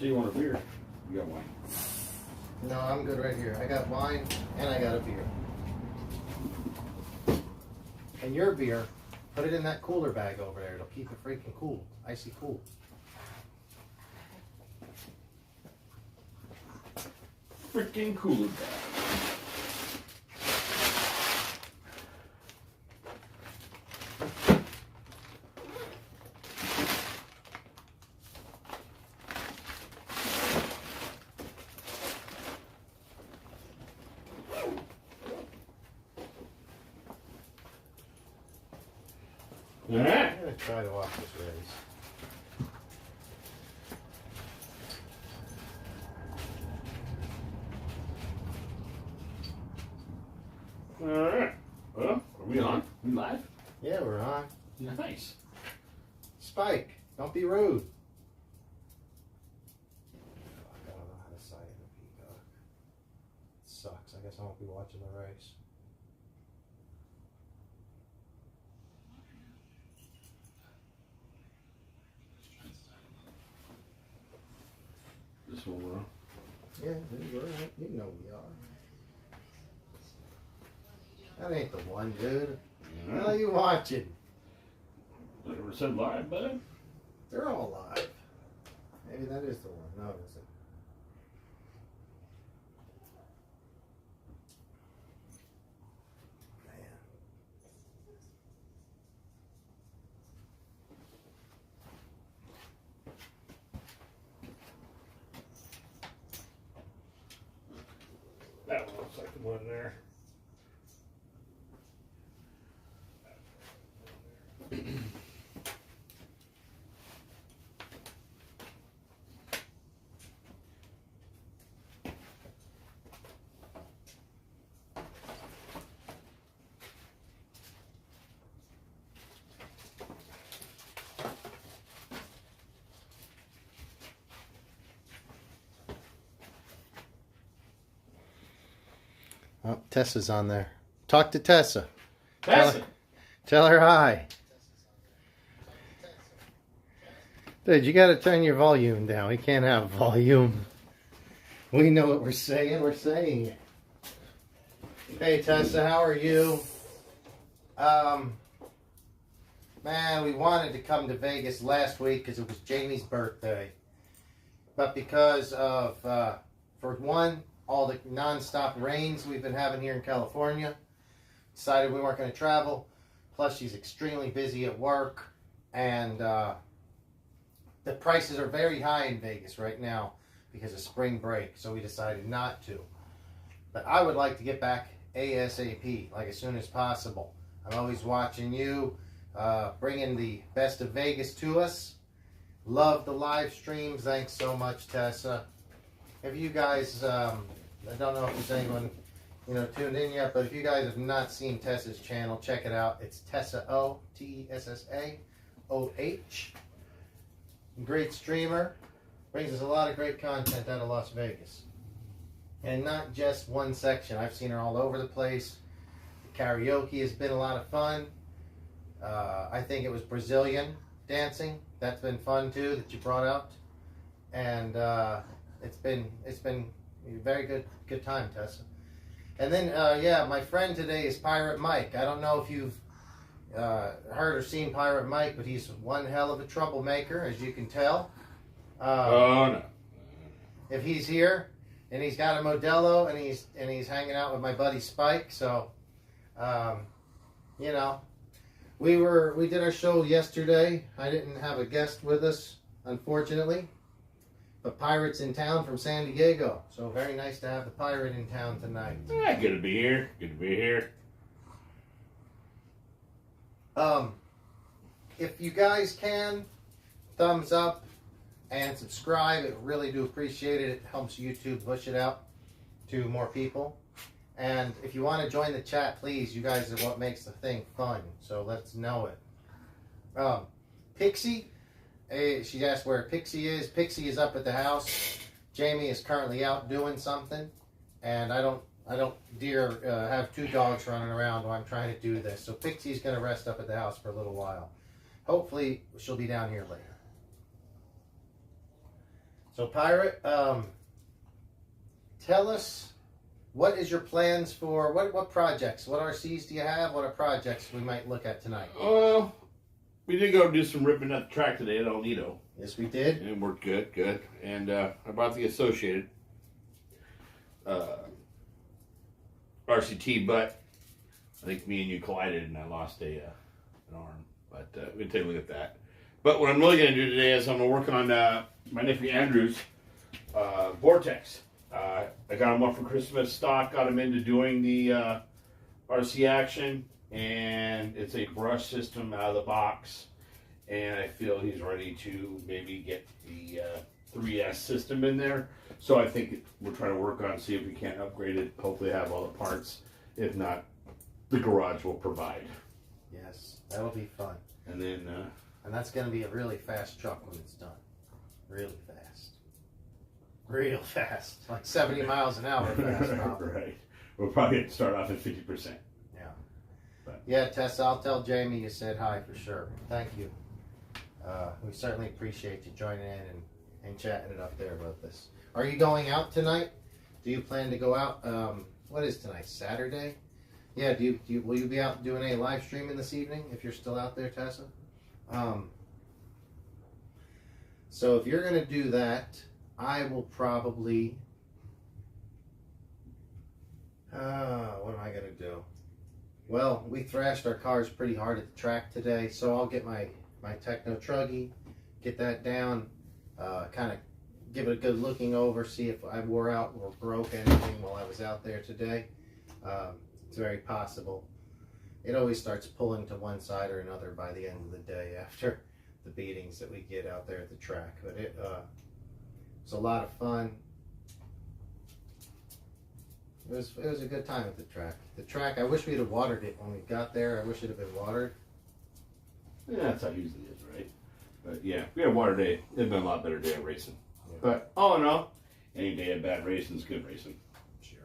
So you want a beer? You got wine. No, I'm good right here. I got wine and I got a beer. And your beer, put it in that cooler bag over there. It'll keep it freaking cool. Icy cool. Freaking cooler bag. All right. I'm going to try to watch this race. All right. Well, are we on? We live? Yeah, we're on. Nice. Spike, don't be rude. Fuck, I don't know how to sight in the peacock. It sucks. I guess I won't be watching the race. This one we're on. Yeah, we're right. You know we are. That ain't the one, dude. What are you watching? Never said live, bud. They're all live. Maybe that is the one. No, it isn't. Man. That one looks like the one there. Oh, Tessa's on there. Talk to Tessa. Tessa. Tell her hi. Dude, you gotta turn your volume down. We can't have volume. We know what we're saying. We're saying it. Hey, Tessa, how are you? Man, we wanted to come to Vegas last week because it was Jamie's birthday. But because of, for one, all the non-stop rains we've been having here in California, decided we weren't going to travel. Plus, she's extremely busy at work, and the prices are very high in Vegas right now because of spring break, so we decided not to. But I would like to get back ASAP, like as soon as possible. I'm always watching you, bringing the best of Vegas to us. Love the live streams. Thanks so much, Tessa. If you guys, I don't know if there's anyone, tuned in yet, but if you guys have not seen Tessa's channel, check it out. It's Tessa O, TessaOH. Great streamer. Brings us a lot of great content out of Las Vegas. And not just one section. I've seen her all over the place. The karaoke has been a lot of fun. I think it was Brazilian dancing. That's been fun too, that you brought out. And it's been a very good time, Tessa. And then yeah, my friend today is Pirate Mike. I don't know if you've heard or seen Pirate Mike, but he's one hell of a troublemaker, as you can tell. Oh no. If he's here and he's got a Modelo and he's hanging out with my buddy Spike, so we did our show yesterday. I didn't have a guest with us, unfortunately. But Pirate's in town from San Diego. So very nice to have the Pirate in town tonight. Yeah, good to be here. Good to be here. If you guys can, thumbs up and subscribe. I really do appreciate it. It helps YouTube push it out to more people. And if you want to join the chat, please. You guys are what makes the thing fun. So let's know it. Pixie. She asked where Pixie is. Pixie is up at the house. Jamie is currently out doing something, and I don't dare have two dogs running around while I'm trying to do this. So Pixie's going to rest up at the house for a little while. Hopefully she'll be down here later. So, Pirate, tell us, what is your plans for, what projects, what RCs do you have? What are projects we might look at tonight? We did go do some ripping up the track today at El Nido. Yes, we did. And it worked good. And I bought the Associated RCT, but I think me and you collided and I lost an arm. But we can take a look at that. But what I'm really going to do today is I'm going to work on my nephew Andrew's Vortex. I got him up for Christmas stock, got him into doing the RC action, and it's a brush system out of the box. And I feel he's ready to maybe get the 3S system in there. So I think we're trying to work on, see if we can't upgrade it, hopefully have all the parts. If not, the garage will provide. Yes, that'll be fun. And then... and that's going to be a really fast truck when it's done. Really fast. Real fast. Like 70 miles an hour fast. Right. We'll probably have to start off at 50%. Yeah. But. Yeah, Tessa, I'll tell Jamie you said hi for sure. Thank you. We certainly appreciate you joining in and chatting it up there about this. Are you going out tonight? Do you plan to go out? What is tonight? Saturday? Yeah, will you be out doing a live streaming this evening if you're still out there, Tessa? So if you're going to do that, I will probably... what am I going to do? Well, we thrashed our cars pretty hard at the track today, so I'll get my Techno Truggy, get that down, kind of give it a good looking over, see if I wore out or broke anything while I was out there today. It's very possible. It always starts pulling to one side or another by the end of the day after the beatings that we get out there at the track. But it was a lot of fun. It was a good time at the track. The track, I wish we'd have watered it when we got there. I wish it had been watered. Yeah, that's how it usually is, right? But yeah, we had a water day. It'd been a lot better day of racing. Yeah. But all in all, any day of bad racing is good racing. Sure.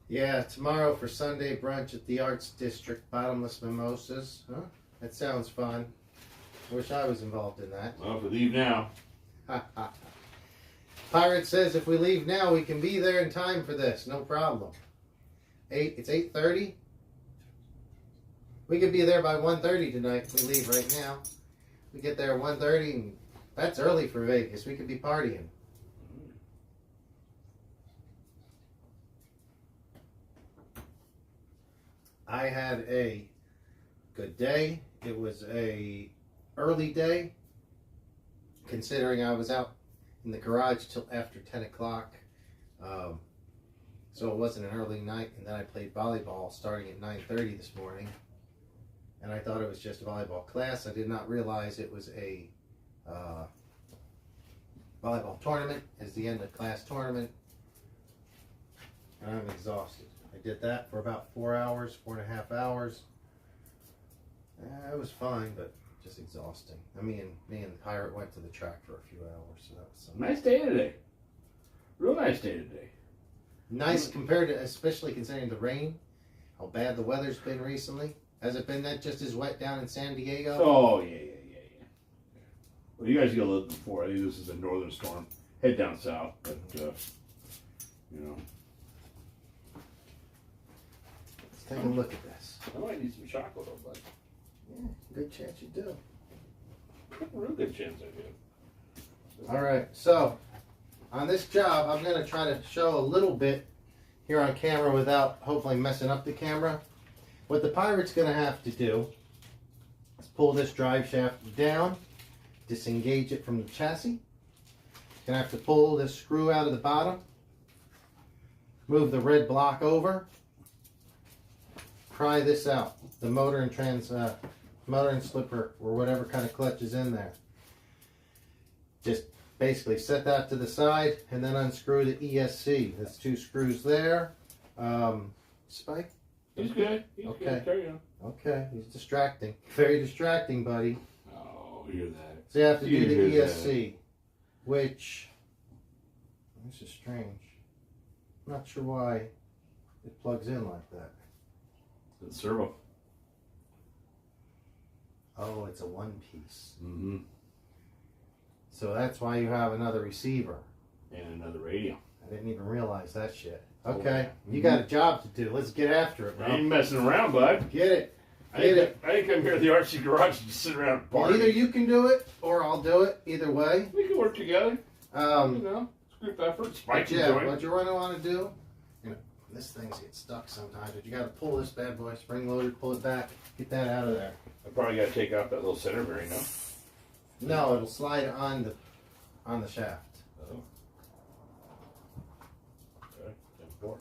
Yeah, tomorrow for Sunday brunch at the Arts District, bottomless mimosas. Huh? That sounds fun. Wish I was involved in that. Well, if we leave now. Pirate says if we leave now, we can be there in time for this. No problem. It's 8:30. We could be there by 1:30 tonight if we leave right now. We get there at 1:30, and that's early for Vegas. We could be partying. I had a good day. It was a early day, considering I was out in the garage till after 10 o'clock. So it wasn't an early night, and then I played volleyball starting at 9:30 this morning. And I thought it was just a volleyball class. I did not realize it was a volleyball tournament. It's the end of class tournament. And I'm exhausted. I did that for about 4 hours, 4.5 hours. It was fine, but just exhausting. Me and Pirate went to the track for a few hours, so that was something. Nice day today. Real nice day today. Nice compared to, especially considering the rain, how bad the weather's been recently. Has it been that just as wet down in San Diego? Oh, yeah. Well, you guys get a little before. I think this is a northern storm. Head down south, but, you know. Let's take a look at this. I might need some chocolate, but. Yeah, good chance you do. Real good chance I do. All right, so on this job, I'm going to try to show a little bit here on camera without hopefully messing up the camera. What the Pirate's going to have to do is pull this drive shaft down, disengage it from the chassis. Going to have to pull this screw out of the bottom, move the red block over, pry this out, the motor and slipper or whatever kind of clutch is in there. Just basically set that to the side and then unscrew the ESC. There's 2 screws there. Spike? He's good. He's okay. Good. Carry on. Okay, he's distracting. Very distracting, buddy. Oh, hear that. So you have to do the ESC, which, this is strange. I'm not sure why it plugs in like that. It's servo. Oh, it's a one piece. Mm-hmm. So that's why you have another receiver. And another radio. I didn't even realize that shit. Okay, you got a job to do. Let's get after it, I bro. ain't messing around, bud. Get it. I didn't come here to the RCHarage to just sit around and Well, party. either you can do it or I'll do it. Either way. We can work together. You know, it's group effort. Spike can join. What you want to do? You know, this thing's get stuck sometimes, but you got to pull this bad boy, spring loaded, pull it back, get that out of there. I probably got to take off that little center bearing now. No, it'll slide on the shaft. Oh. Okay, 10-4.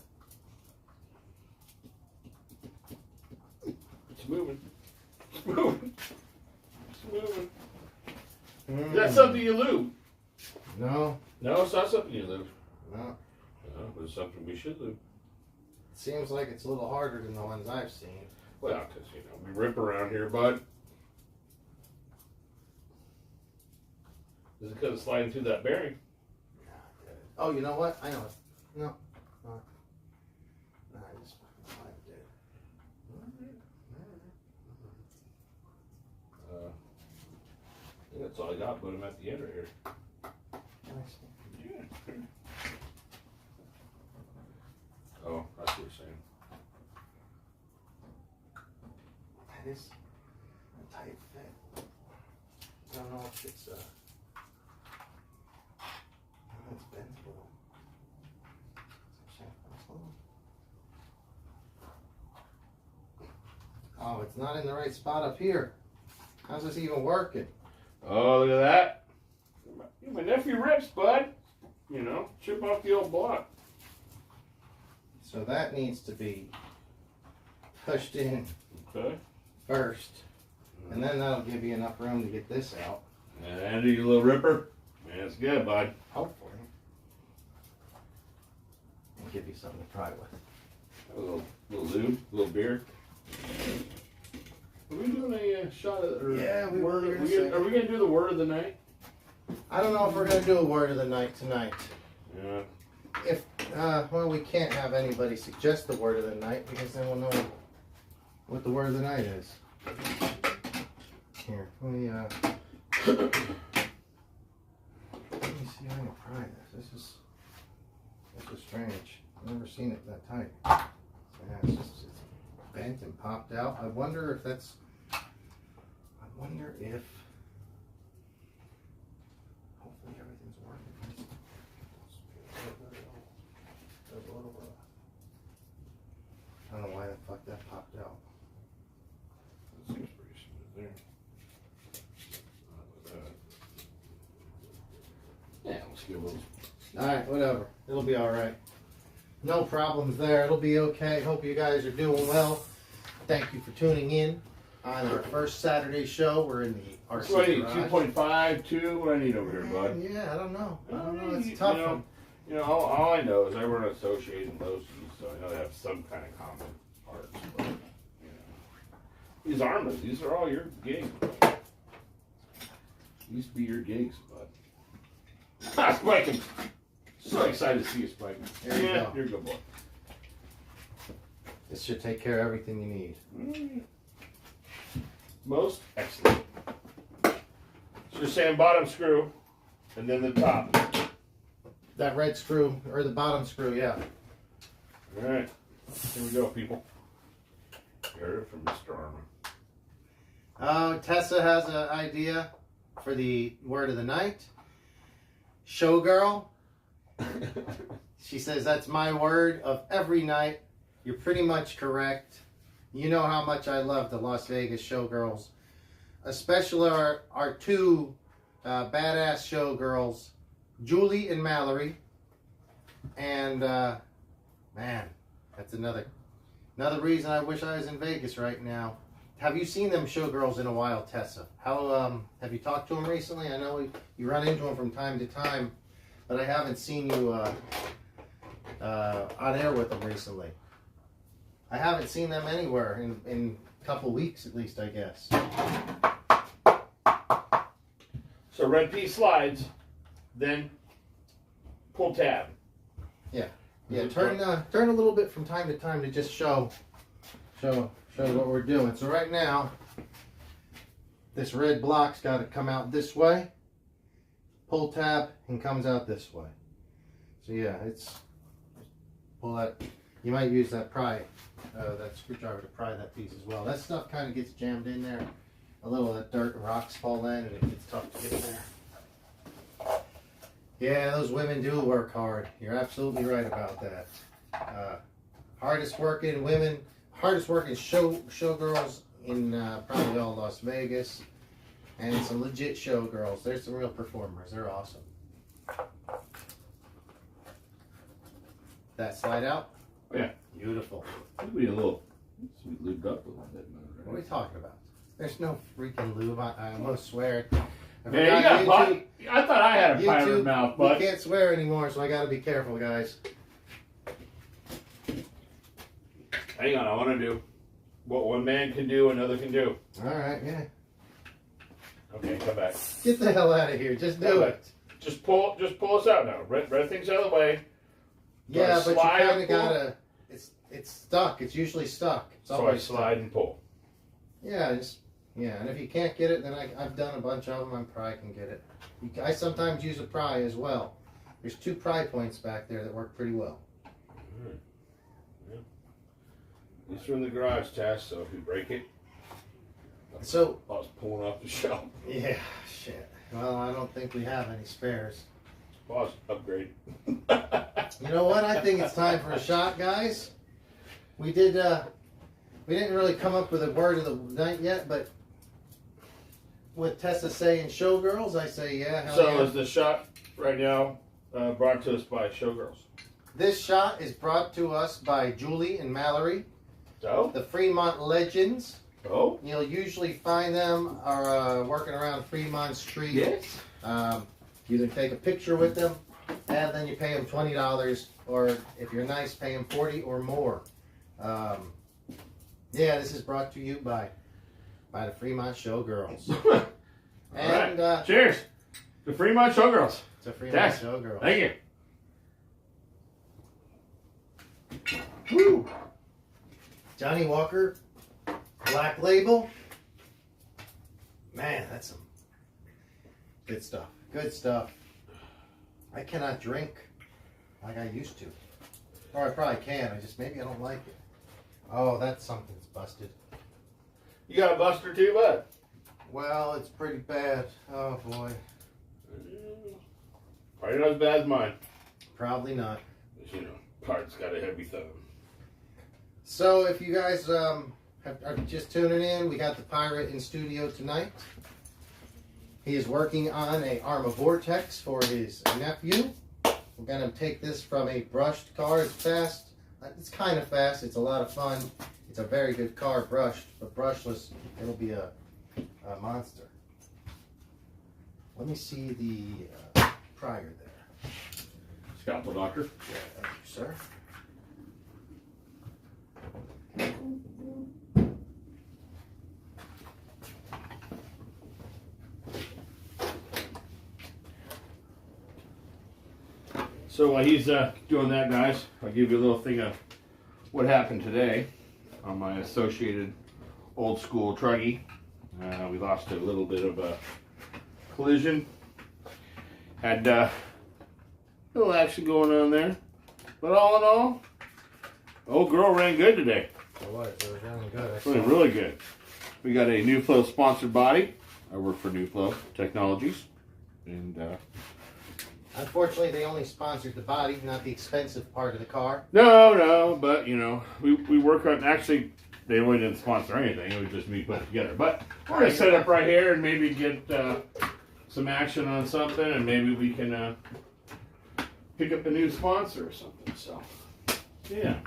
It's moving. It's moving. It's moving. Is that something you lube? No. No, it's not something you lube. No. No, but it's something we should lube. It seems like it's a little harder than the ones I've seen. Well, because, we rip around here, bud. Is it because it's sliding through that bearing? Oh, you know what? I know it. No. No, I just fucking slide it. I think that's all I got. Put them at the end right here. Yeah. Oh, I see what you're saying. That is a tight fit. I don't know if it's it's bent a little. Oh, it's not in the right spot up here. How's this even working? Oh, look at that. My nephew rips, bud. Chip off the old block. So that needs to be pushed in Okay. first. And then that'll give you enough room to get this out. And your little ripper. Man, it's good, bud. Hopefully. And give you something to try with. A little lube, a little beer. Are we doing a shot of Yeah, we word? were Are in a we second. going to do the word of the night? I don't know if we're going to do a word of the night tonight. Yeah. If, well, we can't have anybody suggest the word of the night because then we'll know what the word of the night is. Here, let me see if I can pry this. This is strange. I've never seen it that tight. Yeah, it's bent and popped out. I wonder if hopefully everything's working. I don't know why the fuck that popped out. That seems pretty smooth there. Yeah, let's give a little. Alright, whatever. It'll be alright. No problems there. It'll be okay. Hope you guys are doing well. Thank you for tuning in on our first Saturday show. We're in the RC What do I need? Garage. 2.5, 2? What do I need over here, bud? Yeah, I don't know. It's You a tough know, one. all I know is I run an association with those, so I know they have some kind of common parts. But, these armors, these are all your gigs. Bud. These be your gigs, bud. Ah, Spike him. So excited to see you, Spike. There you go. You're a good boy. This should take care of everything you need. Most excellent. So you're saying bottom screw, and then the top. That red screw, or the bottom screw, yeah. All right. Here we go, people. You heard it from Mr. Armor. Tessa has an idea for the word of the night. Showgirl. She says that's my word of every night. You're pretty much correct. You know how much I love the Las Vegas showgirls, especially our two badass showgirls, Julie and Mallory. And man, that's another reason I wish I was in Vegas right now. Have you seen them showgirls in a while, Tessa? How have you talked to them recently? I know you run into them from time to time, but I haven't seen you on air with them recently. I haven't seen them anywhere in a couple weeks at least, I guess. So red P slides, then pull tab. Yeah, turn a little bit from time to time to just show what we're doing. So right now, this red block's got to come out this way. pull tab and comes out this way. So yeah, it's pull that. You might use that that screwdriver to pry that piece as well. That stuff kind of gets jammed in there. A little of that dirt and rocks fall in, and it gets tough to get in there. Yeah, those women do work hard. You're absolutely right about that. Hardest working showgirls in probably all Las Vegas, and some legit showgirls. There's some real performers. They're awesome. That slide out? Oh, yeah. Beautiful. It'll be a little sweet lubed up a little bit. Right? What are we talking about? There's no freaking lube. I almost swear. Yeah, you got pot. I thought I had a pirate mouth, but you can't swear anymore, so I got to be careful, guys. Hang on, I want to do what one man can do, another can do. All right, yeah. Okay, come back. Get the hell out of here. Just do it. Just pull us out now. Red things out of the way. Yeah, but you kind of gotta. It's stuck. It's usually stuck. It's so I slide and pull. Yeah, and if you can't get it, then I've done a bunch of them. I probably can get it. I sometimes use a pry as well. There's 2 pry points back there that work pretty well. Right. Yeah. These are in the garage, Tess. So if you break it, so I was pulling off the shelf. Yeah, shit. Well, I don't think we have any spares. Boss upgrade. You know what? I think it's time for a shot, guys. We didn't really come up with a word of the night yet, but with Tessa saying showgirls, I say yeah. Hell so yeah. is the shot right now brought to us by Showgirls? This shot is brought to us by Julie and Mallory, the Fremont Legends. Oh. You'll usually find them are working around Fremont Street. Yes. You can take a picture with them, and then you pay them $20, or if you're nice, pay them $40 or more. Yeah, this is brought to you by the Fremont Showgirls. And right. Cheers, the Fremont Showgirls. It's a Fremont Showgirl. Thank you. Woo! Johnny Walker, Black Label. Man, that's some good stuff. Good stuff. I cannot drink like I used to. Or I probably can. Maybe I don't like it. Oh, that's something's busted. You got a buster too, bud? Well, it's pretty bad. Oh, boy. Probably not as bad as mine. Probably not. But, part's got a heavy thumb. So, if you guys are just tuning in, we got the pirate in studio tonight. He is working on a Arma Vortex for his nephew. We're going to take this from a brushed car. It's fast. It's kind of fast. It's a lot of fun. It's a very good car brushed, but brushless, it'll be a monster. Let me see the prior there. Scalpel doctor. Yeah, thank you, sir. So while he's doing that, guys, I'll give you a little thing of what happened today on my associated old school truggy. We lost a little bit of a collision. Had a little action going on there. But all in all, old girl ran good today. It was running good. Running really good. We got a New Flow sponsored body. I work for New Flow Technologies. And unfortunately, they only sponsored the body, not the expensive part of the car. No, but we work on. Actually, they really didn't sponsor anything. It was just me putting it together. But we're gonna set up right here and maybe get some action on something, and maybe we can pick up a new sponsor or something. So, yeah,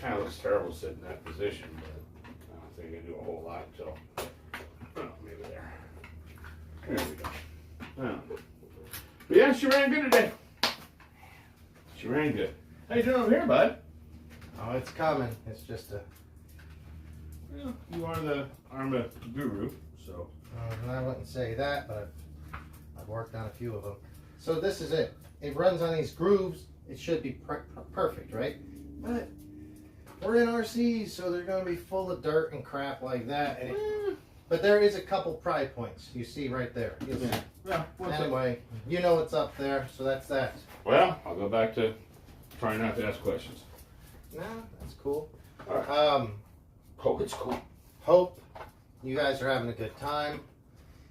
kind of looks terrible sitting in that position, but I don't think I can do a whole lot until maybe there. There we go. But yeah, she ran good today. She ran good. How you doing over here, bud? Oh, it's coming. It's just a... Well, you are the Arma guru, so... I wouldn't say that, but I've worked on a few of them. So this is it. It runs on these grooves. It should be perfect, right? But we're in RCs, so they're going to be full of dirt and crap like that. And But there is a couple pry points you see right there. You'll see. Yeah. Anyway, you know what's up there, so that's that. Well, I'll go back to trying not to ask questions. No, that's cool. All right. Oh, it's cool. Hope you guys are having a good time.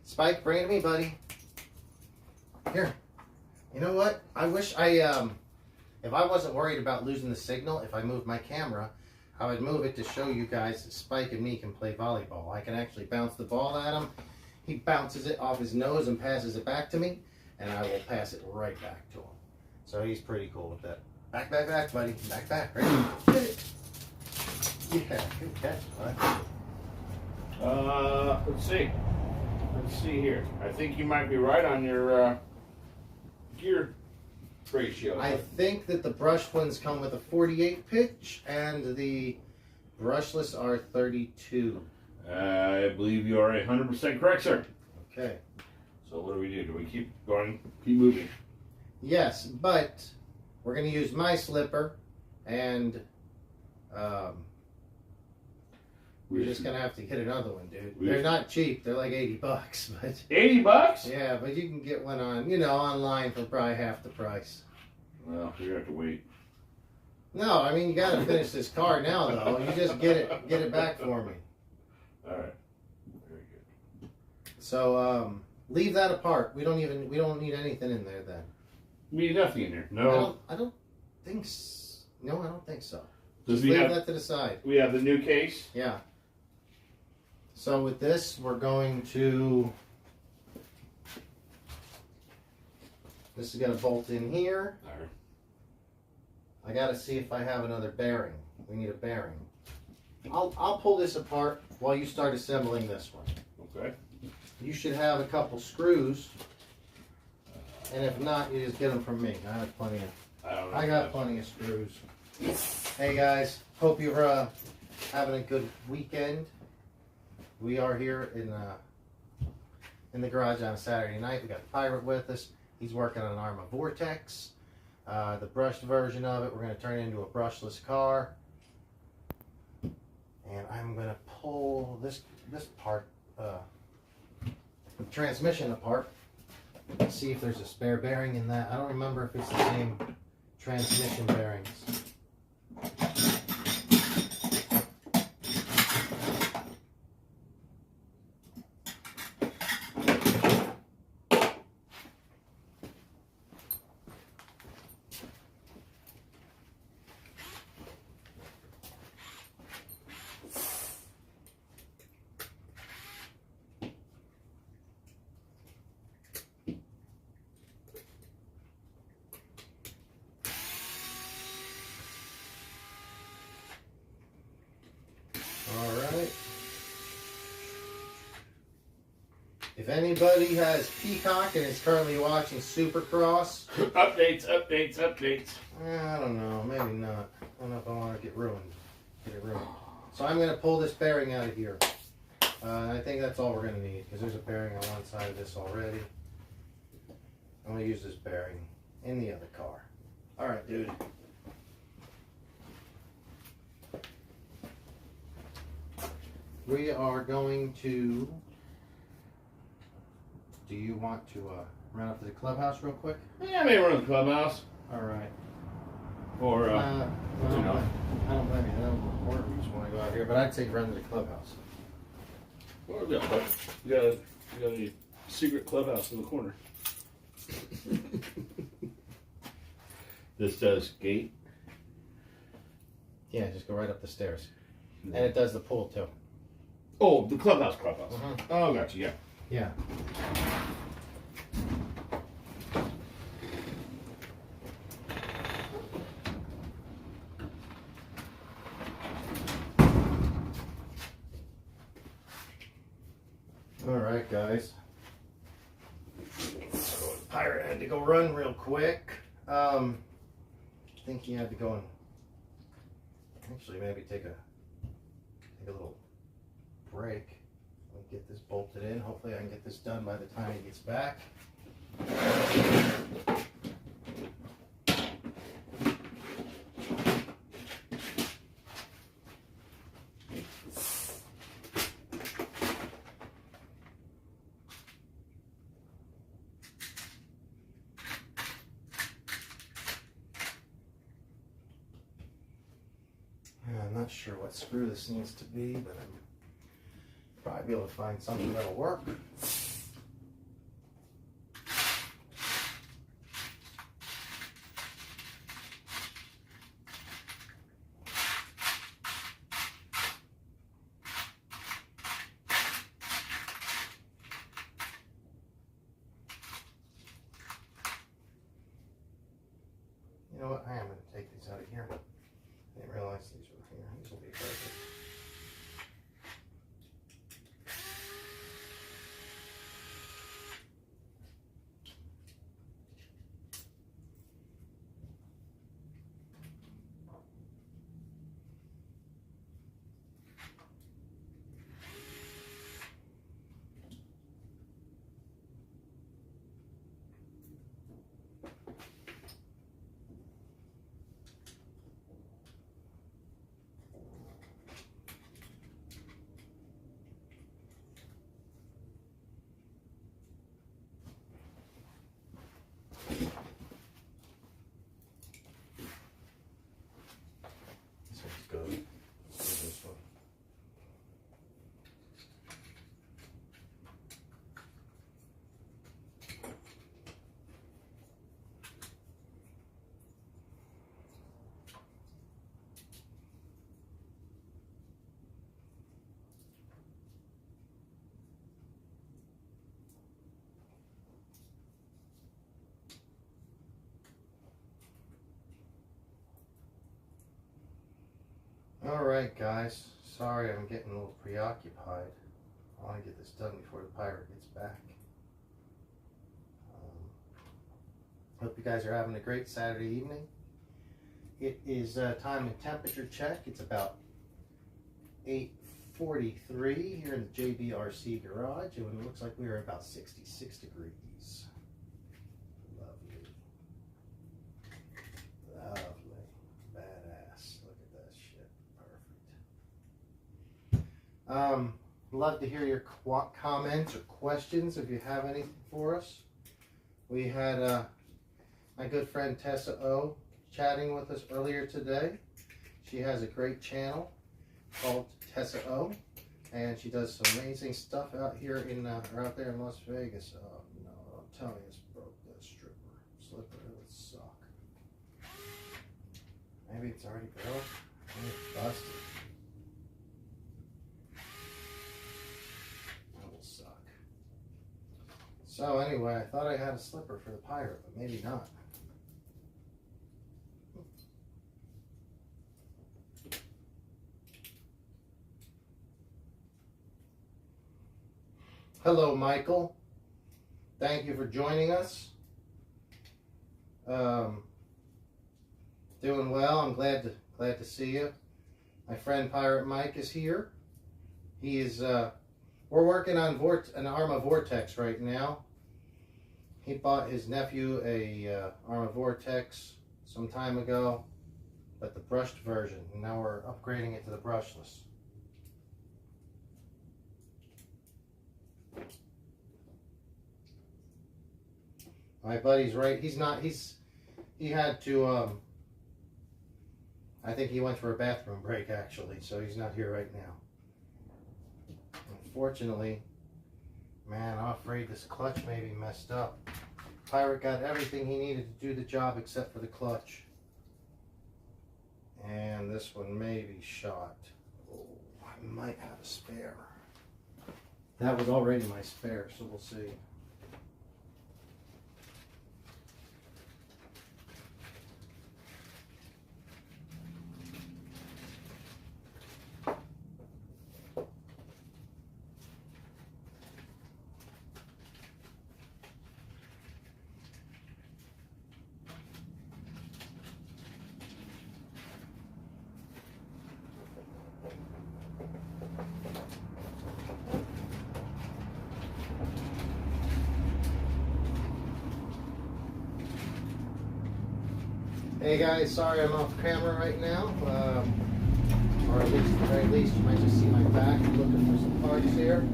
Spike, bring it to me, buddy. Here. You know what? I wish if I wasn't worried about losing the signal, if I moved my camera, I would move it to show you guys that Spike and me can play volleyball. I can actually bounce the ball at him. He bounces it off his nose and passes it back to me, and I will pass it right back to him. So he's pretty cool with that. Back, back, back, buddy. Back, back. Right? Get it. Yeah, good catch, bud. Let's see. Let's see here. I think you might be right on your gear ratio. I think that the brushed ones come with a 48 pitch, and the brushless are 32. I believe you are 100% correct, sir. Okay. So what do we do? Do we keep going? Keep moving? Yes, but we're going to use my slipper, and we're just going to have to get another one, dude. They're not cheap. They're like $80, but... $80? Yeah, but you can get one on, online for probably half the price. Well, you have to wait. No, I mean, you got to finish this car now, though. You just get it back for me. All right. Very good. So, leave that apart. We don't need anything in there then. We need nothing in here. No. I don't think so. No, I don't think so. Does Just leave that to the side. We have the new case. Yeah. So with this, we're going to... This is going to bolt in here. All right. I got to see if I have another bearing. We need a bearing. I'll pull this apart while you start assembling this one. Okay. You should have a couple screws. And if not, you just get them from me. I have plenty of... I got plenty of screws. Hey guys, hope you're having a good weekend. We are here in the garage on a Saturday night. We got the Pirate with us. He's working on an Arma Vortex. The brushed version of it, we're going to turn it into a brushless car. And I'm going to pull this part, the transmission apart. See if there's a spare bearing in that. I don't remember if it's the same transmission bearings. Alright. If anybody has Peacock and is currently watching Supercross... Updates. I don't know, maybe not. I don't know if I want to get it ruined. So I'm going to pull this bearing out of here. I think that's all we're going to need, because there's a bearing on one side of this already. I'm going to use this bearing in the other car. Alright, dude. We are going to... Do you want to run up to the clubhouse real quick? Yeah, maybe run to the clubhouse. Alright. Or, I don't blame you. I don't order you just want to go out here, but I'd say run to the clubhouse. Or, yeah, but you got a secret clubhouse in the corner. This does gate? Yeah, just go right up the stairs. And it does the pull too. Oh, the clubhouse. Uh-huh. Oh, gotcha, yeah. Yeah. Alright, guys. So the pirate had to go run real quick. I think he had to go and actually maybe take a little break. Let me get this bolted in. Hopefully I can get this done by the time he gets back. not sure what screw this needs to be, but I'm probably be able to find something that'll work. You know what? I am going to take these out of here. I didn't realize these were here. These will be perfect. This one's good. Let's do this one. Alright guys, sorry I'm getting a little preoccupied. I want to get this done before the pirate gets back. Hope you guys are having a great Saturday evening. It is time and temperature check. It's about 8:43 here in the JBRC garage, and it looks like we are about 66 degrees. Lovely. Lovely. Badass. Look at that shit. Perfect. Love to hear your comments or questions if you have anything for us. We had my good friend Tessa O chatting with us earlier today. She has a great channel called Tessa O, and she does some amazing stuff out here in or out there in Las Vegas. Oh no, I'm telling you, it's broke. That slipper would suck. Maybe it's already broke. Maybe it's busted. That will suck. So anyway, I thought I had a slipper for the pirate, but maybe not. Hello, Michael. Thank you for joining us. Doing well. I'm glad to see you. My friend Pirate Mike is here. He is. We're working on an Arma Vortex right now. He bought his nephew a Arma Vortex some time ago, but the brushed version. And now we're upgrading it to the brushless. My buddy's right. He had to, I think he went for a bathroom break actually, so he's not here right now. Unfortunately, man, I'm afraid this clutch may be messed up. Pirate got everything he needed to do the job except for the clutch. And this one may be shot. Oh, I might have a spare. That was already my spare, so we'll see. Hey guys, sorry I'm off camera right now, or at least, at the very least, you might just see my back. I'm looking for some parts here.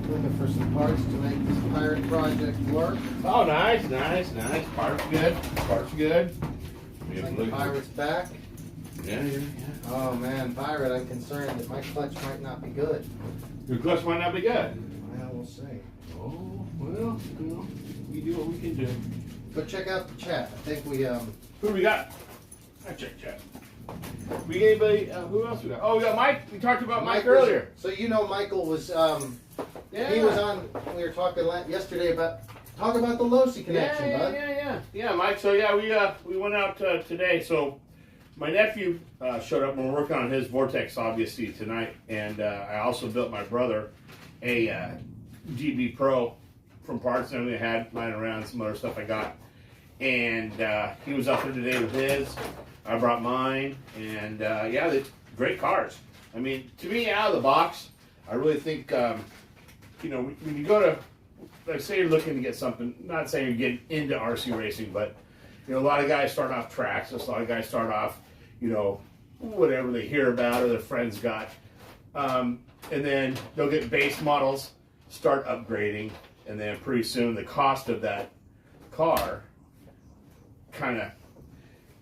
Looking for some parts to make this pirate project work. Oh, nice. Parts good. Like the pirate's back. Yeah. Oh man, Byron, I'm concerned that my clutch might not be good. Your clutch might not be good. Well, we'll see. Oh, well, we do what we can do. But check out the chat. I think we Who we got? I check chat. We got anybody? Who else we got? Oh, we got Mike. We talked about Mike earlier. So Michael was Yeah. he was on. We were talking yesterday about the Losi connection, bud. Yeah, Mike. So we went out today. So my nephew showed up when we're working on his Vortex, obviously tonight, and I also built my brother a GB Pro from parts and everything I had lying around, some other stuff I got, and he was up there today with his. I brought mine, and they're great cars. I mean, to me, out of the box, I really think when you go to, like, say you're looking to get something, not saying you're getting into RC racing, but, a lot of guys start off tracks. A lot of guys start off, whatever they hear about or their friends got. And then they'll get base models, start upgrading, and then pretty soon the cost of that car kind of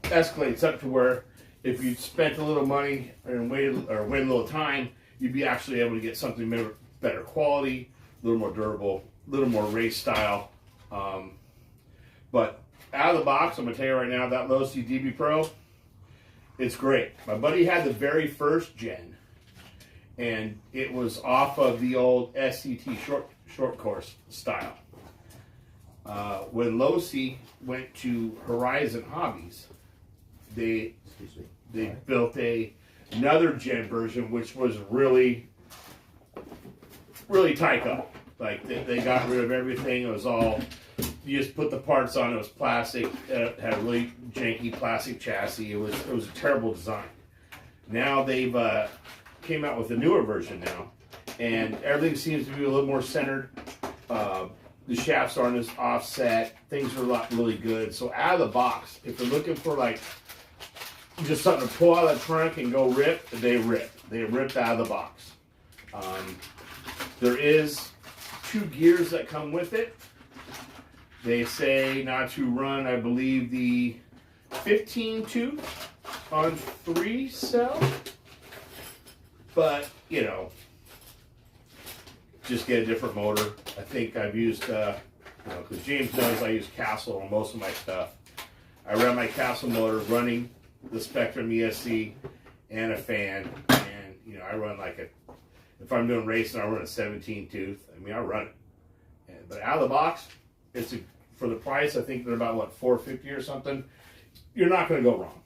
escalates up to where if you spent a little money and waited a little time, you'd be actually able to get something better quality, a little more durable, a little more race style. But out of the box, I'm going to tell you right now, that Losi DB Pro, it's great. My buddy had the very first gen, and it was off of the old SCT short course style. When Losi went to Horizon Hobbies, they built another gen version, which was really tight up. Like they got rid of everything. It was all, you just put the parts on. It was plastic. It had a really janky plastic chassis. It was a terrible design. Now they've came out with a newer version now, and everything seems to be a little more centered. The shafts aren't as offset. Things are really good. So out of the box, if you're looking for like just something to pull out of the trunk and go rip, they ripped. They ripped out of the box. There is 2 gears that come with it. They say not to run, I believe, the 15 tooth on 3 cell. But, just get a different motor. I think I've used, because James knows I use Castle on most of my stuff. I ran my Castle motor running the Spectrum ESC and a fan, and I run if I'm doing racing, I run a 17 tooth. I mean, I run it, but out of the box, for the price. I think they're about $450 or something. You're not going to go wrong,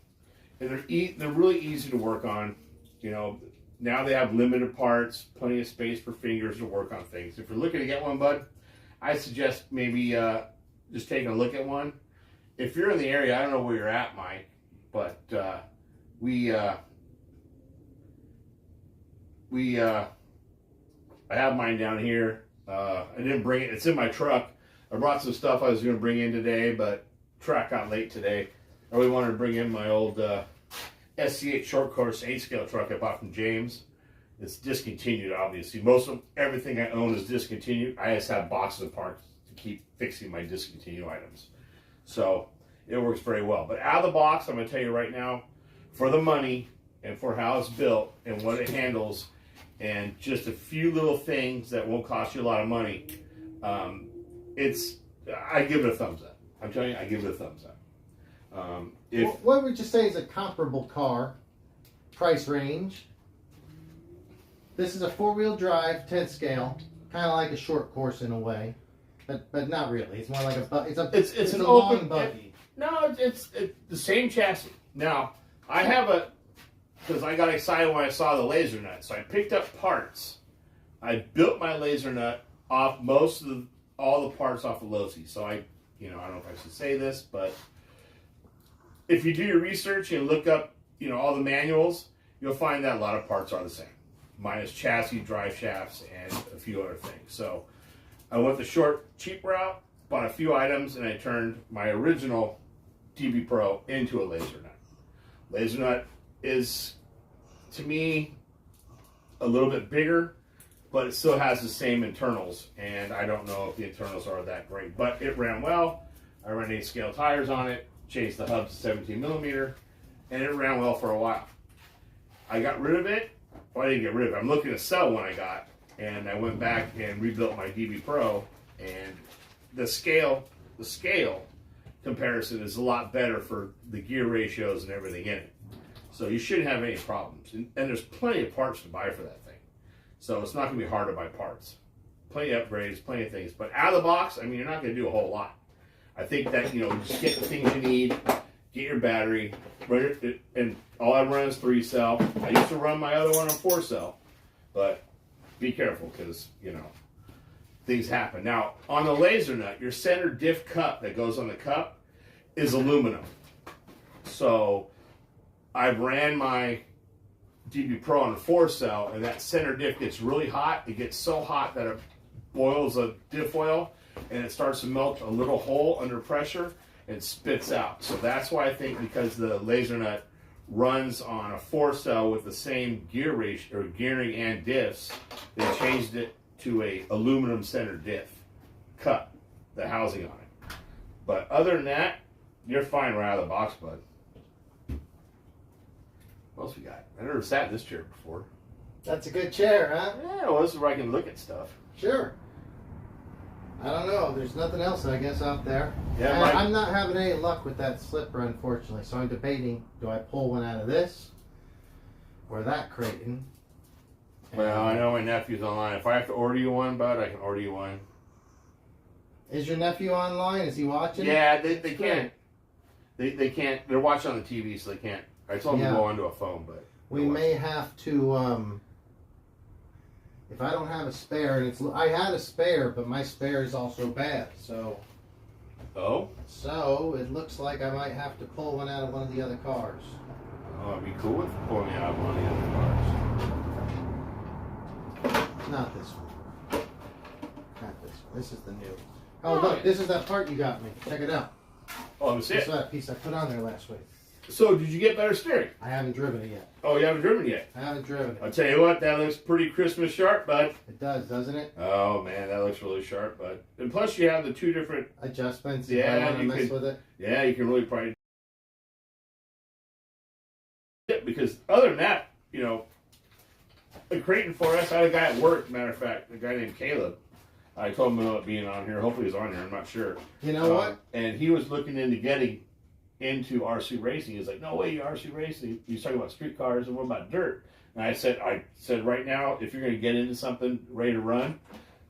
and they're really easy to work on. Now they have limited parts, plenty of space for fingers to work on things. If you're looking to get one, bud, I suggest maybe just taking a look at one. If you're in the area, I don't know where you're at, Mike, but I have mine down here. I didn't bring it. It's in my truck. I brought some stuff I was going to bring in today, but track got late today. I really wanted to bring in my old SCH short course 8-scale truck I bought from James. It's discontinued, obviously. Everything I own is discontinued. I just have boxes of parts to keep fixing my discontinued items. So it works very well. But out of the box, I'm going to tell you right now, for the money and for how it's built and what it handles, and just a few little things that won't cost you a lot of money, I give it a thumbs up. I'm telling you, I give it a thumbs up. What would you say is a comparable car price range? This is a 4-wheel drive, 10 scale, kind of like a short course in a way, but not really. It's more like it's an open buggy. It's the same chassis. Now I have because I got excited when I saw the laser nut, so I picked up parts. I built my laser nut off all the parts off of Losi. So I don't know if I should say this, but if you do your research and look up, all the manuals, you'll find that a lot of parts are the same, minus chassis, drive shafts, and a few other things. So I went the short, cheap route, bought a few items, and I turned my original DB Pro into a laser nut. Laser nut is, to me, a little bit bigger, but it still has the same internals, and I don't know if the internals are that great, but it ran well. I ran 8-scale tires on it, changed the hubs to 17 millimeter, and it ran well for a while. I got rid of it. Well, I didn't get rid of it. I'm looking to sell one I got, and I went back and rebuilt my DB Pro, and the scale comparison is a lot better for the gear ratios and everything in it. So you shouldn't have any problems. And there's plenty of parts to buy for that thing. So it's not going to be hard to buy parts. Plenty of upgrades, plenty of things. But out of the box, I mean, you're not going to do a whole lot. I think that, just get the things you need, get your battery, run it, and all I run is 3-cell. I used to run my other one on 4-cell, but be careful because, things happen. Now, on the laser nut, your center diff cup that goes on the cup is aluminum. So I ran my DB Pro on a 4-cell, and that center diff gets really hot. It gets so hot that it boils a diff oil, and it starts to melt a little hole under pressure and spits out. So that's why I think, because the laser nut runs on a 4-cell with the same gear ratio, or gearing and diffs, they changed it to a aluminum center diff cup, the housing on it. But other than that, you're fine right out of the box, bud. What else we got? I never sat in this chair before. That's a good chair, huh? Yeah, well, this is where I can look at stuff. Sure. I don't know. There's nothing else, I guess, out there. Yeah, I'm not having any luck with that slipper, unfortunately. So I'm debating: do I pull one out of this or that Creighton? Well, I know my nephew's online. If I have to order you one, bud, I can order you one. Is your nephew online? Is he watching? Yeah, they can't. They can't. They're watching on the TV, so they can't. I told them to go onto a phone, but we may have to. If I don't have a spare, and I had a spare, but my spare is also bad. So. Oh. So it looks like I might have to pull one out of one of the other cars. Oh, it'd be cool if you pulled me out of one of the other cars. Not this one. Not this one. This is the new. Oh, look, this is that part you got me. Check it out. Oh, let me see This it. is that piece I put on there last week. So, did you get better steering? I haven't driven it yet. Oh, you haven't driven it yet? I haven't driven it. I'll tell you what, that looks pretty Christmas sharp, bud. It does, doesn't it? Oh, man, that looks really sharp, bud. And plus, you have the two different Adjustments. Yeah, if I want to you mess could- with it. Yeah, you can really probably. Because other than that, the Creighton 4S, I had a guy at work, matter of fact, a guy named Caleb. I told him about being on here. Hopefully he's on here. I'm not sure. You know what? And he was looking into getting into RC racing. He's like, no way, you RC racing. He's talking about street cars, and what about dirt? And I said right now, if you're going to get into something ready to run,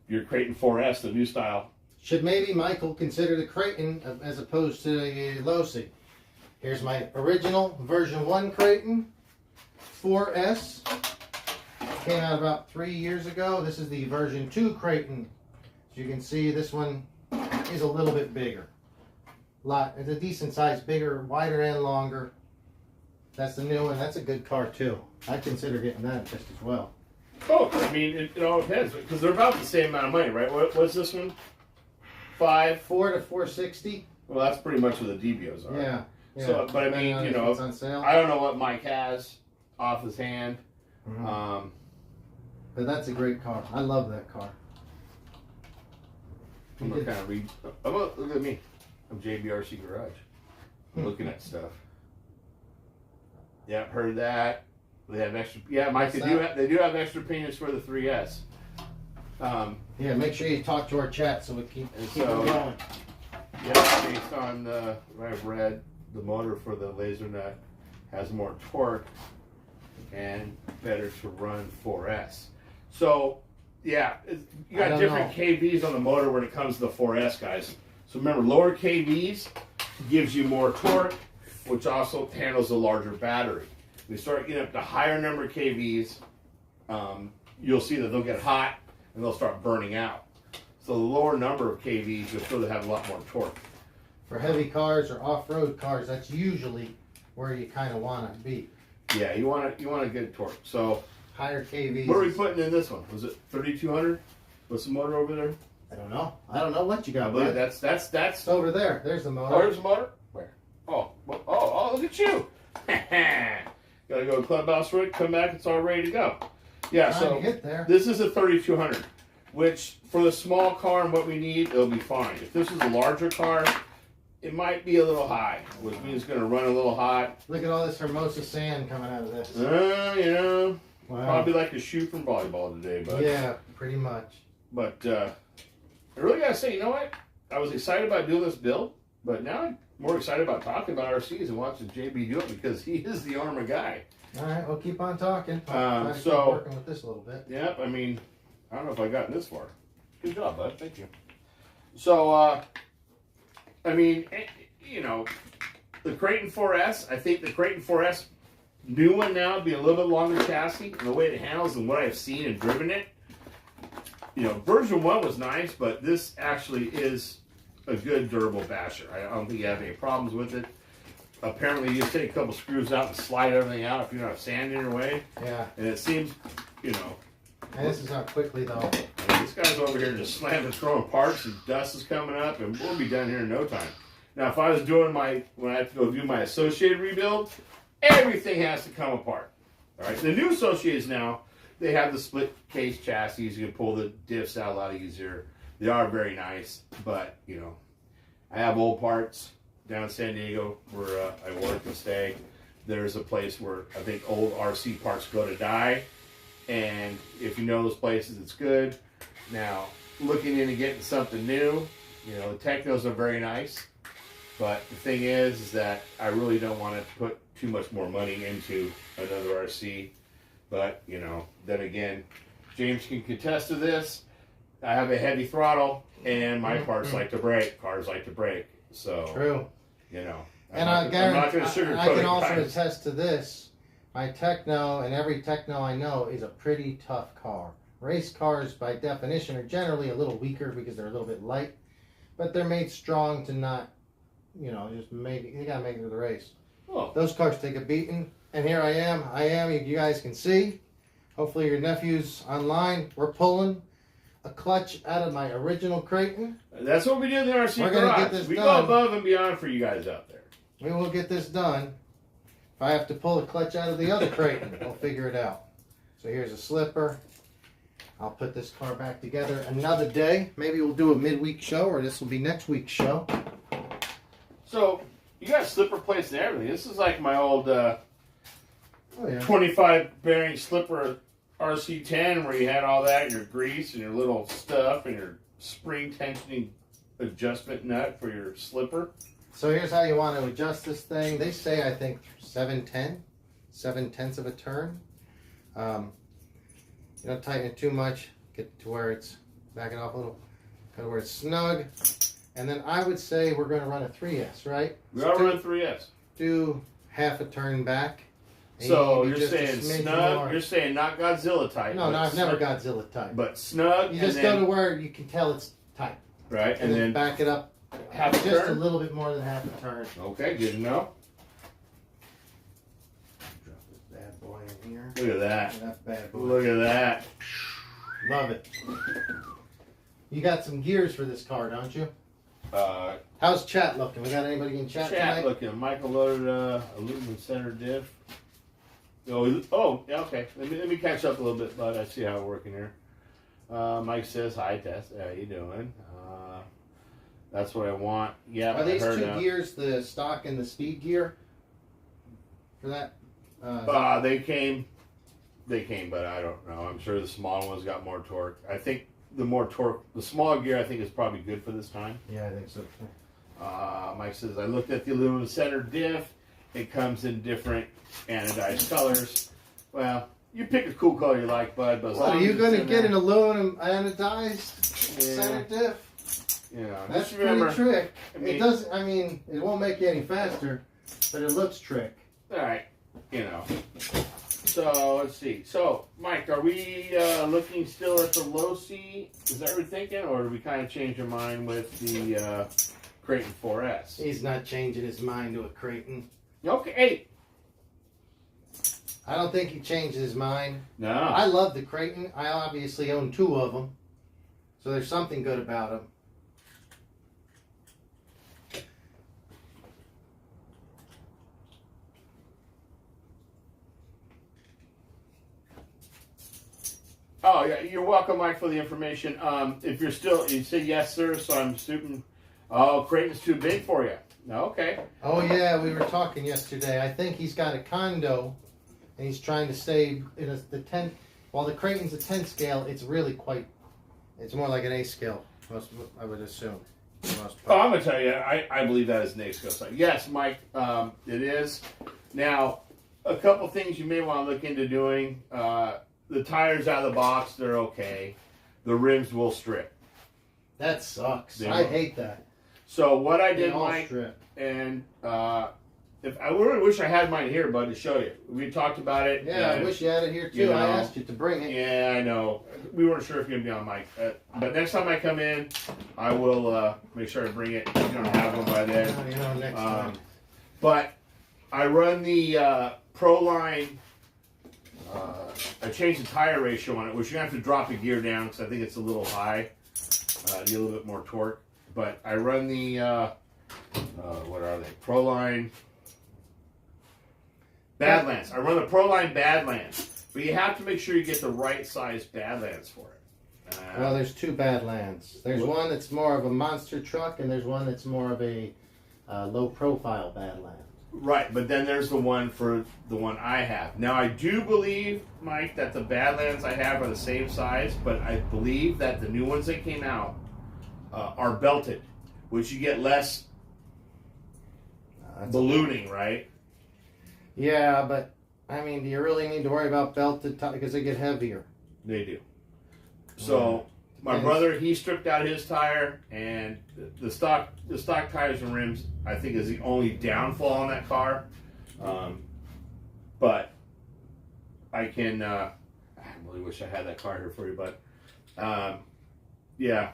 your Creighton 4S, the new style. Should maybe Michael consider the Creighton as opposed to the Losi? Here's my original version 1 Creighton 4S. Came out about 3 years ago. This is the version 2 Creighton. As you can see, this one is a little bit bigger. It's a decent size, bigger, wider, and longer. That's the new one. That's a good car too. I consider getting that just as well. Oh, I mean, it all depends because they're about the same amount of money, right? What's this one? 4 to 460. Well, that's pretty much what the DBOs are. Yeah. So, but I mean, it's on sale. I don't know what Mike has off his hand. Mm-hmm. But that's a great car. I love that car. I'm gonna kind of read. Oh, look at me. I'm JBRC Garage. I'm looking at stuff. Yeah, heard that. They have extra. Yeah, Mike, they do have extra payments for the 3S. Yeah, make sure you talk to our chat so we keep it going. Yeah, based on what I've read, the motor for the laser nut has more torque and better to run 4S. So, yeah, you got different KVs on the motor when it comes to the 4S, guys. So remember, lower KVs gives you more torque, which also handles a larger battery. We start getting up to higher number of KVs, you'll see that they'll get hot and they'll start burning out. So the lower number of KVs, you'll feel they have a lot more torque. For heavy cars or off-road cars, that's usually where you kind of want to be. Yeah, you want a good torque. So higher KVs. what are we putting in this one? Was it 3200? What's the motor over there? I don't know. I don't know what you got. I believe that's It's over there. There's the motor. Oh, there's the motor? Where? Oh, look at you. Gotta go to Clubhouse Rick, come back, it's all ready to go. Yeah, Trying so to get there. This is a 3200, which for the small car and what we need, it'll be fine. If this is a larger car, it might be a little high, which means it's going to run a little hot. Look at all this Hermosa sand coming out of this. Wow. Probably like a shoe from volleyball today, but yeah, pretty much. But I really got to say, you know what? I was excited about doing this build, but now I'm more excited about talking about RCs and watching JB do it because he is the armor guy. All right, we'll keep on talking. Keep working with this a little bit. Yep, I mean, I don't know if I got this far. Good job, bud. Thank you. So, I mean, you know, the Creighton 4S, I think the Creighton 4S new one now would be a little bit longer chassis and the way it handles and what I've seen and driven it. You know, version 1 was nice, but this actually is a good durable basher. I don't think you have any problems with it. Apparently, you just take a couple screws out and slide everything out if you don't have sand in your way. Yeah. And it seems, you know. And this is not quickly, though. I mean, this guy's over here just slamming, throwing parts, and dust is coming up, and we'll be done here in no time. Now, if I was doing when I have to go do my Associated rebuild, everything has to come apart. All right. The new Associates now, they have the split case chassis. You can pull the diffs out a lot easier. They are very nice, but, you know, I have old parts down in San Diego where I work and stay. There's a place where I think old RC parts go to die, and if you know those places, it's good. Now, looking into getting something new, you know, the Technos are very nice, but the thing is that I really don't want to put too much more money into another RC. But, you know, then again, James can contest to this. I have a heavy throttle, and my parts like to break. Cars like to break. So, true. You know, I'm not going to sugarcoat it. I can also attest to this. My Techno, and every Techno I know, is a pretty tough car. Race cars, by definition, are generally a little weaker because they're a little bit light. But they're made strong to not, you know, just make it. You got to make it to the race. Oh. Those cars take a beating. And here I am, you guys can see. Hopefully your nephew's online. We're pulling a clutch out of my original Creighton. That's what we do in the RC garage. We go above and beyond for you guys out there. We will get this done. If I have to pull a clutch out of the other Creighton, we'll figure it out. So here's a slipper. I'll put this car back together another day. Maybe we'll do a midweek show, or this will be next week's show. So, you got slipper plates and everything. This is like my old... 25 bearing slipper RC10 where you had all that, and your grease and your little stuff and your spring tensioning adjustment nut for your slipper. So here's how you want to adjust this thing. They say, I think, 7/10 of a turn. You don't tighten it too much. Get to where it's backing off a little. Kind of where it's snug. And then I would say we're going to run a 3S, right? We are running 3S. Do half a turn back. So you're saying snug, you're saying not Godzilla tight. No, I've never Godzilla tight. But snug. You just go to where you can tell it's tight. Right, and then back it up just a little bit more than half a turn. Okay, good to know. Drop this bad boy in here. Look at that. That's bad boy. Look at that. Love it. You got some gears for this car, don't you? How's chat looking? We got anybody in chat tonight? Chat looking. Michael loaded aluminum center diff. Oh, yeah, okay. Let me catch up a little bit, bud. I see how we're working here. Mike says, hi, Tess. How you doing? That's what I want. Yeah, are these two gears the stock and the speed gear for that? They came, but I don't know. I'm sure the smaller one's got more torque. I think the smaller gear, I think, is probably good for this time. Yeah, I think so. Mike says, I looked at the aluminum center diff. It comes in different anodized colors. Well, you pick a cool color you like, bud. But are you going to get an aluminum anodized center diff? Yeah, that's pretty trick. I mean, it doesn't. I mean, it won't make you any faster, but it looks trick. All right, you know. So let's see. So, Mike, are we looking still at the low C? Is that what we're thinking, or do we kind of change our mind with the Creighton 4S? He's not changing his mind to a Creighton. Okay. Hey. I don't think he changed his mind. No. I love the Creighton. I obviously own 2 of them, so there's something good about them. Oh, yeah, you're welcome, Mike, for the information. If you're still, you say yes, sir, so I'm assuming, oh, Creighton's too big for you. Okay. Oh yeah, we were talking yesterday. I think he's got a condo, and he's trying to stay in the 10. While the Creighton's a 10 scale, it's really quite. It's more like an A scale. I would assume. For the most Oh, part. I'm gonna tell you, I believe that is an A scale site. Yes, Mike, it is. Now, a couple things you may want to look into doing. The tires out of the box, they're okay. The rims will strip. That sucks. They I will. hate that. So what I They did, all Mike, strip. and if I really wish I had mine here, bud, to show you. We talked about it. Yeah, I and- wish you had it here too. you know. I asked you to bring it. Yeah, I know. We weren't sure if you're gonna be on mic, but next time I come in, I will make sure I bring it. If you don't have one by then. You know, next time. But I run the Proline. I changed the tire ratio on it, which you have to drop the gear down because I think it's a little high. Need a little bit more torque. But I run the what are they? Proline Badlands. I run the Proline Badlands, but you have to make sure you get the right size Badlands for it. Well, there's two Badlands. There's one that's more of a monster truck, and there's one that's more of a low-profile Badland. Right, but then there's the one for the one I have. Now, I do believe, Mike, that the Badlands I have are the same size, but I believe that the new ones that came out are belted, which you get less ballooning, right? Yeah, but, I mean, do you really need to worry about belted because they get heavier? They do. So, my brother, he stripped out his tire, and the stock tires and rims, I think, is the only downfall on that car. But I can. I really wish I had that car here for you, but yeah.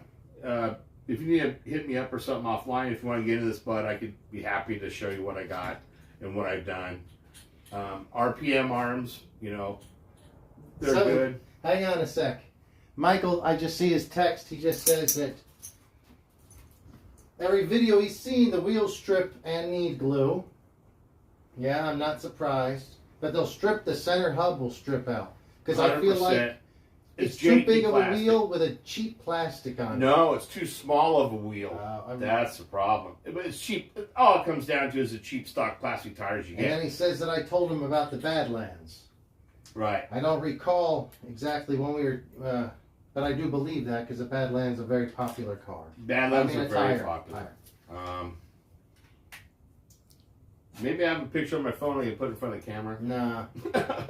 If you need to hit me up or something offline, if you want to get into this, bud, I could be happy to show you what I got and what I've done. RPM arms, they're good. Hang on a sec. Michael, I just see his text. He just says that every video he's seen, the wheels strip and need glue. Yeah, I'm not surprised. But they'll strip, the center hub will strip out. Because I feel like it's too big of a wheel with a cheap plastic on it. No, it's too small of a wheel. That's the problem. But it's cheap. All it comes down to is the cheap stock plastic tires you get. And then he says that I told him about the Badlands. Right. I don't recall exactly when we were... but I do believe that because the Badland's a very popular car. Badlands are very popular. Maybe I have a picture on my phone I can put in front of the camera. Nah.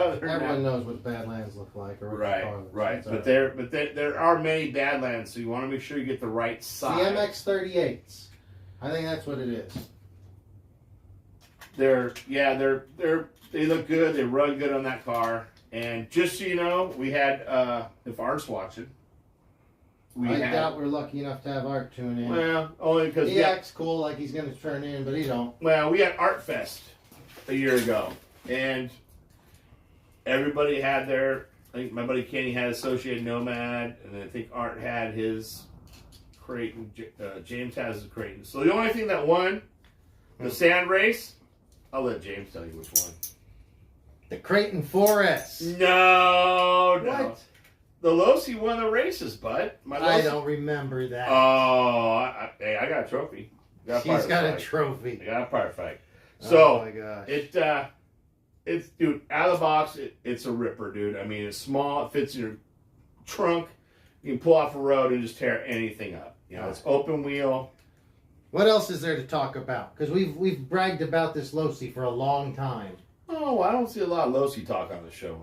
Everyone knows what Badlands look like. Or what the car looks right. like. But there are many Badlands, so you want to make sure you get the right size. The MX-38s. I think that's what it is. They look good. They run good on that car. And just so you know, we had if Art's watching, I doubt we're lucky enough to have Art tune in. Well, only because he acts cool like he's going to turn in, but he don't. Well, we had Art Fest a year ago, and everybody had their. I think my buddy Kenny had Associated Nomad, and I think Art had his Creighton. James has his Creighton. So the only thing that won the sand race, I'll let James tell you which one. The Creighton 4S. No. What? The Losi won the races, bud. I don't remember that. Oh, I got a trophy. He's got a trophy. I got a part fight. So, oh my gosh. It's dude, out of the box, it's a ripper, dude. I mean, it's small, it fits in your trunk. You can pull off a road and just tear anything up. It's open wheel. What else is there to talk about? Because we've bragged about this Losi for a long time. Oh, I don't see a lot of Losi talk on the show.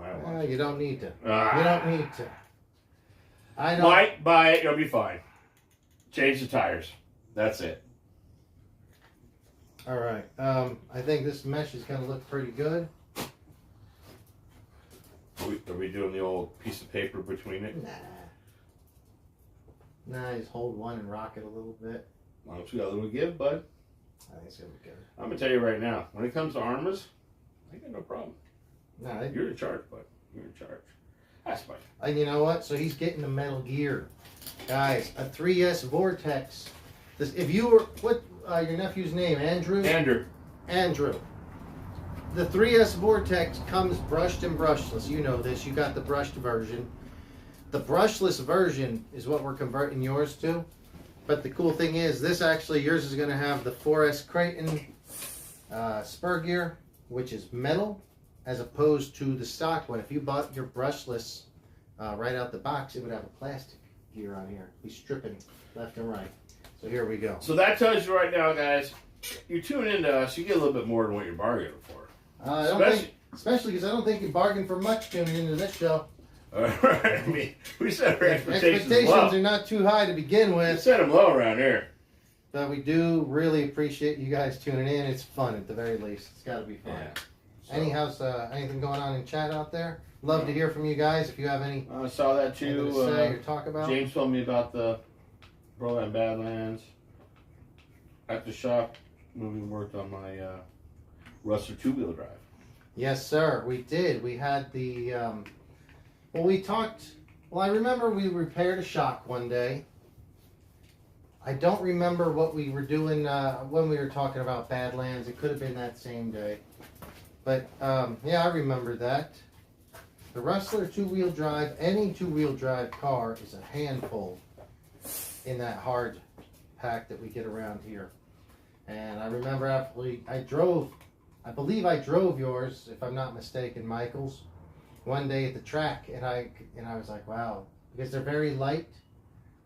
You don't need to. You don't need to. I know. Might buy it. You'll be fine. Change the tires. That's it. All right. I think this mesh is going to look pretty good. Are we doing the old piece of paper between it? Nah, just hold one and rock it a little bit. As long as we got a little give, bud. I think it's going to be good. I'm going to tell you right now, when it comes to armors, I got no problem. Nah, you're in charge, bud. You're in charge. That's fine. And you know what? So he's getting the Metal Gear. Guys, a 3S Vortex. If you were... What your nephew's name? Andrew? Andrew. The 3S Vortex comes brushed and brushless. You know this. You got the brushed version. The brushless version is what we're converting yours to. But the cool thing is, this actually, yours is going to have the 4S Creighton spur gear, which is metal, as opposed to the stock one. If you bought your brushless right out the box, it would have a plastic gear on here. Be stripping left and right. So here we go. So that tells you right now, guys, you tune into us, you get a little bit more than what you're bargaining for. Especially because I don't think you bargained for much tuning into this show. All right. I mean, we set our expectations Expectations low. are not too high to begin We with. set them low around here. But we do really appreciate you guys tuning in. It's fun at the very least. It's got to be fun. Yeah. Anything going on in chat out there? Love to hear from you guys if you have any I saw that anything too. to say or talk about. James told me about the Broline Badlands at the shop when we worked on my Rustler 2-wheel drive. Yes, sir. We did. We had the. I remember we repaired a shock one day. I don't remember what we were doing when we were talking about Badlands. It could have been that same day. But, yeah, I remember that. The Rustler 2-wheel drive, any 2-wheel drive car is a handful in that hard pack that we get around here. And I remember I believe I drove yours, if I'm not mistaken, Michael's, one day at the track, and I was like, wow, because they're very light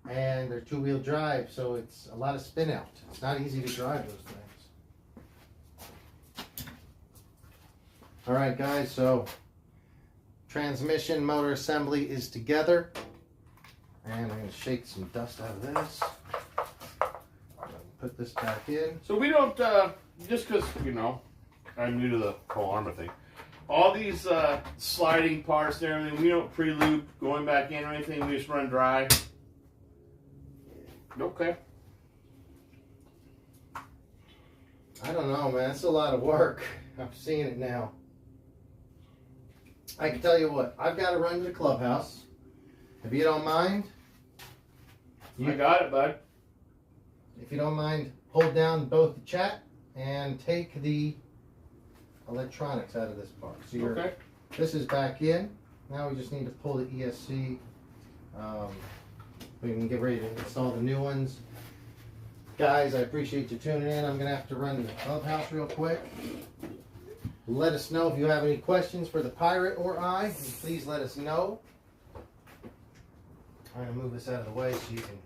and they're 2-wheel drive, so it's a lot of spin out. It's not easy to drive those things. All right, guys, so transmission motor assembly is together, and I'm going to shake some dust out of this. Put this back in. So we don't, just because, I'm new to the whole armor thing. All these sliding parts and everything, we don't pre-loop going back in or anything. We just run dry. Okay. I don't know, man. It's a lot of work. I'm seeing it now. I can tell you what. I've got to run to the clubhouse. If you don't mind. You got it, bud. If you don't mind, hold down both the chat and take the electronics out of this part. So Okay. This is back in. Now we just need to pull the ESC. We can get ready to install the new ones. Guys, I appreciate you tuning in. I'm going to have to run to the clubhouse real quick. Let us know if you have any questions for the Pirate or I. And please let us know. I'm going to move this out of the way so you can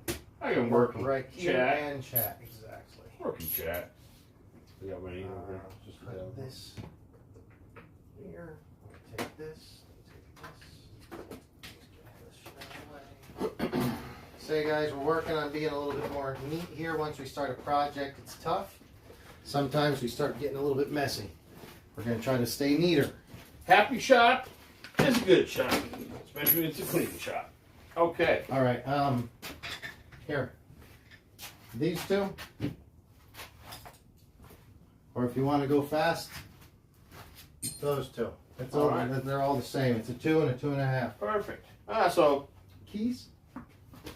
I can work right here chat. and chat. Exactly. Working chat. We got my just Put this here. Take this. Take this. Say, guys, we're working on being a little bit more neat here. Once we start a project, it's tough. Sometimes we start getting a little bit messy. We're going to try to stay neater. Happy shop is a good shop, especially when it's a clean shop. Okay. All right. Here. These two. Or if you want to go fast, those two. That's all. Right. They're all the same. It's a 2 and a 2.5. Perfect. So Keys?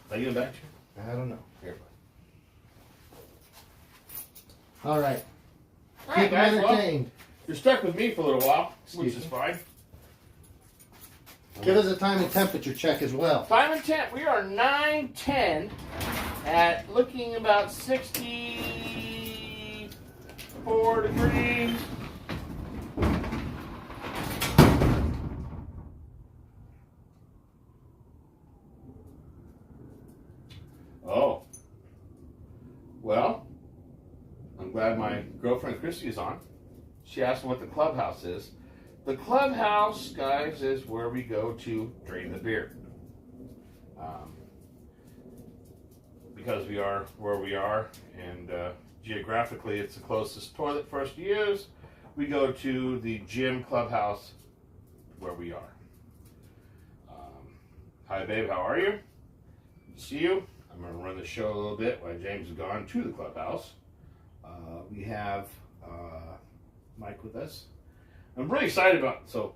I get it back to you? I don't know. Here. All right. All Keep right, them guys. Well, entertained. you're stuck with me for a little while, which Excuse is me. fine. Give us a time and temperature check as well. Time and temp. We are 9:10 at looking about 64 degrees. Oh. Well, I'm glad my girlfriend Christy is on. She asked what the clubhouse is. The clubhouse, guys, is where we go to drain the beer. Because we are where we are, and geographically it's the closest toilet for us to use, we go to the gym clubhouse where we are. Hi, babe, how are you? Good to see you. I'm going to run the show a little bit while James is gone to the clubhouse. We have Mike with us. I'm really excited about, so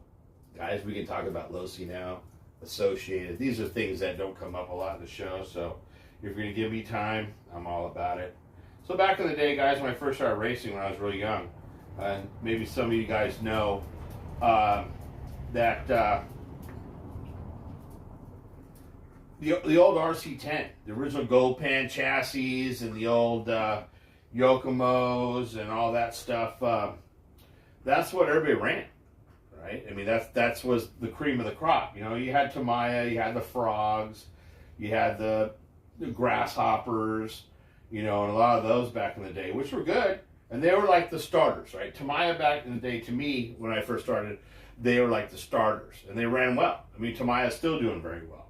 guys, we can talk about LOSI now, associated. These are things that don't come up a lot in the show, so if you're going to give me time, I'm all about it. So back in the day, guys, when I first started racing when I was really young, and maybe some of you guys know that the old RC10, the original gold pan chassis, and the old Yokomos and all that stuff. That's what everybody ran, right? I mean, that's was the cream of the crop. You know, you had Tamiya, you had the Frogs, you had the Grasshoppers, you know, and a lot of those back in the day, which were good, and they were like the starters, right? Tamiya back in the day, to me, when I first started, they were like the starters, and they ran well. I mean, Tamiya's still doing very well.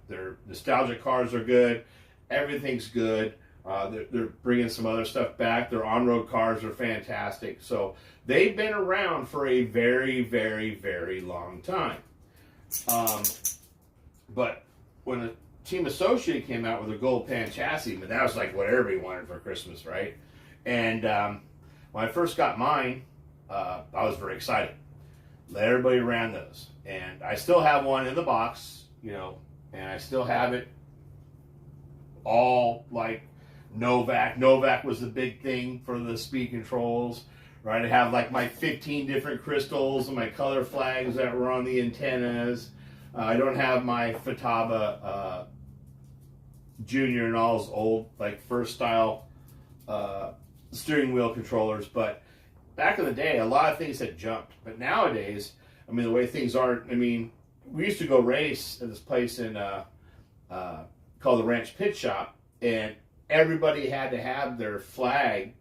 Their nostalgic cars are good. Everything's good. They're bringing some other stuff back. Their on-road cars are fantastic. So they've been around for a very, very, very long time. But when a Team Associate came out with a gold pan chassis, that was like what everybody wanted for Christmas, right? And when I first got mine, I was very excited. Everybody ran those. And I still have one in the box, you know, and I still have it all like Novak. Novak was the big thing for the speed controls, right? I have like my 15 different crystals and my color flags that were on the antennas. I don't have my Futaba Junior and all those old, like first style steering wheel controllers. But back in the day, a lot of things had jumped. But nowadays, I mean, the way things are, I mean, we used to go race at this place in called the Ranch Pit Shop, and everybody had to have their flag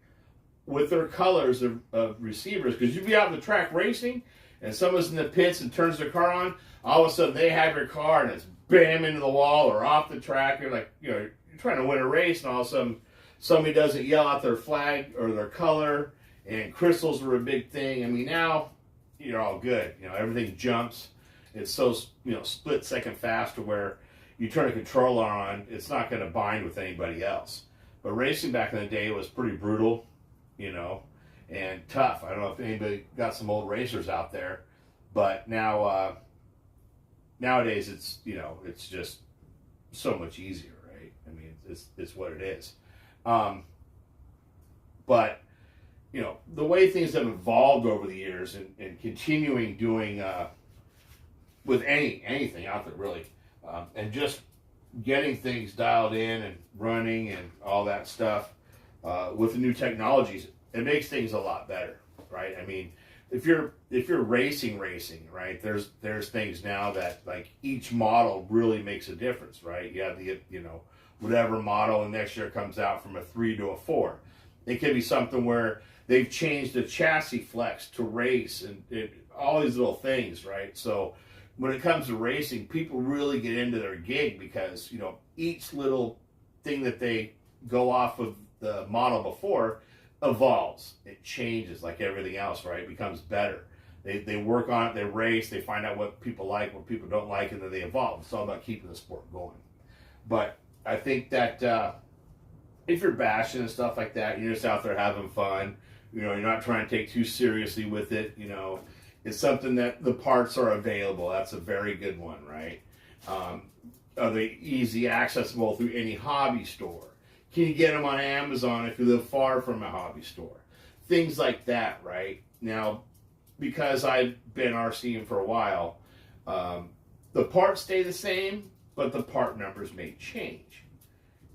with their colors of receivers, because you'd be out on the track racing, and someone's in the pits and turns their car on, all of a sudden they have your car and it's bam into the wall or off the track. You're like, you know, you're trying to win a race, and all of a sudden somebody doesn't yell out their flag or their color, and crystals were a big thing. I mean, now you're all good. You know, everything jumps. It's so, you know, split second fast to where you turn a controller on, it's not going to bind with anybody else. But racing back in the day was pretty brutal, you know, and tough. I don't know if anybody got some old racers out there, but now nowadays it's, you know, it's just so much easier, right? I mean, it's what it is. But you know, the way things have evolved over the years, and continuing doing with anything out there really, and just getting things dialed in and running and all that stuff with the new technologies, it makes things a lot better, right? I mean, if you're racing, right? There's things now that like each model really makes a difference, right? You have the, you know, whatever model, and next year comes out from a 3 to a 4. It could be something where they've changed the chassis flex to race, and all these little things, right? So when it comes to racing, people really get into their gig because, you know, each little thing that they go off of the model before evolves. It changes like everything else, right? It becomes better. They work on it, they race, they find out what people like, what people don't like, and then they evolve. It's all about keeping the sport going. But I think that if you're bashing and stuff like that, you're just out there having fun. You know, you're not trying to take too seriously with it. You know, it's something that the parts are available. That's a very good one, right? Are they easy accessible through any hobby store? Can you get them on Amazon if you live far from a hobby store? Things like that, right? Now, because I've been RCing for a while, the parts stay the same, but the part numbers may change.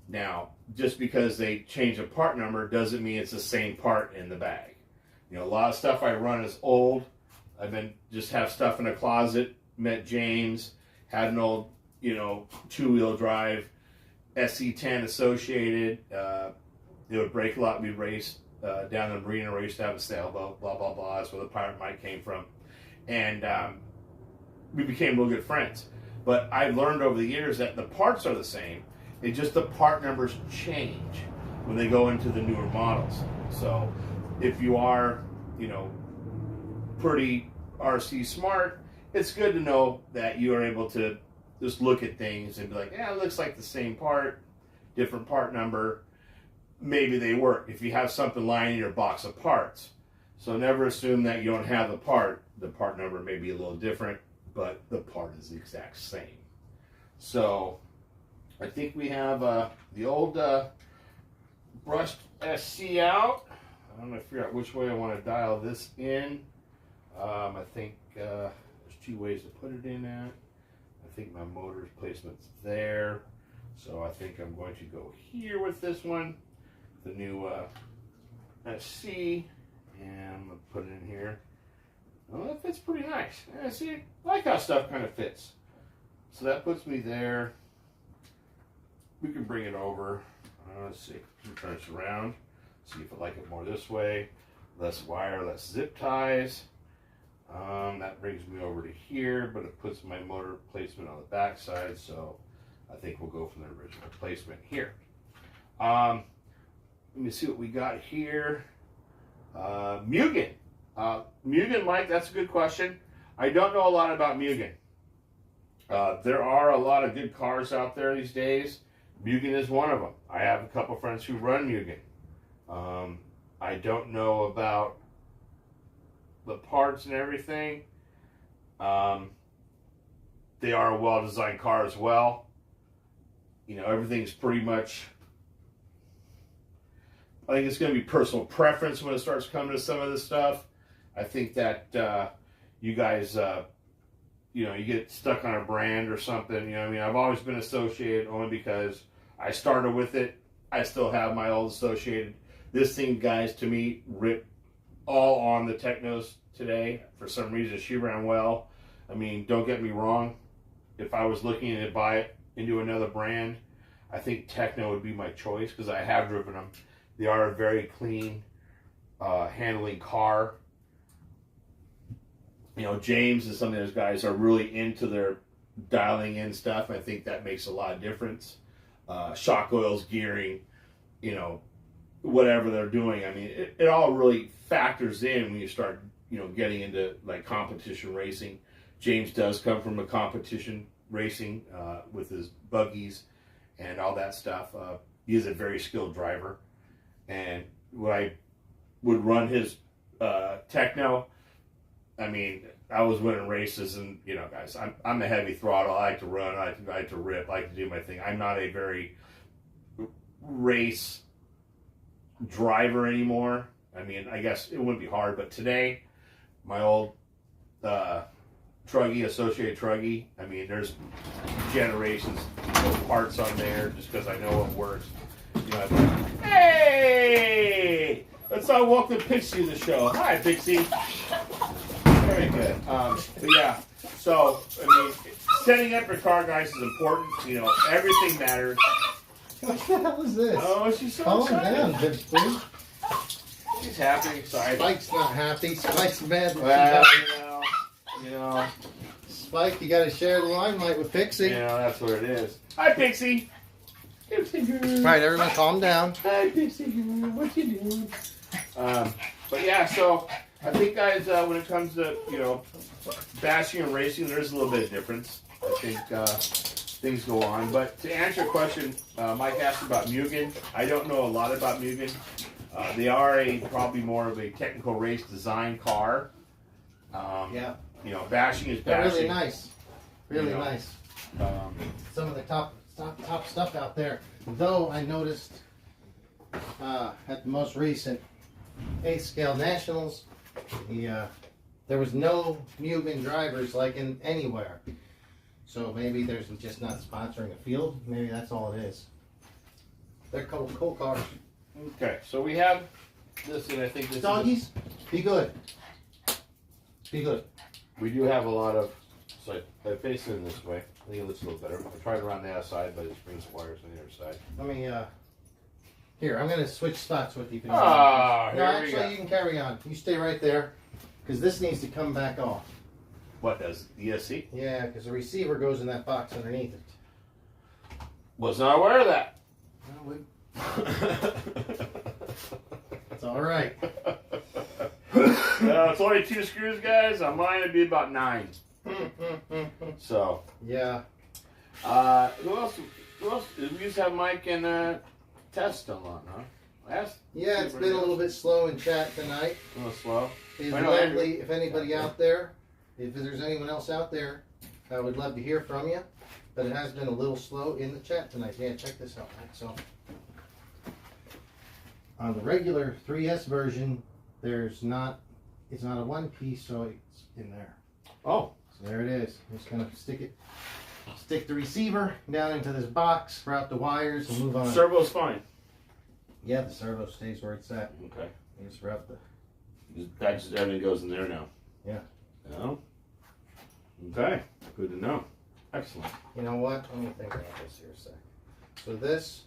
Now, just because they change a part number doesn't mean it's the same part in the bag. You know, a lot of stuff I run is old. I've been just have stuff in a closet. Met James, had an old, you know, 2-wheel drive SC10 Associated. It would break a lot. We'd race down the marina where we used to have a sailboat, blah, blah, blah. That's where the pirate mic came from. And we became real good friends. But I've learned over the years that the parts are the same. It's just the part numbers change when they go into the newer models. So if you are, you know, pretty RC smart, it's good to know that you are able to just look at things and be like, yeah, it looks like the same part, different part number. Maybe they work if you have something lying in your box of parts. So never assume that you don't have the part. The part number may be a little different, but the part is the exact same. So I think we have the old brushed SC out. I'm going to figure out which way I want to dial this in. I think there's 2 ways to put it in at. I think my motor's placement's there. So I think I'm going to go here with this one, the new SC, and I'm going to put it in here. Oh, that fits pretty nice. Yeah, see, I like how stuff kind of fits. So that puts me there. We can bring it over. Let's see, turn this around. See if I like it more this way. Less wire, less zip ties. That brings me over to here, but it puts my motor placement on the back side, so I think we'll go from the original placement here. Let me see what we got here. Mugen. Mugen, Mike, that's a good question. I don't know a lot about Mugen. There are a lot of good cars out there these days. Mugen is one of them. I have a couple friends who run Mugen. I don't know about the parts and everything. They are a well-designed car as well. You know, everything's pretty much, I think it's going to be personal preference when it starts coming to some of this stuff. I think that you guys, you know, you get stuck on a brand or something. You know, I mean, I've always been associated only because I started with it. I still have my old associated. This thing, guys, to me, ripped all on the Technos today. For some reason, she ran well. I mean, don't get me wrong. If I was looking to buy it into another brand, I think Techno would be my choice because I have driven them. They are a very clean handling car. You know, James and some of those guys are really into their dialing in stuff. I think that makes a lot of difference. Shock oils, gearing, you know, whatever they're doing. I mean, it all really factors in when you start, you know, getting into like competition racing. James does come from a competition racing with his buggies and all that stuff. He is a very skilled driver. And when I would run his Techno, I mean, I was winning races, and you know, guys, I'm a heavy throttle. I like to run. I like to rip. I like to do my thing. I'm not a very race driver anymore. I mean, I guess it wouldn't be hard, but today, my old Truggy, Associated Truggy, I mean, there's generations of parts on there just because I know it works. You know, hey! Let's all welcome Pixie to the show. Hi, Pixie. Very good. But yeah, so, I mean, setting up your car, guys, is important. You know, everything matters. What the hell is this? Oh, she's so Calm excited. down, big boy. She's happy, excited. Spike's not happy. Spike's mad. Well, you know. Spike, you got to share the limelight with Pixie. Yeah, that's what it is. Hi, Pixie. Pixie girl. All right, everyone, calm down. Hi, Pixie girl. What you doing? But yeah, so I think, guys, when it comes to, you know, bashing and racing, there's a little bit of difference. I think things go on. But to answer your question, Mike asked about Mugen. I don't know a lot about Mugen. They are probably more of a technical race design car. Yeah. You know, bashing is They're bashing. really nice. Really You know, nice. Um, Some of the top stuff out there. Though I noticed at the most recent 8th Scale Nationals, there was no Mugen drivers like in anywhere. So maybe there's just not sponsoring a field. Maybe that's all it is. They're cool cars. okay, so we have this, and I think this Doggies, be good. Be good. we do have a lot of, so I face it in this way. I think it looks a little better. I tried around the outside, but it brings wires on the other side. Let me, here, I'm going to switch spots with you. Ah, No, here we actually, go. you can carry on. You stay right there, because this needs to come back off. What does the ESC? Yeah, because the receiver goes in that box underneath it. Was not aware of that. Well, it's all right. No, it's only 2 screws, guys. On mine, it'd be about 9. So, Yeah. who else? We used to have Mike and Tess still on, huh? Yeah, it's been a little bit slow in chat tonight. A little slow. It's I know, lovely. If anybody out there, if there's anyone else out there, I would love to hear from you. But it has been a little slow in the chat tonight. Yeah, check this out. Right? So, on the regular 3S version, it's not a one piece, so it's in there. Oh. So there it is. I'm just gonna stick it stick the receiver down into this box, route the wires, and move on. Servo's fine. Yeah, the servo stays where it's at. Okay. You just route the... That just everything goes in there now. Yeah. No. Okay. Good to know. Excellent. You know what? Let me think about this here a sec. So this...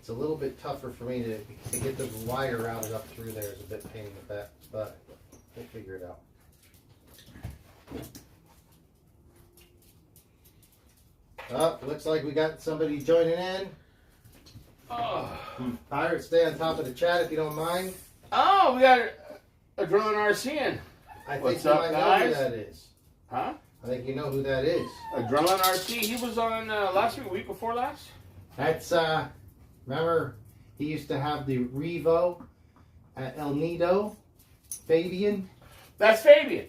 It's a little bit tougher for me to get the wire routed up through there. Is a bit pain in the butt, but we'll figure it out. Oh, looks like we got somebody joining in. Oh. Pirate, stay on top of the chat if you don't mind. Oh, we got a drilling RC in. I think What's you up, might know guys? who that is. Huh? I think you know who that is. A drilling RC. He was on last week before last. That's, remember, he used to have the Revo at El Nido. Fabian. That's Fabian.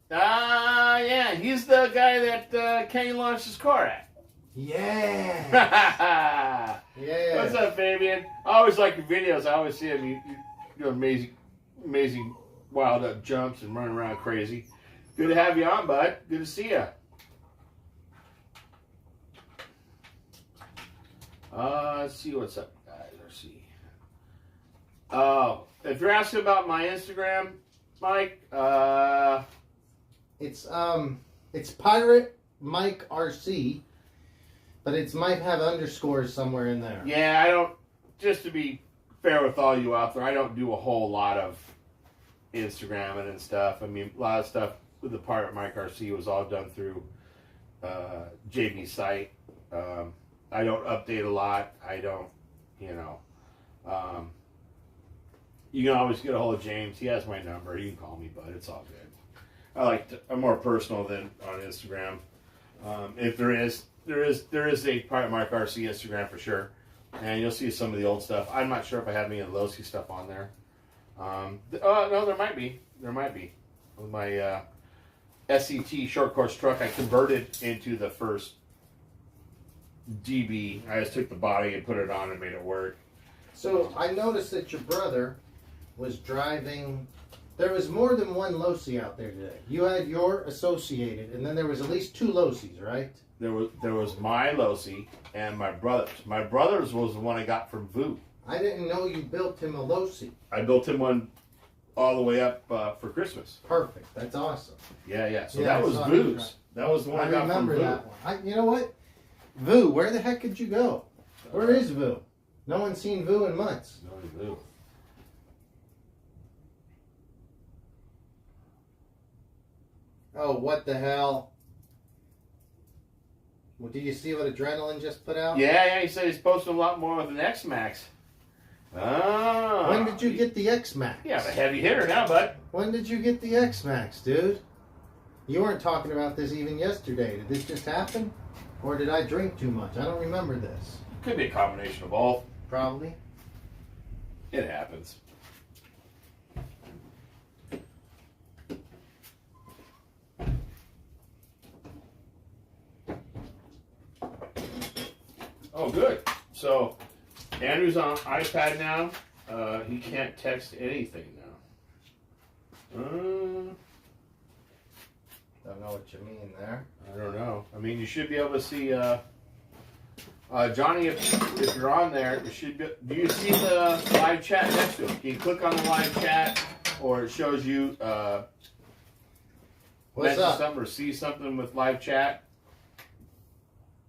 Yeah. He's the guy that Kenny launched his car at. Yeah. Yeah. What's up, Fabian? I always like your videos. I always see him. You do amazing wild up jumps and running around crazy. Good to have you on, bud. Good to see you. Let's see what's up, guys. Let's see. If you're asking about my Instagram, Mike, It's Pirate Mike RC, but it might have underscores somewhere in there. yeah, I don't. Just to be fair with all you out there, I don't do a whole lot of Instagramming and stuff. I mean, a lot of stuff with the Pirate Mike RC was all done through JB's site. I don't update a lot. I don't, you can always get a hold of James. He has my number. You can call me, bud. It's all good. I'm more personal than on Instagram. If there is a Pirate Mike RC Instagram for sure, and you'll see some of the old stuff. I'm not sure if I have any of the Losi stuff on there. No, there might be. With my SCT short course truck, I converted into the first DB. I just took the body and put it on and made it work. So I noticed that your brother was driving. There was more than one Losi out there today. You had your Associated, and then there was at least two Losis, right? There was my Losi and my brother's. My brother's was the one I got from Vu. I didn't know you built him a Losi. I built him one all the way up for Christmas. Perfect. That's awesome. Yeah. So Yeah, that I was saw Vu's. That was the one I got from remember Vu. that one. You know what? Vu, where the heck did you go? Where is Vu? No one's seen Vu in months. No, Vu. Oh, what the hell? Well, did you see what Adrenaline just put out? Yeah, he said he's posting a lot more with an X-Max. Ah. When did you get the X-Max? Yeah, I'm a heavy hitter now, bud. When did you get the X-Max, dude? You weren't talking about this even yesterday. Did this just happen? Or did I drink too much? I don't remember this. Could be a combination of both. Probably. It happens. Oh, good. So, Andrew's on iPad now. He can't text anything now. Don't know what you mean there. I don't know. I mean, you should be able to see, Johnny, if you're on there, you should be, do you see the live chat next to it? Can you click on the live chat, or it shows you, What's mention up? something or see something with live chat?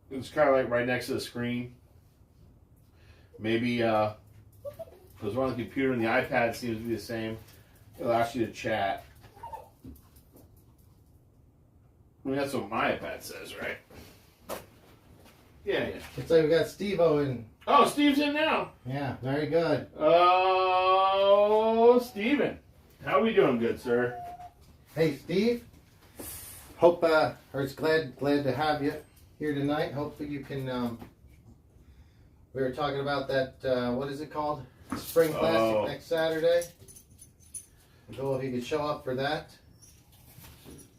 It's kind of like right next to the screen. Maybe, because we're on the computer and the iPad seems to be the same. It'll ask you to chat. I mean, that's what my iPad says, right? Yeah. It's like we got Steve-O in. Oh, Steve's in now. Yeah, very good. Oh, Steven. How we doing, good sir? Hey, Steve. Hope, or it's glad to have you here tonight. Hopefully you can, we were talking about that, what is it called? Spring Classic next Saturday. Go if you could show up for that.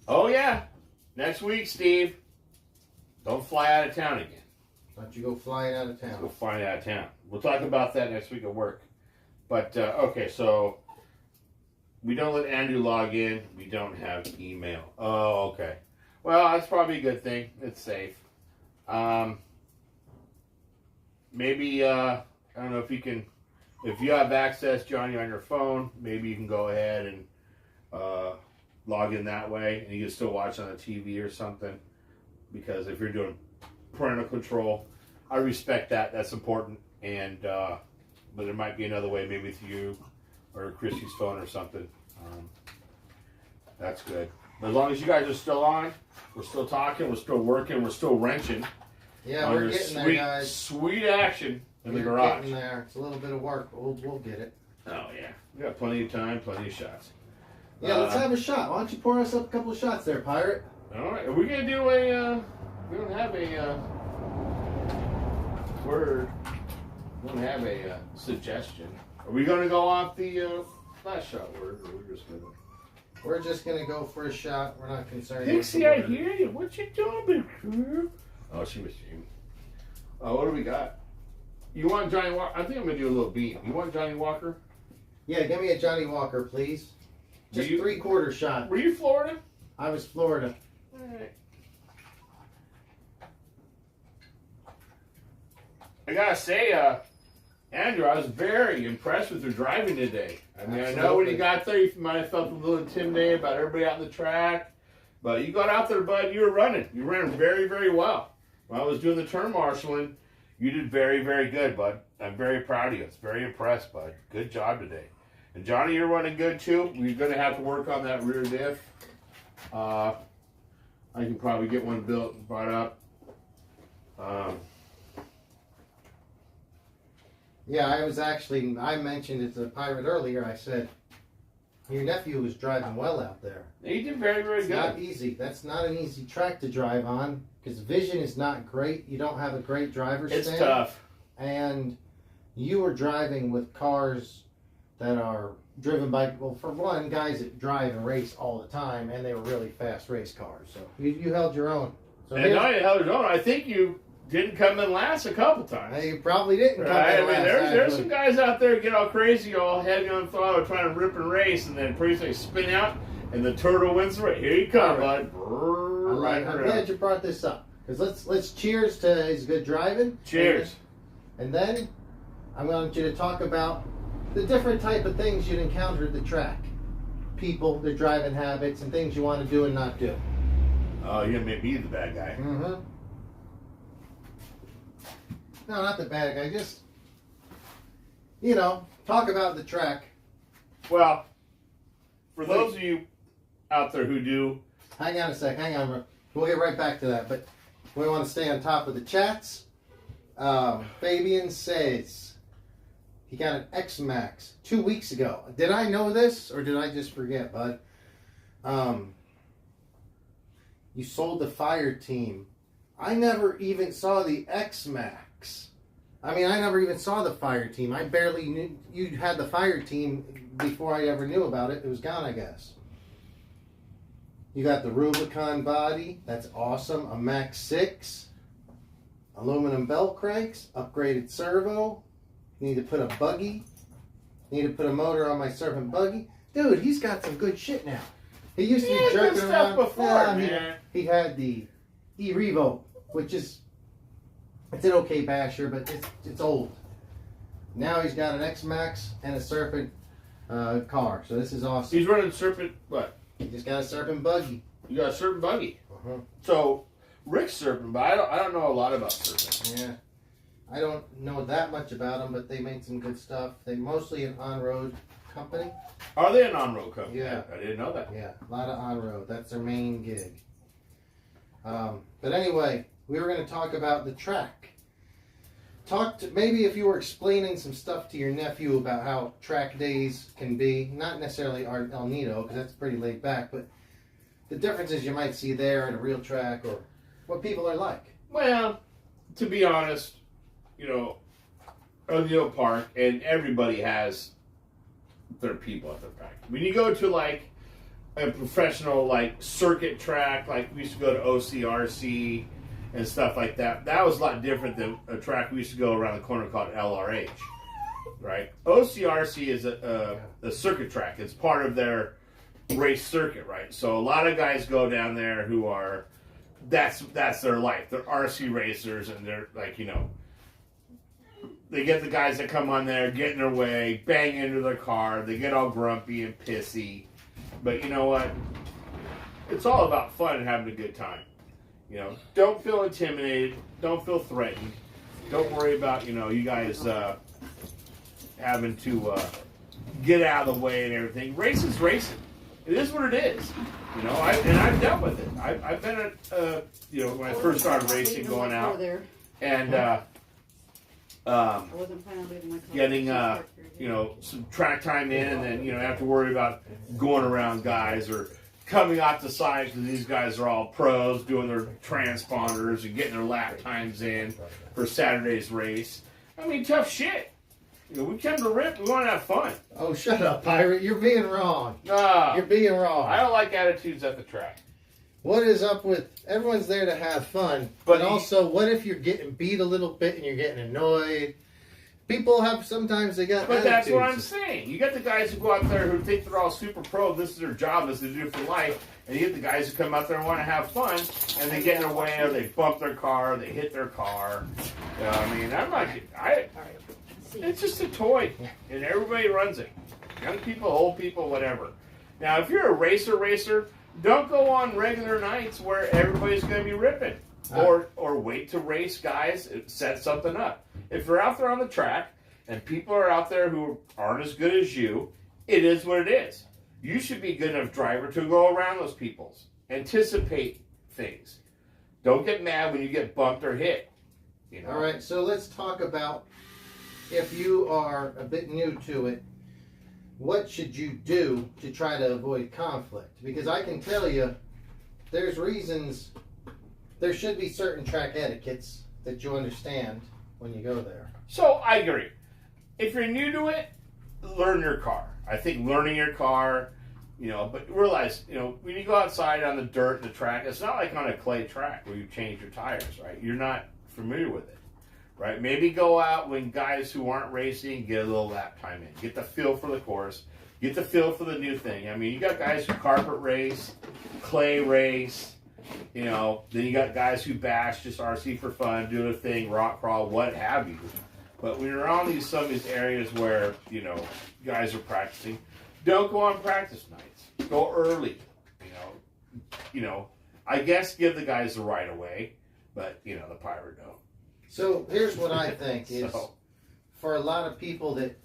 Oh, yeah. Next week, Steve. Don't fly out of town again. Don't you go flying out of Go town. flying out of town. We'll talk about that next week at work. But, okay, so we don't let Andrew log in. We don't have email. Oh, okay. Well, that's probably a good thing. It's safe. Maybe, I don't know if you can, if you have access, Johnny, on your phone, maybe you can go ahead and log in that way, and you can still watch on the TV or something. Because if you're doing parental control, I respect that. That's important. And but there might be another way, maybe with you or Chrissy's phone or something. That's good. But as long as you guys are still on, we're still talking, we're still working, we're still wrenching. Yeah, we're getting there, guys. Sweet action in the garage. Getting there. It's a little bit of work, but we'll get it. Oh yeah, we got plenty of time, plenty of shots. Yeah, let's have a shot. Why don't you pour us up a couple of shots there, Pirate? All right, are we gonna do a? We don't have a word. We don't have a suggestion. Are we gonna go off the last shot word, or we're just gonna? We're just gonna go for a shot. We're not concerned. Pixie, I hear you. What you doing, big? Oh, she was singing. Oh, what do we got? You want Johnny Walker? I think I'm gonna do a little beat. You want Johnny Walker? Yeah, give me a Johnny Walker, please. Just 3/4 shot. Were you Florida? I was Florida. All right. I gotta say, Andrew, I was very impressed with your driving today. I mean, Absolutely. I know when you got there, you might have felt a little intimidated about everybody out on the track, but you got out there, bud. You were running. You ran very, very well. When I was doing the turn marshaling, you did very, very good, bud. I'm very proud of you. I was very impressed, bud. Good job today. And Johnny, you're running good too. We're going to have to work on that rear diff. I can probably get one built and brought up. Yeah, I mentioned it to Pirate earlier. I said, your nephew was driving well out there. He did very, very It's good. not easy. That's not an easy track to drive on because vision is not great. You don't have a great driver's It's stand. tough. And you were driving with cars that are driven by, well, for one, guys that drive and race all the time, and they were really fast race cars. So you held your own. So And I held it on. I think you didn't come in last a couple times. you probably didn't come Right? in I mean, last, there's actually. some guys out there get all crazy, all heavy on throttle, trying to rip and race, and then pretty soon they spin out, and the turtle wins the race. Here you come, bud. Right I'm around. glad you brought this up because let's cheers to his good driving. Cheers. And then I want you to talk about the different type of things you'd encounter at the track, people, their driving habits, and things you want to do and not do. Oh, you're gonna make me the bad guy. Mm-hmm. No, not the bad guy. Just talk about the track. Well, for those of you out there who do, Hang on a sec. Hang on. We'll get right back to that. But we want to stay on top of the chats. Fabian says he got an X-Max 2 weeks ago. Did I know this or did I just forget, bud? You sold the fire team. I never even saw the X-Max. I mean, I never even saw the fire team. I barely knew you had the fire team before I ever knew about it. It was gone, I guess. You got the Rubicon body. That's awesome. A Max 6. Aluminum belt cranks. Upgraded servo. Need to put a buggy. Need to put a motor on my Serpent buggy. Dude, he's got some good shit now. He used to be good jerking stuff around before, man. He had the E-Revo, which is it's an okay basher, but it's old. Now he's got an X-Max and a Serpent car. So this is awesome. he's running Serpent. What? He just got a Serpent buggy. You got a Serpent buggy. Uh-huh. So Rick's Serpent, but I don't know a lot about Serpent. Yeah. I don't know that much about them, but they make some good stuff. They're mostly an on-road company. Are they an on-road company? Yeah. I didn't know that. Yeah, a lot of on-road. That's their main gig. But anyway, we were going to talk about the track. Maybe if you were explaining some stuff to your nephew about how track days can be, not necessarily El Nido, because that's pretty laid back, but the differences you might see there at a real track or what people are like. Well, to be honest, O'Neill Park, and everybody has their people at their track. When you go to like a professional circuit track, like we used to go to OCRC and stuff like that, that was a lot different than a track we used to go around the corner called LRH. right? OCRC is a circuit track. It's part of their race circuit, right? So a lot of guys go down there who are, that's their life. They're RC racers, and they're like, they get the guys that come on there, get in their way, bang into their car, they get all grumpy and pissy. But you know what? It's all about fun and having a good time. Don't feel intimidated. Don't feel threatened. Don't worry about, you guys having to get out of the way and everything. Racing's racing. It is what it is. I've dealt with it. I've been at, when I first started racing, going out, and getting, some track time in, and then, have to worry about going around guys or coming out the side, because these guys are all pros doing their transponders and getting their lap times in for Saturday's race. I mean, tough shit. We come to rip, we want to have fun. Oh, shut up, Pirate. You're being wrong. No. You're being wrong. I don't like attitudes at the track. What is up with, everyone's there to have fun, but also, what if you're getting beat a little bit and you're getting annoyed? People have, sometimes they got But attitudes. that's what I'm saying. You got the guys who go out there who think they're all super pro, this is their job, this is they do for life, and you get the guys who come out there and want to have fun, and they get in their way, or they bump their car, they hit their car. It's just a toy, and everybody runs it. Young people, old people, whatever. Now, if you're a racer, don't go on regular nights where everybody's going to be ripping. Or wait to race guys, set something up. If you're out there on the track, and people are out there who aren't as good as you, it is what it is. You should be a good enough driver to go around those people. Anticipate things. Don't get mad when you get bumped or hit. All right, so let's talk about, if you are a bit new to it, what should you do to try to avoid conflict? Because I can tell you, there's reasons, there should be certain track etiquettes that you understand when you go there. So, I agree. If you're new to it, learn your car. I think learning your car, but realize, when you go outside on the dirt, the track, it's not like on a clay track where you change your tires, right? You're not familiar with it. Right? Maybe go out when guys who aren't racing get a little lap time in. Get the feel for the course. Get the feel for the new thing. I mean, you got guys who carpet race, clay race, then you got guys who bash, just RC for fun, do a thing, rock crawl, what have you. But when you're on some of these areas where, guys are practicing, don't go on practice nights. Go early. I guess give the guys the right of way, but, the Pirate don't. So here's what I think is, for a lot of people that,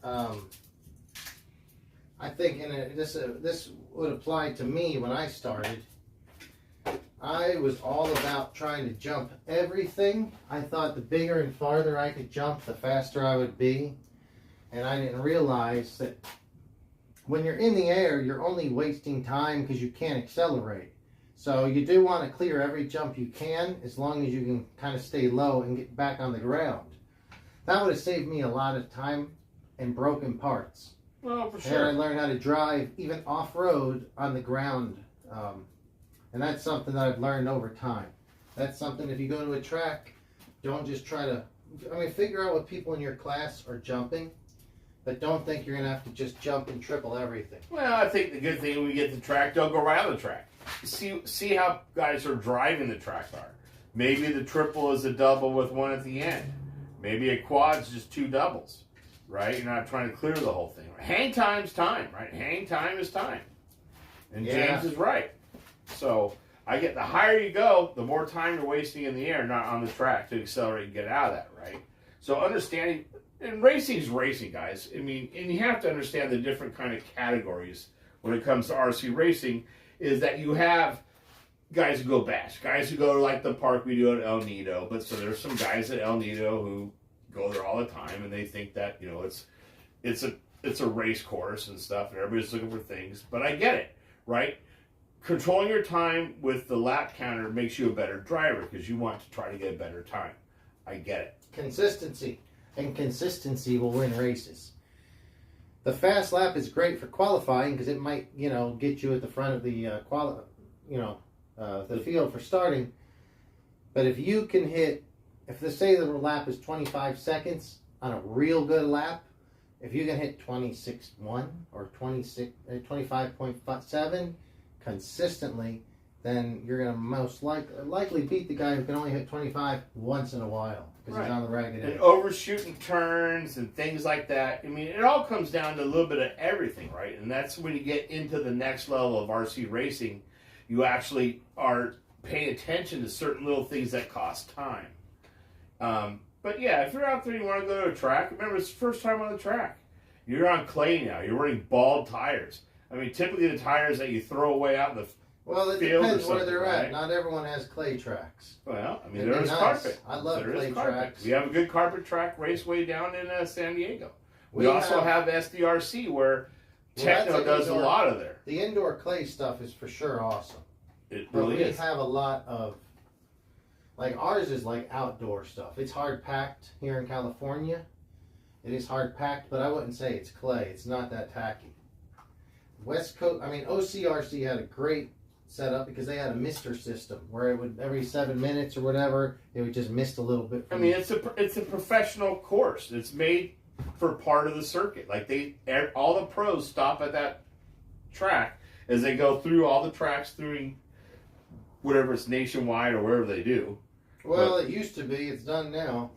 I think, this would apply to me when I started. I was all about trying to jump everything. I thought the bigger and farther I could jump, the faster I would be. And I didn't realize that when you're in the air, you're only wasting time because you can't accelerate. So you do want to clear every jump you can, as long as you can kind of stay low and get back on the ground. That would have saved me a lot of time and broken parts. Well, for sure. And I learned how to drive even off-road on the ground. And that's something that I've learned over time. That's something, if you go to a track, don't just try to, figure out what people in your class are jumping, but don't think you're going to have to just jump and triple everything. Well, I think the good thing when we get to the track, don't go right on the track. See how guys are driving the track are. Maybe the triple is a double with one at the end. Maybe a quad's just two doubles, right? You're not trying to clear the whole thing. Hang time's time, right? Hang time is time. And James is right. So I get the higher you go, the more time you're wasting in the air, not on the track, to accelerate and get out of that, right? So understanding, and racing's racing, guys. And you have to understand the different kind of categories when it comes to RC racing, is that you have guys who go bash, guys who go to like the park we do at El Nido, but so there's some guys at El Nido who go there all the time and they think that, it's a race course and stuff and everybody's looking for things, but I get it, right? Controlling your time with the lap counter makes you a better driver because you want to try to get a better time. I get it. Consistency. And consistency will win races. The fast lap is great for qualifying because it might, get you at the front of the the field for starting. But if you can hit, if they say the lap is 25 seconds on a real good lap, if you can hit 26.1 or 25.7 consistently, then you're going to most likely beat the guy who can only hit 25 once in a while because he's on the ragged edge. And overshooting turns and things like that. I mean, it all comes down to a little bit of everything, right? And that's when you get into the next level of RC racing, you actually are paying attention to certain little things that cost time. But yeah, if you're out there and you want to go to a track, remember it's the first time on the track. You're on clay now. You're running bald tires. I mean, typically the tires that you throw away out in the Well, it field depends or where they're right? at. Not everyone has clay tracks. Well, I mean, It'd be there's nice. carpet. I love There clay is carpet. tracks. We have a good carpet track raceway down in San Diego. We We also have SDRC where Techno does a lot of there. The indoor clay stuff is for sure awesome. It But really we is. have a lot of, like ours is like outdoor stuff. It's hard packed here in California. It is hard packed, but I wouldn't say it's clay. It's not that tacky. West Coast, I mean OCRC had a great setup because they had a mister system where it would every 7 minutes or whatever it would just mist a little bit. I mean, it's a professional course. It's made for part of the circuit. Like all the pros stop at that track as they go through all the tracks through whatever it's nationwide or wherever they do. Well, it used to be. It's done now.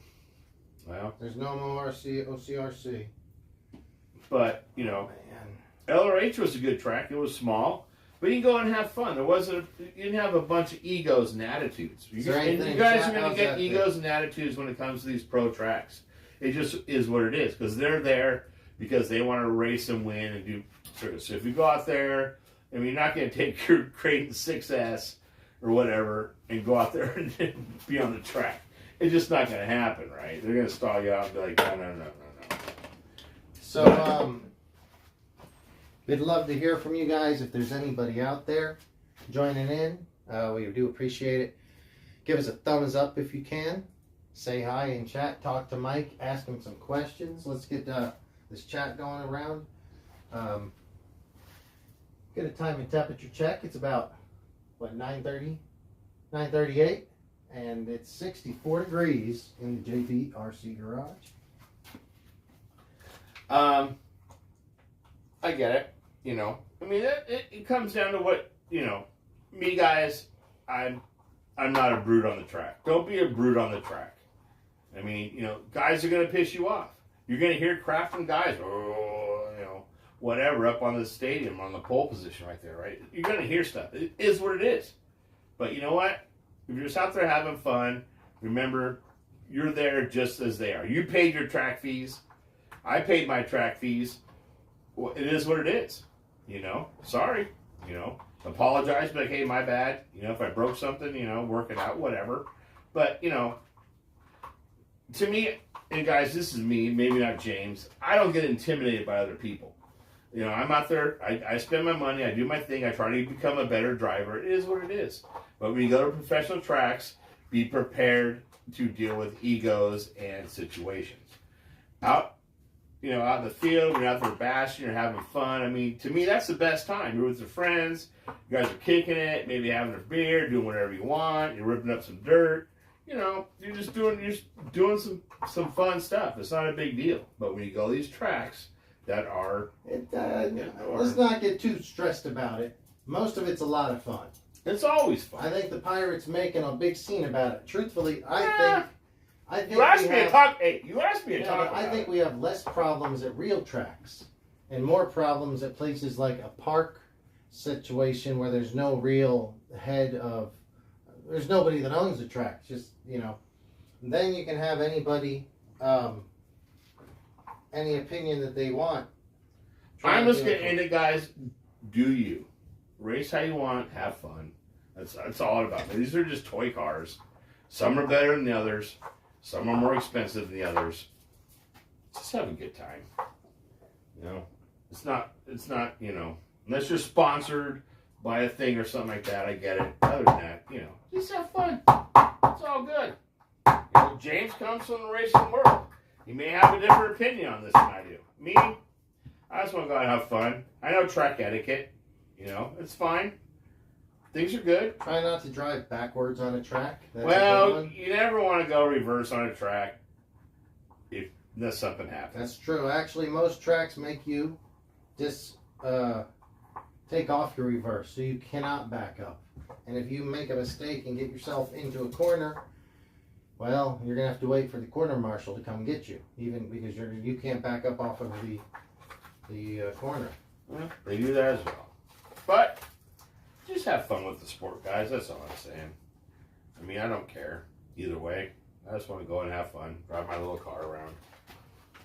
Well, There's no more OCRC. but you know, Man. LRH was a good track. It was small, but you can go and have fun. You didn't have a bunch of egos and attitudes. You guys are going to get egos and attitudes when it comes to these pro tracks. It just is what it is because they're there because they want to race and win and do. So if you go out there, I mean, you're not going to take your Creighton 6S or whatever and go out there and be on the track. It's just not going to happen, right? They're going to stall you out and be like, no. So, we'd love to hear from you guys if there's anybody out there joining in. We do appreciate it. Give us a thumbs up if you can. Say hi in chat. Talk to Mike. Ask him some questions. Let's get this chat going around. Get a time and temperature check. It's about, 9:30? 9:38. And it's 64 degrees in the JV RC garage. I get it. You know, I mean, it comes down to what, you know, me guys, I'm not a brute on the track. Don't be a brute on the track. I mean, you know, guys are going to piss you off. You're going to hear crap from guys, whatever, up on the stadium, on the pole position right there, right? You're going to hear stuff. It is what it is. But you know what? If you're just out there having fun, remember, you're there just as they are. You paid your track fees. I paid my track fees. Well, it is what it is. You know, sorry. You know, apologize, but like, hey, my bad. You know, if I broke something, you know, work it out, whatever. But, you know, to me, and guys, this is me, maybe not James, I don't get intimidated by other people. You know, I'm out there, I spend my money, I do my thing, I try to become a better driver. It is what it is. But when you go to professional tracks, be prepared to deal with egos and situations. Out in the field, when you're out there bashing, you're having fun. I mean, to me, that's the best time. You're with your friends, you guys are kicking it, maybe having a beer, doing whatever you want, you're ripping up some dirt. You know, you're just doing some fun stuff. It's not a big deal. But when you go to these tracks that are... let's not get too stressed about it. Most of it's a lot of fun. It's always fun. I think the Pirates making a big scene about it. Truthfully, I think you asked me to talk. Hey, you asked me to talk. I think we have less problems at real tracks and more problems at places like a park situation where there's no real head of. There's nobody that owns the track. Just and then you can have anybody, any opinion that they want. I'm just gonna end it, guys. Do you race how you want? Have fun. That's all about. These are just toy cars. Some are better than the others. Some are more expensive than the others. Just have a good time. You know, it's not. Unless you're sponsored by a thing or something like that. I get it. Other than that, just have fun. It's all good. James comes from the racing world. He may have a different opinion on this than I do. Me, I just want to go out and have fun. I know track etiquette. It's fine. Things are good. Try not to drive backwards on a track. Well, you never want to go reverse on a track. unless something happens. That's true. Actually, most tracks make you take off your reverse, so you cannot back up. And if you make a mistake and get yourself into a corner, well, you're gonna have to wait for the corner marshal to come get you, even because you can't back up off of the corner. Well, they do that as well. But just have fun with the sport, guys. That's all I'm saying. I mean, I don't care either way. I just want to go and have fun, drive my little car around,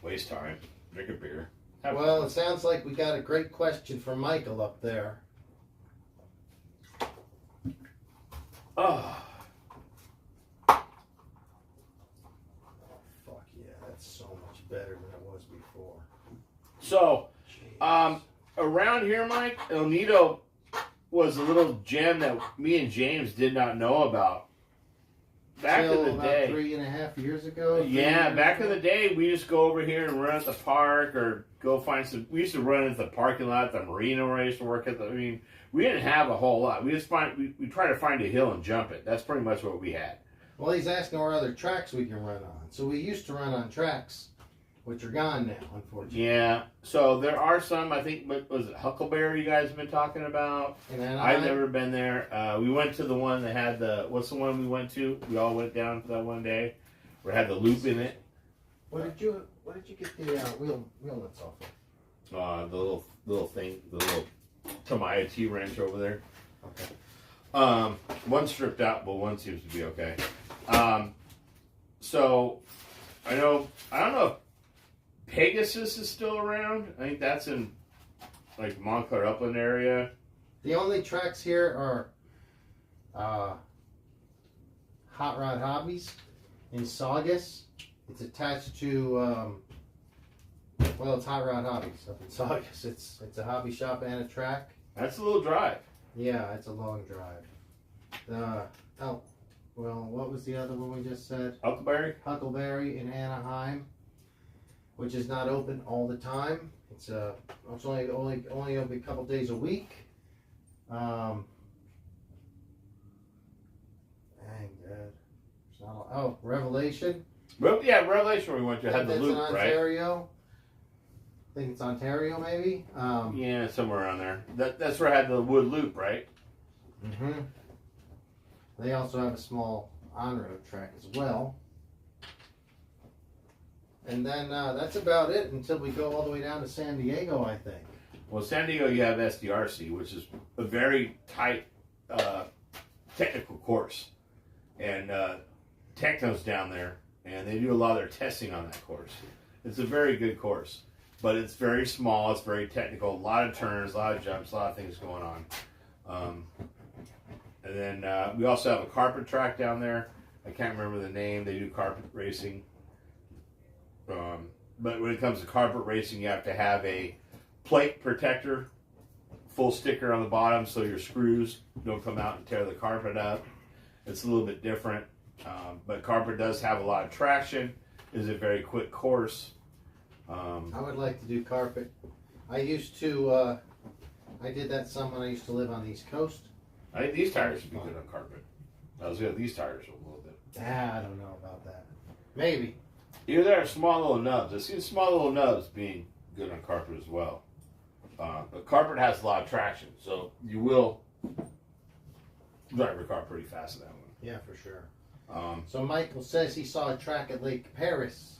waste time, drink a beer. Well, it sounds like we got a great question from Michael up there. Oh. Fuck yeah, that's so much better than it was before. So, around here, Mike, El Nido was a little gem that me and James did not know about. Back in the day, 3.5 years ago. Yeah, back in the day, we just go over here and run at the park or go find some. We used to run into the parking lot, the marina where I used to work at. I mean, we didn't have a whole lot. We just we try to find a hill and jump it. That's pretty much what we had. Well, he's asking what other tracks we can run on. So we used to run on tracks, which are gone now, unfortunately. Yeah. So there are some. I think what was it, Huckleberry? You guys have been talking about. I've never been there. We went to the one that had the. What's the one we went to? We all went down to that one day, where it had the loop in it. What did you get the wheel nuts off of? The little thing, the little Tamiya T wrench over there. Okay. One stripped out, but one seems to be okay. So I don't know if Pegasus is still around. I think that's in like Montclair Upland area. The only tracks here are Hot Rod Hobbies in Saugus. It's attached to it's Hot Rod Hobbies up in Saugus. It's a hobby shop and a track. That's a little drive. Yeah, it's a long drive. What was the other one we just said? Huckleberry in Anaheim, which is not open all the time. It's only open a couple days a week. Dang, Dad. Revelation. Well, yeah, Revelation we went to had the loop, right? Ontario. I think it's Ontario, maybe. Yeah, somewhere around there. That's where I had the wood loop, right? Mm-hmm. They also have a small on-road track as well. And then that's about it until we go all the way down to San Diego, I think. Well, San Diego, you have SDRC, which is a very tight technical course. And Techno's down there, and they do a lot of their testing on that course. It's a very good course, but it's very small. It's very technical. A lot of turns, a lot of jumps, a lot of things going on. And then we also have a carpet track down there. I can't remember the name. They do carpet racing. But when it comes to carpet racing, you have to have a plate protector, full sticker on the bottom so your screws don't come out and tear the carpet up. It's a little bit different. But carpet does have a lot of traction. It is a very quick course. I would like to do carpet. I used to, I did that some when I used to live on the East Coast. I think these tires would be good on carpet. I was good. These tires a little bit. I don't know about that. Maybe. Either there are small little nubs. I see small little nubs being good on carpet as well. But carpet has a lot of traction, so you will drive your car pretty fast in that one. Yeah, for sure. So Michael says he saw a track at Lake Paris.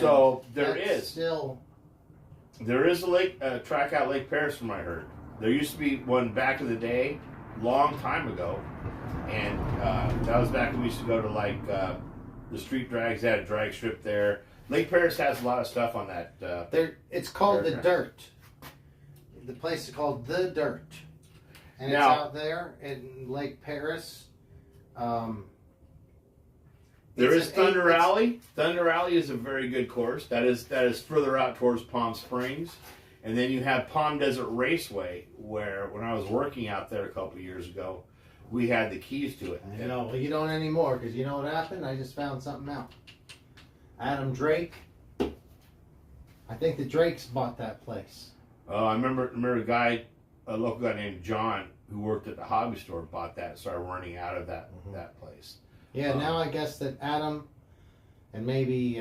So there is a track out Lake Paris from what I heard. There used to be one back in the day, long time ago, and that was back when we used to go to like the street drags. They had a drag strip there. Lake Paris has a lot of stuff on that. It's called the Dirt. The place is called the Dirt, and it's out there in Lake Paris. There is Thunder Alley. Thunder Alley is a very good course. That is further out towards Palm Springs. And then you have Palm Desert Raceway, where when I was working out there a couple of years ago, we had the keys to it. I know, well, you don't anymore, because you know what happened? I just found something out. Adam Drake. I think the Drakes bought that place. Oh, I remember a local guy named John, who worked at the hobby store, bought that and started running out of that place. Yeah, now I guess that Adam and maybe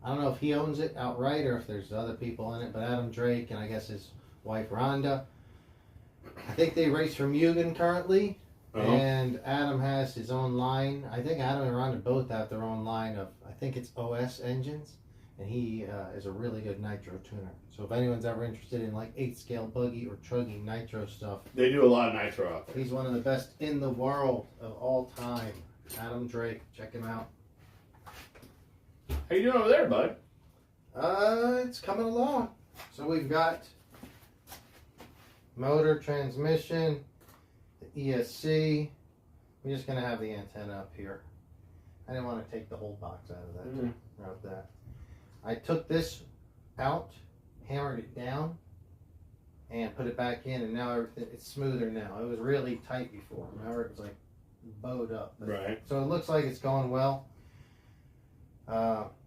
I don't know if he owns it outright or if there's other people in it, but Adam Drake and I guess his wife Rhonda. I think they race for Mugen currently, and Adam has his own line. I think Adam and Rhonda both have their own line of, I think it's OS engines, and he is a really good nitro tuner. So if anyone's ever interested in like 8 scale buggy or chugging nitro stuff, They do a lot of nitro out there. he's one of the best in the world of all time. Adam Drake, check him out. How you doing over there, bud? It's coming along. So we've got motor, transmission, the ESC. We're just gonna have the antenna up here. I didn't want to take the whole box out of that. I took this out, hammered it down, and put it back in, and now everything it's smoother now. It was really tight before. Remember, it was like bowed up. Right. So it looks like it's going well.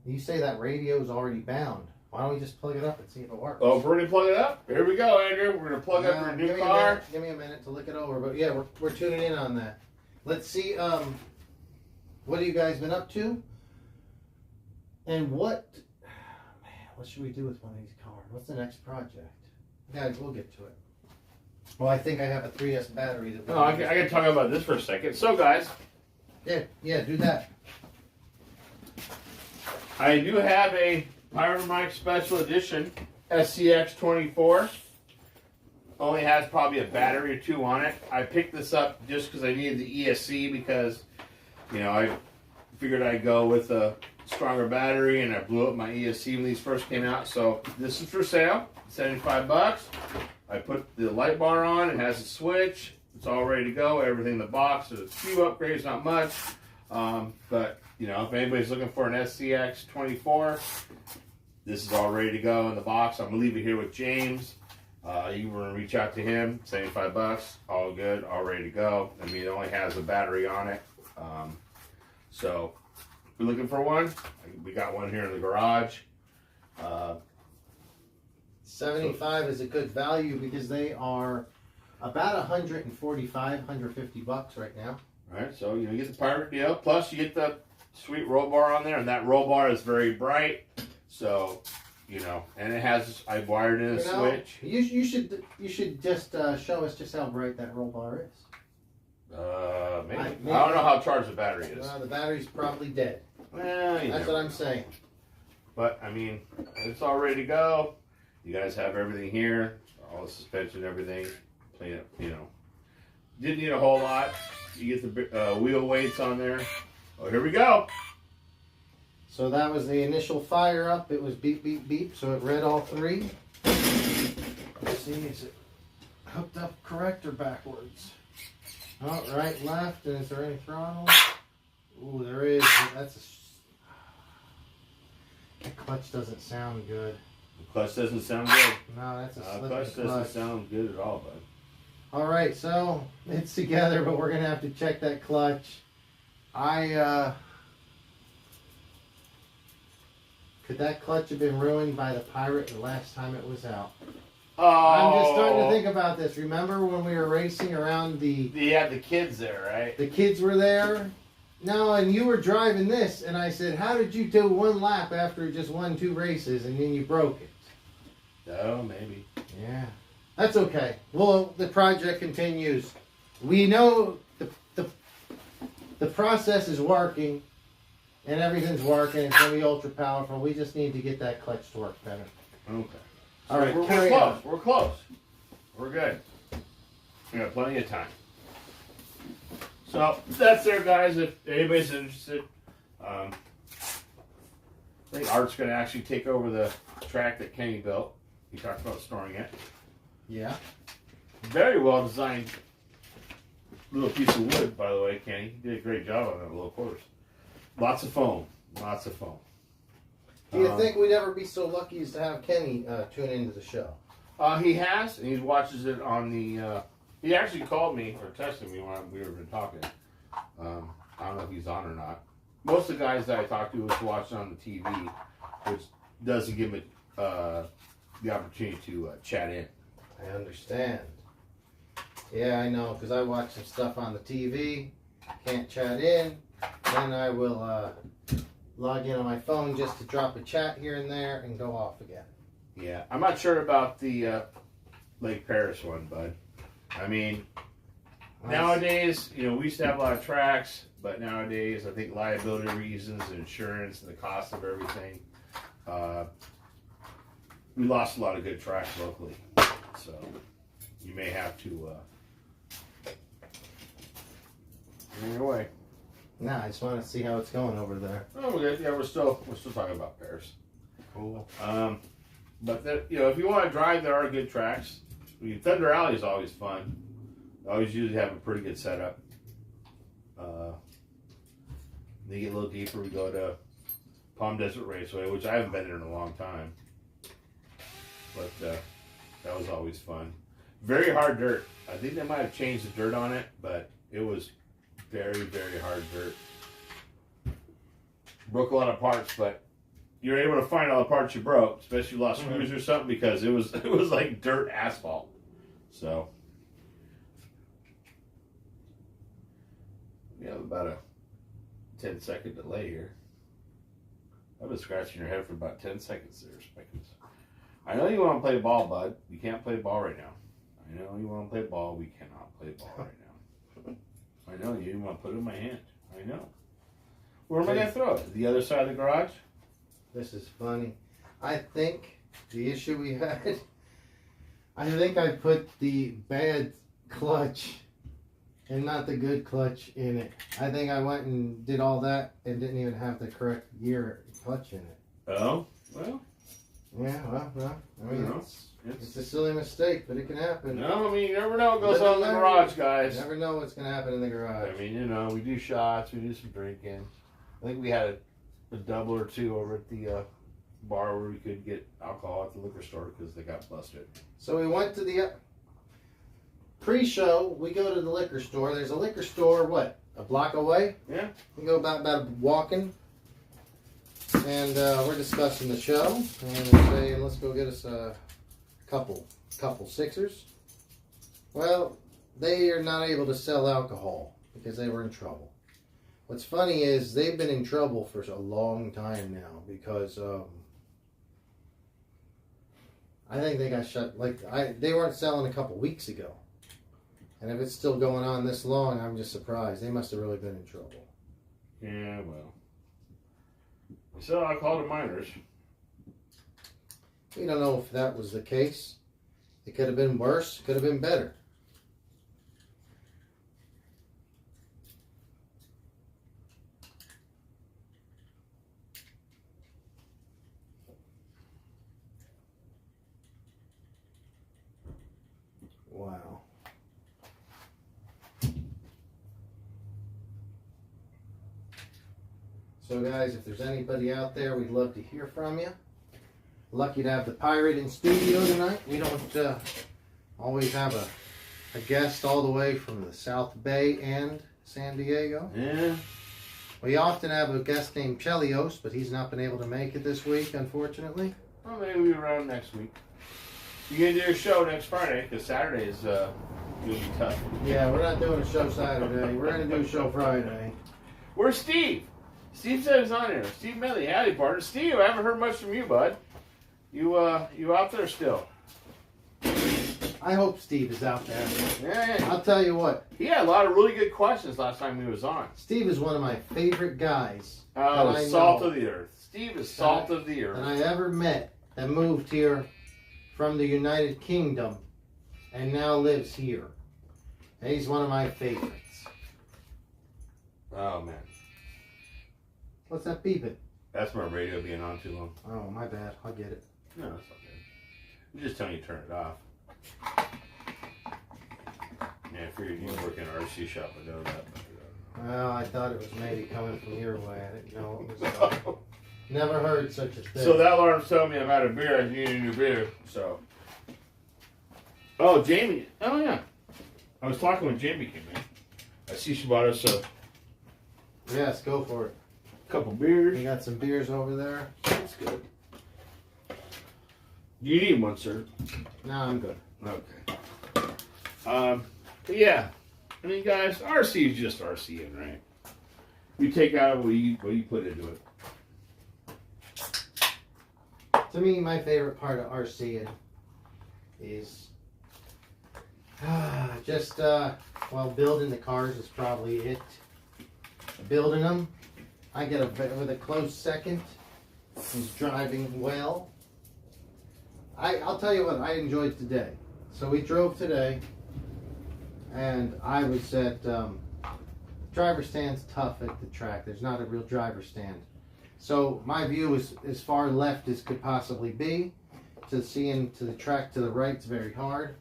You say that radio is already bound. Why don't we just plug it up and see if it works? Oh, we're going to plug it up? Here we go, Andrew. We're going to plug up your new car. Give me a minute to look it over. But yeah, we're tuning in on that. Let's see, what have you guys been up to? And what should we do with one of these cars? What's the next project? Guys, we'll get to it. Well, I think I have a 3S battery. That I can talk about this for a second. So, guys. Yeah, do that. I do have a Pirate Mike Special Edition SCX24. Only has probably a battery or two on it. I picked this up just because I needed the ESC because, I figured I'd go with a stronger battery and I blew up my ESC when these first came out. So this is for sale, $75. I put the light bar on, it has a switch, it's all ready to go, everything in the box. There's a few upgrades, not much. But if anybody's looking for an SCX 24, this is all ready to go in the box. I'm gonna leave it here with James. You want to reach out to him, $75, all good, all ready to go. I mean, it only has a battery on it. So if you're looking for one, we got one here in the garage. 75 is a good value because they are about $145, $150 right now. All right, so you get the pirate deal. Plus, you get the sweet roll bar on there, and that roll bar is very bright. So, and it has I wired in a switch. You should just show us just how bright that roll bar is. Maybe. I don't know how charged the battery is. The battery's probably dead. Well, that's what I'm saying. But I mean, it's all ready to go. You guys have everything here, all the suspension, everything. Didn't need a whole lot. You get the wheel weights on there. Oh, here we go. So that was the initial fire up. It was beep, beep, beep. So it read all three. Let's see, is it hooked up correct or backwards? Oh, right, left. And is there any throttle? Ooh, there is. That clutch doesn't sound good. The clutch doesn't sound good. No, that's a slipping clutch doesn't sound good at all, bud. All right, so it's together, but we're gonna have to check that clutch. Could that clutch have been ruined by the Pirate the last time it was out? Oh, I'm just starting to think about this. Remember when we were racing around You had the kids there, right? The kids were there. No, and you were driving this, and I said, how did you do one lap after just won 2 races, and then you broke it? Oh, maybe. Yeah. That's okay. Well, the project continues. We know the process is working, and everything's working. It's going to be ultra powerful. We just need to get that clutch to work better. Okay. All right, we're carry close. on. We're close. We're good. We got plenty of time. So that's there, guys. If anybody's interested, I think Art's going to actually take over the track that Kenny built. He talked about storing it. Yeah. Very well designed little piece of wood, by the way, Kenny. You did a great job on that little course. Lots of foam. Lots of foam. Do you think we'd ever be so lucky as to have Kenny tune into the show? He has, and he watches it on the... he actually called me, or texted me when we were talking. I don't know if he's on or not. Most of the guys that I talked to was watching on the TV, which doesn't give me the opportunity to chat in. I understand. Yeah, I know, because I watch some stuff on the TV, can't chat in, then I will log in on my phone just to drop a chat here and there and go off again. Yeah, I'm not sure about the Lake Paris one, bud. I mean, nowadays, we used to have a lot of tracks, but nowadays, I think liability reasons, insurance, and the cost of everything, we lost a lot of good tracks locally. So, you may have to anyway. Nah, I just want to see how it's going over there. Oh, we're good. Yeah, we're still talking about Paris. Cool. But if you want to drive, there are good tracks. Thunder Alley is always fun. They always usually have a pretty good setup. They get a little deeper. We go to Palm Desert Raceway, which I haven't been there in a long time. But that was always fun. Very hard dirt. I think they might have changed the dirt on it, but it was very, very hard dirt. Broke a lot of parts, but you're able to find all the parts you broke, especially if you lost screws or something, because it was like dirt asphalt. So we have about a 10-second delay here. I've been scratching your head for about 10 seconds there, Spickens. I know you want to play ball, bud. You can't play ball right now. I know you want to play ball. We cannot play ball right now. I know you want to put it in my hand. I know. Where am I going to throw it? The other side of the garage? This is funny. I think the issue we had, I think I put the bad clutch and not the good clutch in it. I think I went and did all that and didn't even have the correct gear clutch in it. Oh, well. Yeah, well, I mean, it's it's a silly mistake, but it can happen. No, I mean, you never know what goes on in the garage, guys. You never know what's going to happen in the garage. I mean, we do shots, we do some drinking. I think we had a double or two over at the bar where we could get alcohol at the liquor store because they got busted. So we went to the pre-show. We go to the liquor store. There's a liquor store, what, a block away? Yeah. We go about walking. And we're discussing the show, and we're saying, let's go get us a couple Sixers. Well, they are not able to sell alcohol because they were in trouble. What's funny is they've been in trouble for a long time now because I think they got shut. They weren't selling a couple weeks ago, and if it's still going on this long, I'm just surprised. They must have really been in trouble. Yeah, well. So I called the miners. We don't know if that was the case. It could have been worse. Could have been better. Wow. So guys, if there's anybody out there, we'd love to hear from you. Lucky to have the pirate in studio tonight. We don't always have a guest all the way from the South Bay and San Diego. Yeah. We often have a guest named Chelios, but he's not been able to make it this week, unfortunately. Well, maybe we'll be around next week. You're going to do a show next Friday, because Saturday is going to be tough. Yeah, we're not doing a show Saturday. We're going to do a show Friday. Where's Steve? Steve said he's on here. Steve Medley, howdy, partner. Steve, I haven't heard much from you, bud. You out there still? I hope Steve is out there. Yeah. I'll tell you what. He had a lot of really good questions last time he was on. Steve is one of my favorite guys. Salt of the earth. Steve is salt of the earth. That I ever met that moved here from the United Kingdom and now lives here. And he's one of my favorites. Oh, man. What's that beeping? That's my radio being on too long. Oh, my bad. I'll get it. No, that's okay. I'm just telling you to turn it off. Yeah, I figured you work in an RC shop. I know that. Well, I thought it was maybe coming from your way. I didn't know it was. Never heard such a thing. So that alarm's telling me I'm out of beer. I need a new beer. So. Oh, Jamie. Oh, yeah. I was talking when Jamie came in. I see she bought us a Yes, go for it. couple beers. We got some beers over there. That's good. You need one, sir? No, I'm good. Okay. But yeah, I mean, guys, RC is just RCing, right? You take out what you put into it. To me, my favorite part of RCing is just, building the cars is probably it. Building them, I get with a close second is driving well. I'll tell you what I enjoyed today. So we drove today, and I was at driver stand's tough at the track. There's not a real driver stand. So my view is as far left as could possibly be. To see into the track to the right is very hard.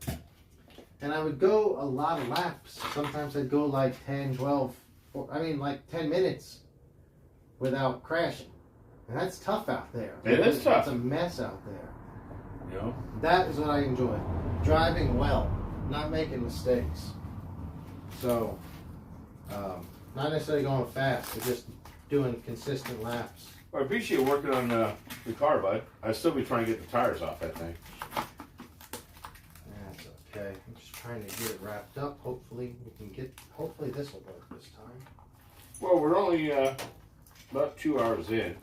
And I would go a lot of laps. Sometimes I'd go like 10, 12, like 10 minutes without crashing. And that's tough out there. It is tough. It's a mess out there. You know? That is what I enjoy. Driving well, not making mistakes. So, not necessarily going fast, but just doing consistent laps. Well, I appreciate you working on the car, bud. I'd still be trying to get the tires off that thing. That's okay. I'm just trying to get it wrapped up. Hopefully this will work this time. Well, we're only about 2 hours in.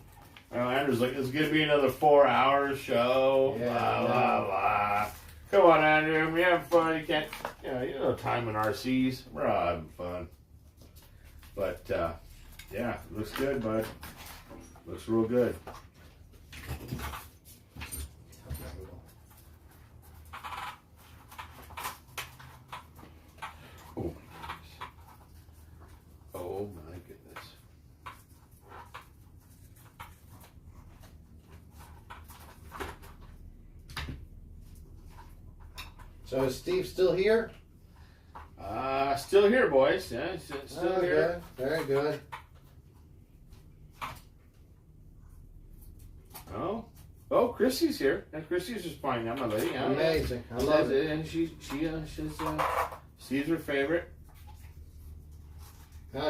Andrew's like, it's going to be another 4-hour show. Yeah, blah, blah, blah. Come on, Andrew. We have fun. You can't, you know time in RCs. We're all having fun. But, yeah, looks good, bud. Looks real good. Oh, my goodness. Oh, my goodness. So is Steve still here? Still here, boys. Yeah, still here. Good. Very good. Oh, Chrissy's here. And Chrissy's just fine now, my lady. Yeah, Amazing. I love it. And she's Steve's her favorite.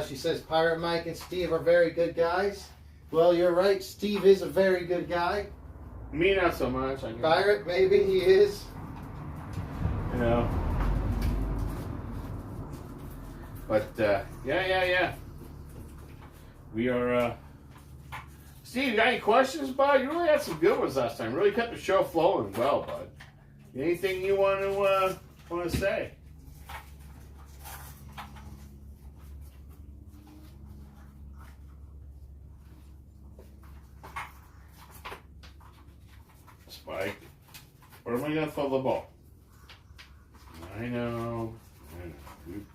She says Pirate Mike and Steve are very good guys. Well, you're right. Steve is a very good guy. Me, not so much. Pirate, maybe he is. You know. But, yeah. We are, Steve, you got any questions, bud? You really had some good ones last time. Really kept the show flowing well, bud. Anything you want to say? Spike. Where am I going to throw the ball? I know.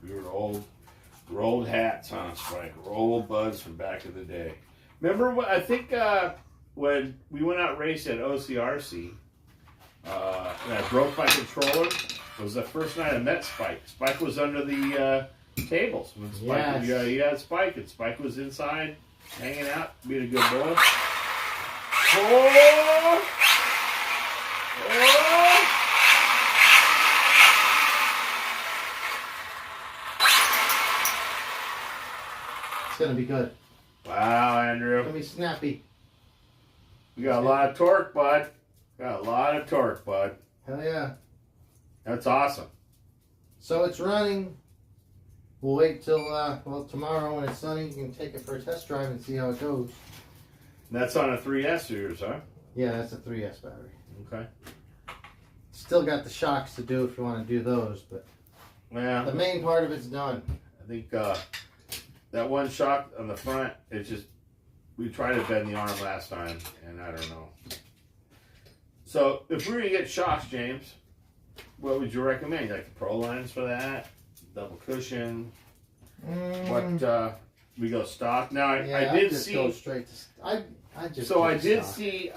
We were old hats, huh, Spike? We're old buds from back in the day. Remember what I think when we went out racing at OCRC, and I broke my controller. It was the first night I met Spike. Spike was under the tables. When Spike, he had Spike, and Spike was inside, hanging out, being a good boy. Oh! It's going to be good. Wow, Andrew. It's going to be snappy. We got a lot of torque, bud. Hell yeah. That's awesome. So it's running. We'll wait till tomorrow when it's sunny. You can take it for a test drive and see how it goes. That's on a 3S of yours, huh? Yeah, that's a 3S battery. Okay. Still got the shocks to do if you want to do those, but Yeah. the main part of it's done. I think that one shock on the front, it's just, we tried to bend the arm last time, and I don't know. So, if we were to get shocks, James, what would you recommend? Like the Pro Lines for that? Double cushion? What, we go stock? Now, I did just see... go straight to... I just So, I did stock. see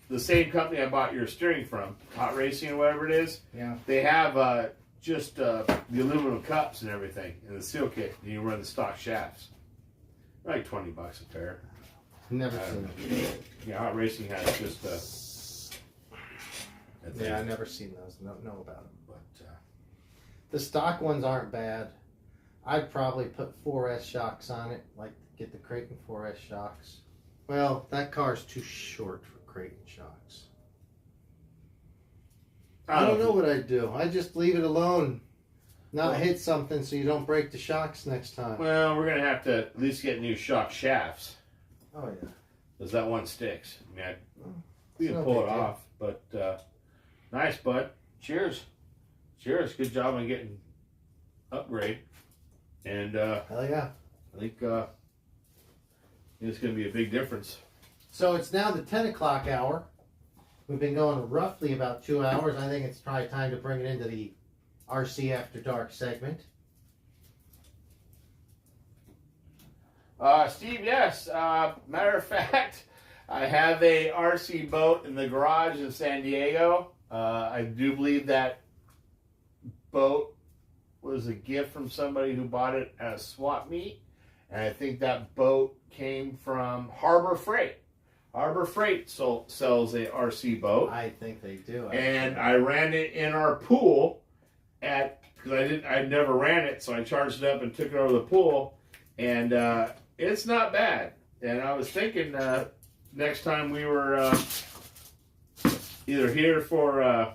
the same company I bought your steering from, Hot Racing or whatever it is. Yeah. They have just the aluminum cups and everything in the seal kit, and you run the stock shafts. Like $20 a pair. Never seen it. Yeah, Hot Racing has just Yeah, I've never seen those. Know about them. But the stock ones aren't bad. I'd probably put 4S shocks on it, like get the Creighton 4S shocks. Well, that car's too short for Creighton shocks. I don't know what I'd do. I'd just leave it alone. Not hit something so you don't break the shocks next time. Well, we're going to have to at least get new shock shafts. Oh, yeah. because that one sticks. I mean, we It's can no pull big it deal. off, but nice, bud. Cheers. Cheers. Good job on getting upgrade. And Hell yeah. I think it's going to be a big difference. So it's now the 10 o'clock hour. We've been going roughly about 2 hours. I think it's probably time to bring it into the RC After Dark segment. Steve, yes. Matter of fact, I have a RC boat in the garage in San Diego. I do believe that boat was a gift from somebody who bought it at a swap meet. And I think that boat came from Harbor Freight. Harbor Freight sells a RC boat. I think they do. Actually. And I ran it in our pool because I never ran it, so I charged it up and took it over the pool. And it's not bad. And I was thinking next time we were either here for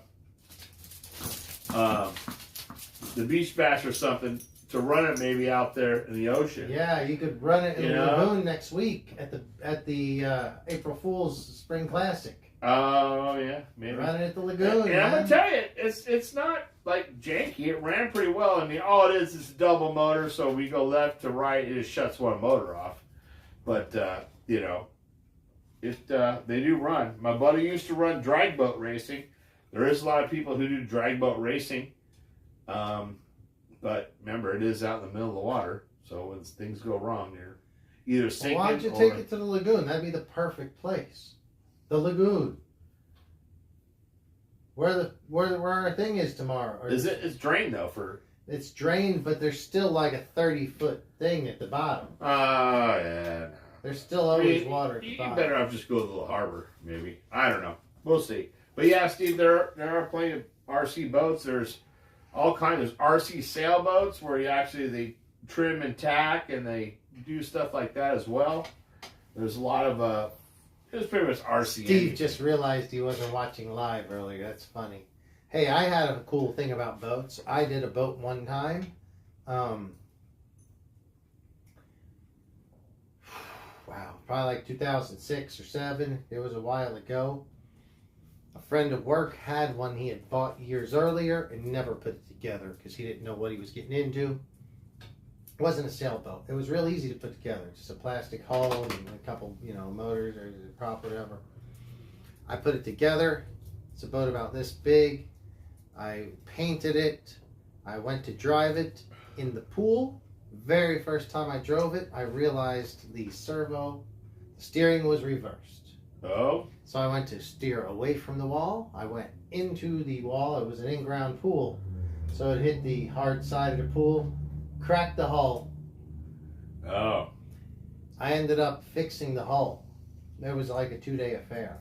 the beach bash or something, to run it maybe out there in the ocean. Yeah, you could run it in You the know? lagoon next week at the April Fool's Spring Classic. Oh yeah, maybe. Run it at the lagoon. And I'm gonna man. tell you, it's not like janky. It ran pretty well. I mean, all it is a double motor, so we go left to right, it just shuts one motor off. But you know, they do run. My buddy used to run drag boat racing. There is a lot of people who do drag boat racing. But remember, it is out in the middle of the water, so when things go wrong, you're either sinking Why don't you take it to the lagoon? That'd be the perfect place. The lagoon. Where our thing is tomorrow. Or Is it? It's drained though for. It's drained, but there's still like a 30-foot thing at the bottom. Oh yeah. No. There's still always water at the You bottom. better off just go to the harbor, maybe. I don't know. We'll see. But yeah, Steve, there are plenty of RC boats. There's all kinds of RC sailboats where they trim and tack and they do stuff like that as well. There's a lot of it's pretty much RC. Steve just realized he wasn't watching live earlier. That's funny. Hey, I had a cool thing about boats. I did a boat one time. Wow, probably like 2006 or 7. It was a while ago. A friend of work had one he had bought years earlier and never put it together because he didn't know what he was getting into. It wasn't a sailboat. It was real easy to put together. Just a plastic hull and a couple, motors or a prop or whatever. I put it together. It's a boat about this big. I painted it. I went to drive it in the pool. Very first time I drove it, I realized the steering was reversed. Oh. So I went to steer away from the wall. I went into the wall. It was an in-ground pool. So it hit the hard side of the pool, cracked the hull. Oh. I ended up fixing the hull. It was like a 2-day affair.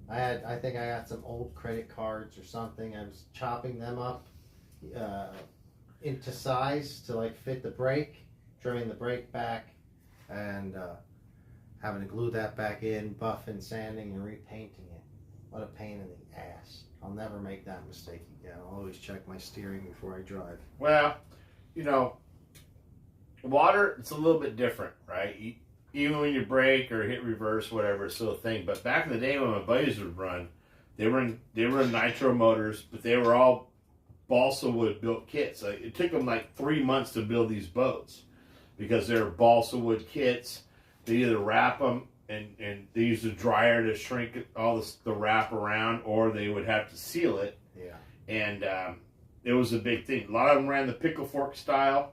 I think I got some old credit cards or something. I was chopping them up into size to like fit the brake, trimming the brake back, and having to glue that back in, buffing, sanding, and repainting it. What a pain in the ass. I'll never make that mistake again. I'll always check my steering before I drive. Well, water, it's a little bit different, right? Even when you brake or hit reverse, whatever, it's still a thing. But back in the day when my buddies would run, they run nitro motors, but they were all balsa wood built kits. Like, it took them like 3 months to build these boats because they're balsa wood kits. They either wrap them and they use a dryer to shrink all the wrap around, or they would have to seal it. Yeah. And it was a big thing. A lot of them ran the pickle fork style.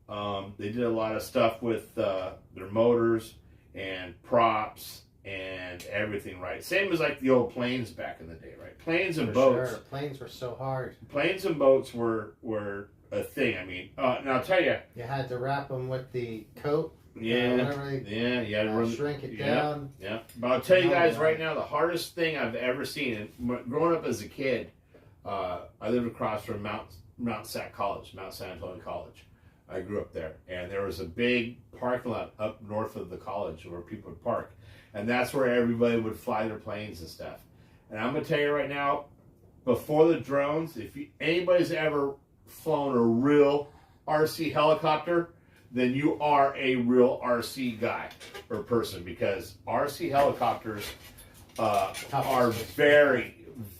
They did a lot of stuff with their motors and props and everything, right? Same as like the old planes back in the day, right? Planes and boats. Sure. Planes were so hard. Planes and boats were a thing. I mean, and I'll tell you. You had to wrap them with the coat. Yeah, you had to shrink it down. Yeah, but I'll tell you guys right now, the hardest thing I've ever seen, and growing up as a kid, I lived across from Mount San Antonio College. I grew up there, and there was a big parking lot up north of the college where people would park, and that's where everybody would fly their planes and stuff. And I'm gonna tell you right now, before the drones, if anybody's ever flown a real RC helicopter, then you are a real RC guy or person, because RC helicopters are very,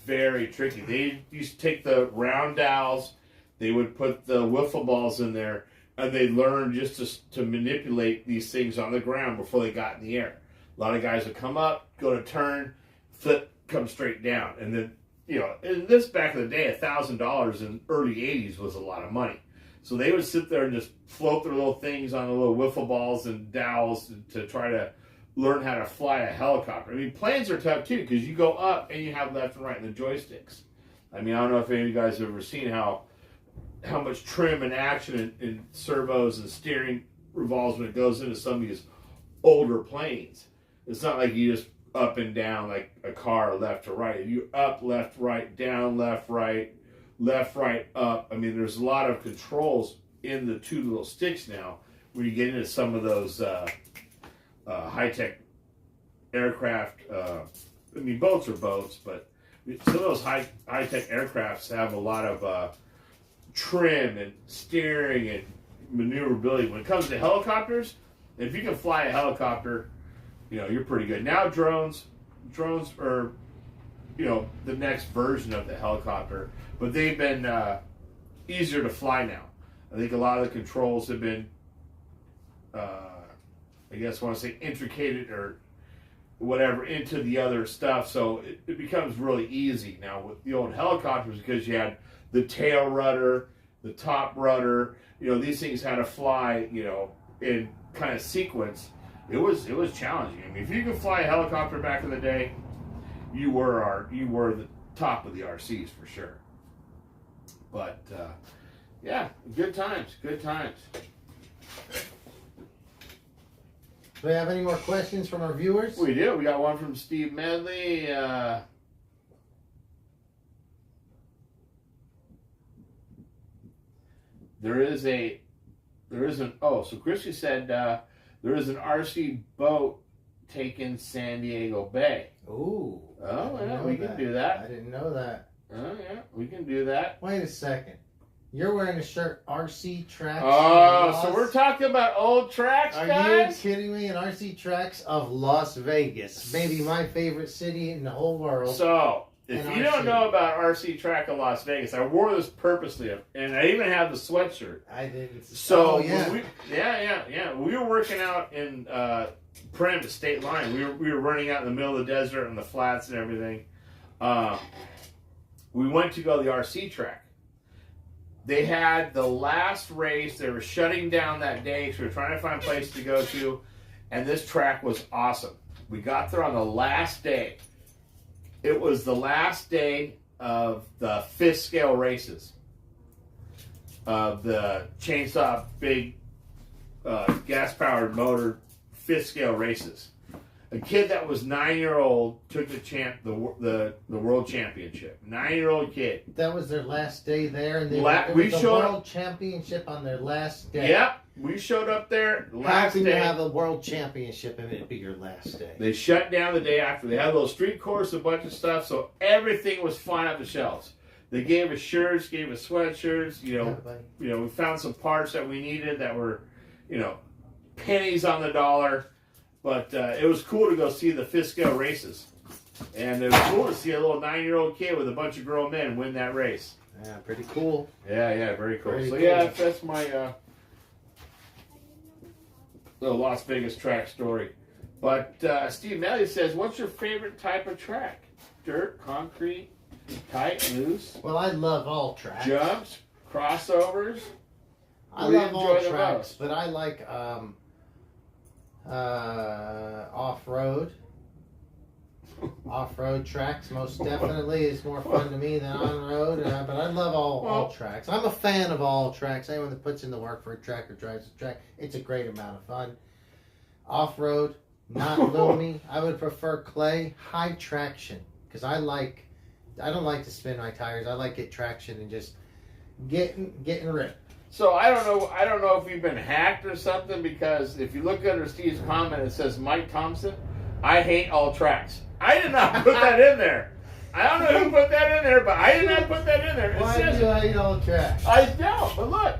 very tricky. They used to take the round dowels, they would put the wiffle balls in there, and they learned just to manipulate these things on the ground before they got in the air. A lot of guys would come up, go to turn, flip, come straight down. And then, in this back in the day, $1,000 in early 80s was a lot of money. So they would sit there and just float their little things on the little wiffle balls and dowels to try to learn how to fly a helicopter. I mean, planes are tough too, because you go up and you have left and right in the joysticks. I mean, I don't know if any of you guys have ever seen how much trim and action and servos and steering revolves when it goes into some of these older planes. It's not like you just up and down like a car, left to right. You up, left, right, down, left, right, up. I mean, there's a lot of controls in the two little sticks now when you get into some of those high-tech aircraft. I mean, boats are boats, but some of those high-tech aircrafts have a lot of trim and steering and maneuverability. When it comes to helicopters, if you can fly a helicopter, you're pretty good. Now drones are, the next version of the helicopter, but they've been easier to fly now. I think a lot of the controls have been, intricated or whatever into the other stuff, so it becomes really easy now with the old helicopters, because you had the tail rudder, the top rudder. These things had to fly, in kind of sequence. It was challenging. I mean, if you could fly a helicopter back in the day, you were the top of the RCs for sure. But yeah, good times. Do we have any more questions from our viewers? We do. We got one from Steve Medley. So Christy said there is an RC boat taking San Diego Bay. Ooh. Oh, yeah, we can do that. I didn't know that. Oh, yeah, we can do that. Wait a second. You're wearing a shirt, RC Tracks. Oh, so we're talking about old tracks, guys? Are you kidding me? An RC Tracks of Las Vegas. Maybe my favorite city in the whole world. So, if you don't know about RC Track of Las Vegas, I wore this purposely, and I even have the sweatshirt. I didn't. So, yeah. We were working out in Prim, the state line. We were running out in the middle of the desert and the flats and everything. We went to go to the RC track. They had the last race. They were shutting down that day because we were trying to find a place to go to, and this track was awesome. We got there on the last day. It was the last day of the 5th scale races of the chainsaw big gas-powered motor 5th scale races. A kid that was 9-year-old took the world championship. 9-year-old kid. That was their last day there, and we showed world championship on their last day. Yep, we showed up there last day. How can you have a world championship and it be your last day? They shut down the day after. They had a little street course, a bunch of stuff, so everything was flying off the shelves. They gave us shirts, gave us sweatshirts. We found some parts that we needed that were, pennies on the dollar. But it was cool to go see the 5th scale races. And it was cool to see a little 9-year-old kid with a bunch of grown men win that race. Yeah, pretty cool. Yeah, very cool. Very so, cool. yeah, that's my little Las Vegas track story. But Steve Melly says, what's your favorite type of track? Dirt, concrete, tight, loose? Well, I love all tracks. Jumps, crossovers? I love all tracks, but I like off-road. Off-road tracks most definitely is more fun to me than on-road, but I love all tracks. I'm a fan of all tracks. Anyone that puts in the work for a track or drives a track, it's a great amount of fun. Off-road, not loomy. I would prefer clay, high traction, because I don't like to spin my tires. I like get traction and just getting ripped. So I don't know if you've been hacked or something, because if you look under Steve's comment, it says Mike Thompson, I hate all tracks. I did not put that in there. I don't know who put that in there, but I did not put that in there. Why do you hate all tracks? I don't, but look,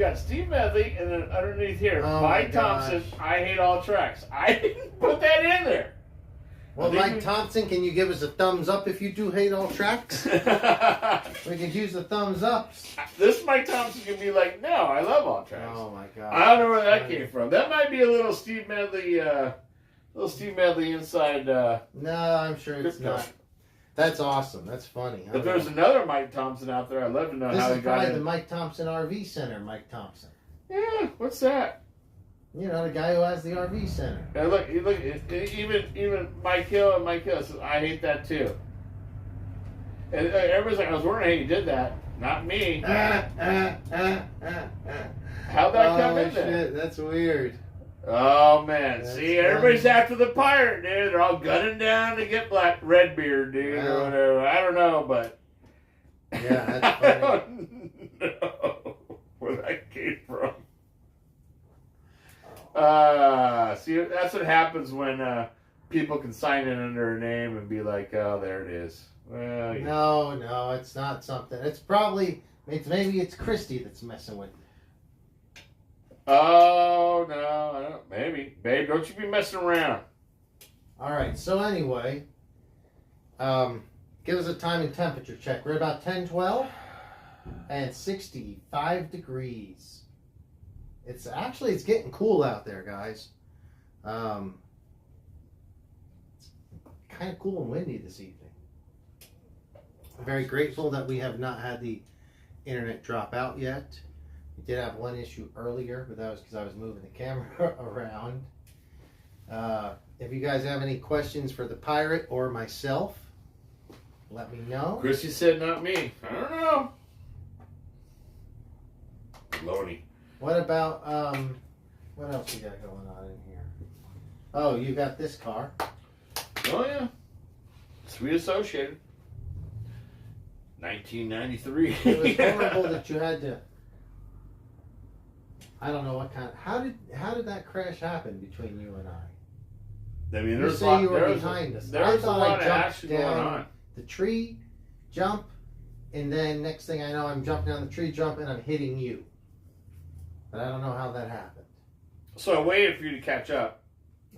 got Steve Medley, and then underneath here, Oh Mike my Thompson. gosh. I hate all tracks. I didn't put that in there. Well, Mike Thompson, can you give us a thumbs up if you do hate all tracks? We could use the thumbs ups. This Mike Thompson can be like, no, I love all tracks. Oh my god! I don't know where that came from. That might be a little Steve Medley inside. No, I'm sure it's Crypto. not. That's awesome. That's funny. If there's another Mike Thompson out there, I'd love to know this how is he got probably in. the Mike Thompson RV Center. Mike Thompson. Yeah, what's that? You know, the guy who has the RV Center. And look, even Mike Hill and Mike Hill says, I hate that too. And everybody's like, I was wondering how you did that. Not me. How'd that come in there? Shit, that's weird. Oh man, That's see, funny. everybody's after the pirate, dude. They're all gunning down to get Redbeard, dude, Well. or whatever. I don't know, but Yeah, that's I funny. don't know where that came from. See, that's what happens when people can sign in under a name and be like, "Oh, there it is." Well, yeah. No, it's not something. It's maybe it's Christy that's messing with you. Oh no, I don't, maybe, babe, don't you be messing around. All right. So anyway, give us a time and temperature check. We're about 10:12 and 65 degrees. It's getting cool out there, guys. It's kind of cool and windy this evening. I'm very grateful that we have not had the internet drop out yet. We did have one issue earlier, but that was because I was moving the camera around. If you guys have any questions for the pirate or myself, let me know. Chrissy said, "Not me." I don't know. Loney. What about, what else you got going on in here? Oh, you got this car. Oh yeah, Sweet Associated. 1993. It was horrible that you had to, I don't know what kind, how did that crash happen between you and I? I mean, You there's say you were behind us. There I was a thought I lot of jumped action going down. on. The tree, jump, and then next thing I know, I'm jumping down the tree, jump, and I'm hitting you. But I don't know how that happened. So I waited for you to catch up,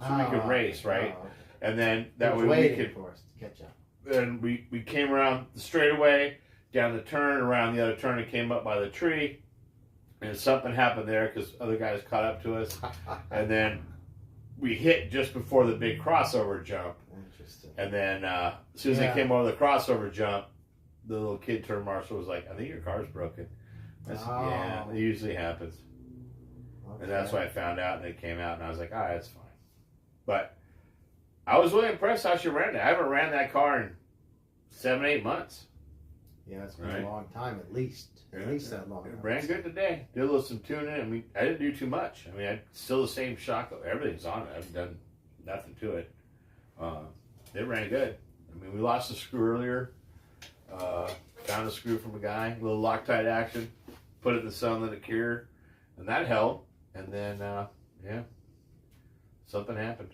so we could race, right? Oh, okay. And then That that was way we waiting could. for us to catch up. Then we came around the straightaway, down the turn, around the other turn, and came up by the tree. And something happened there because other guys caught up to us. And then we hit just before the big crossover jump. Interesting. And then as soon as they came over the crossover jump, the little kid turned marshal was like, "I think your car's broken." I said, "Yeah, it usually happens." Okay. And that's why I found out, and they came out, and I was like, "All right, that's fine." But I was really impressed how she ran it. I haven't ran that car in 7-8 months. Yeah, it's been Right. a long time, at least. At least that long. It ran good today. Did a little some tuning. I mean, I didn't do too much. I mean, I still the same shock. Everything's on it. I haven't done nothing to it. It ran good. I mean, we lost a screw earlier. Found a screw from a guy. A little Loctite action. Put it in the sun, let it cure, and that held. And then, something happened.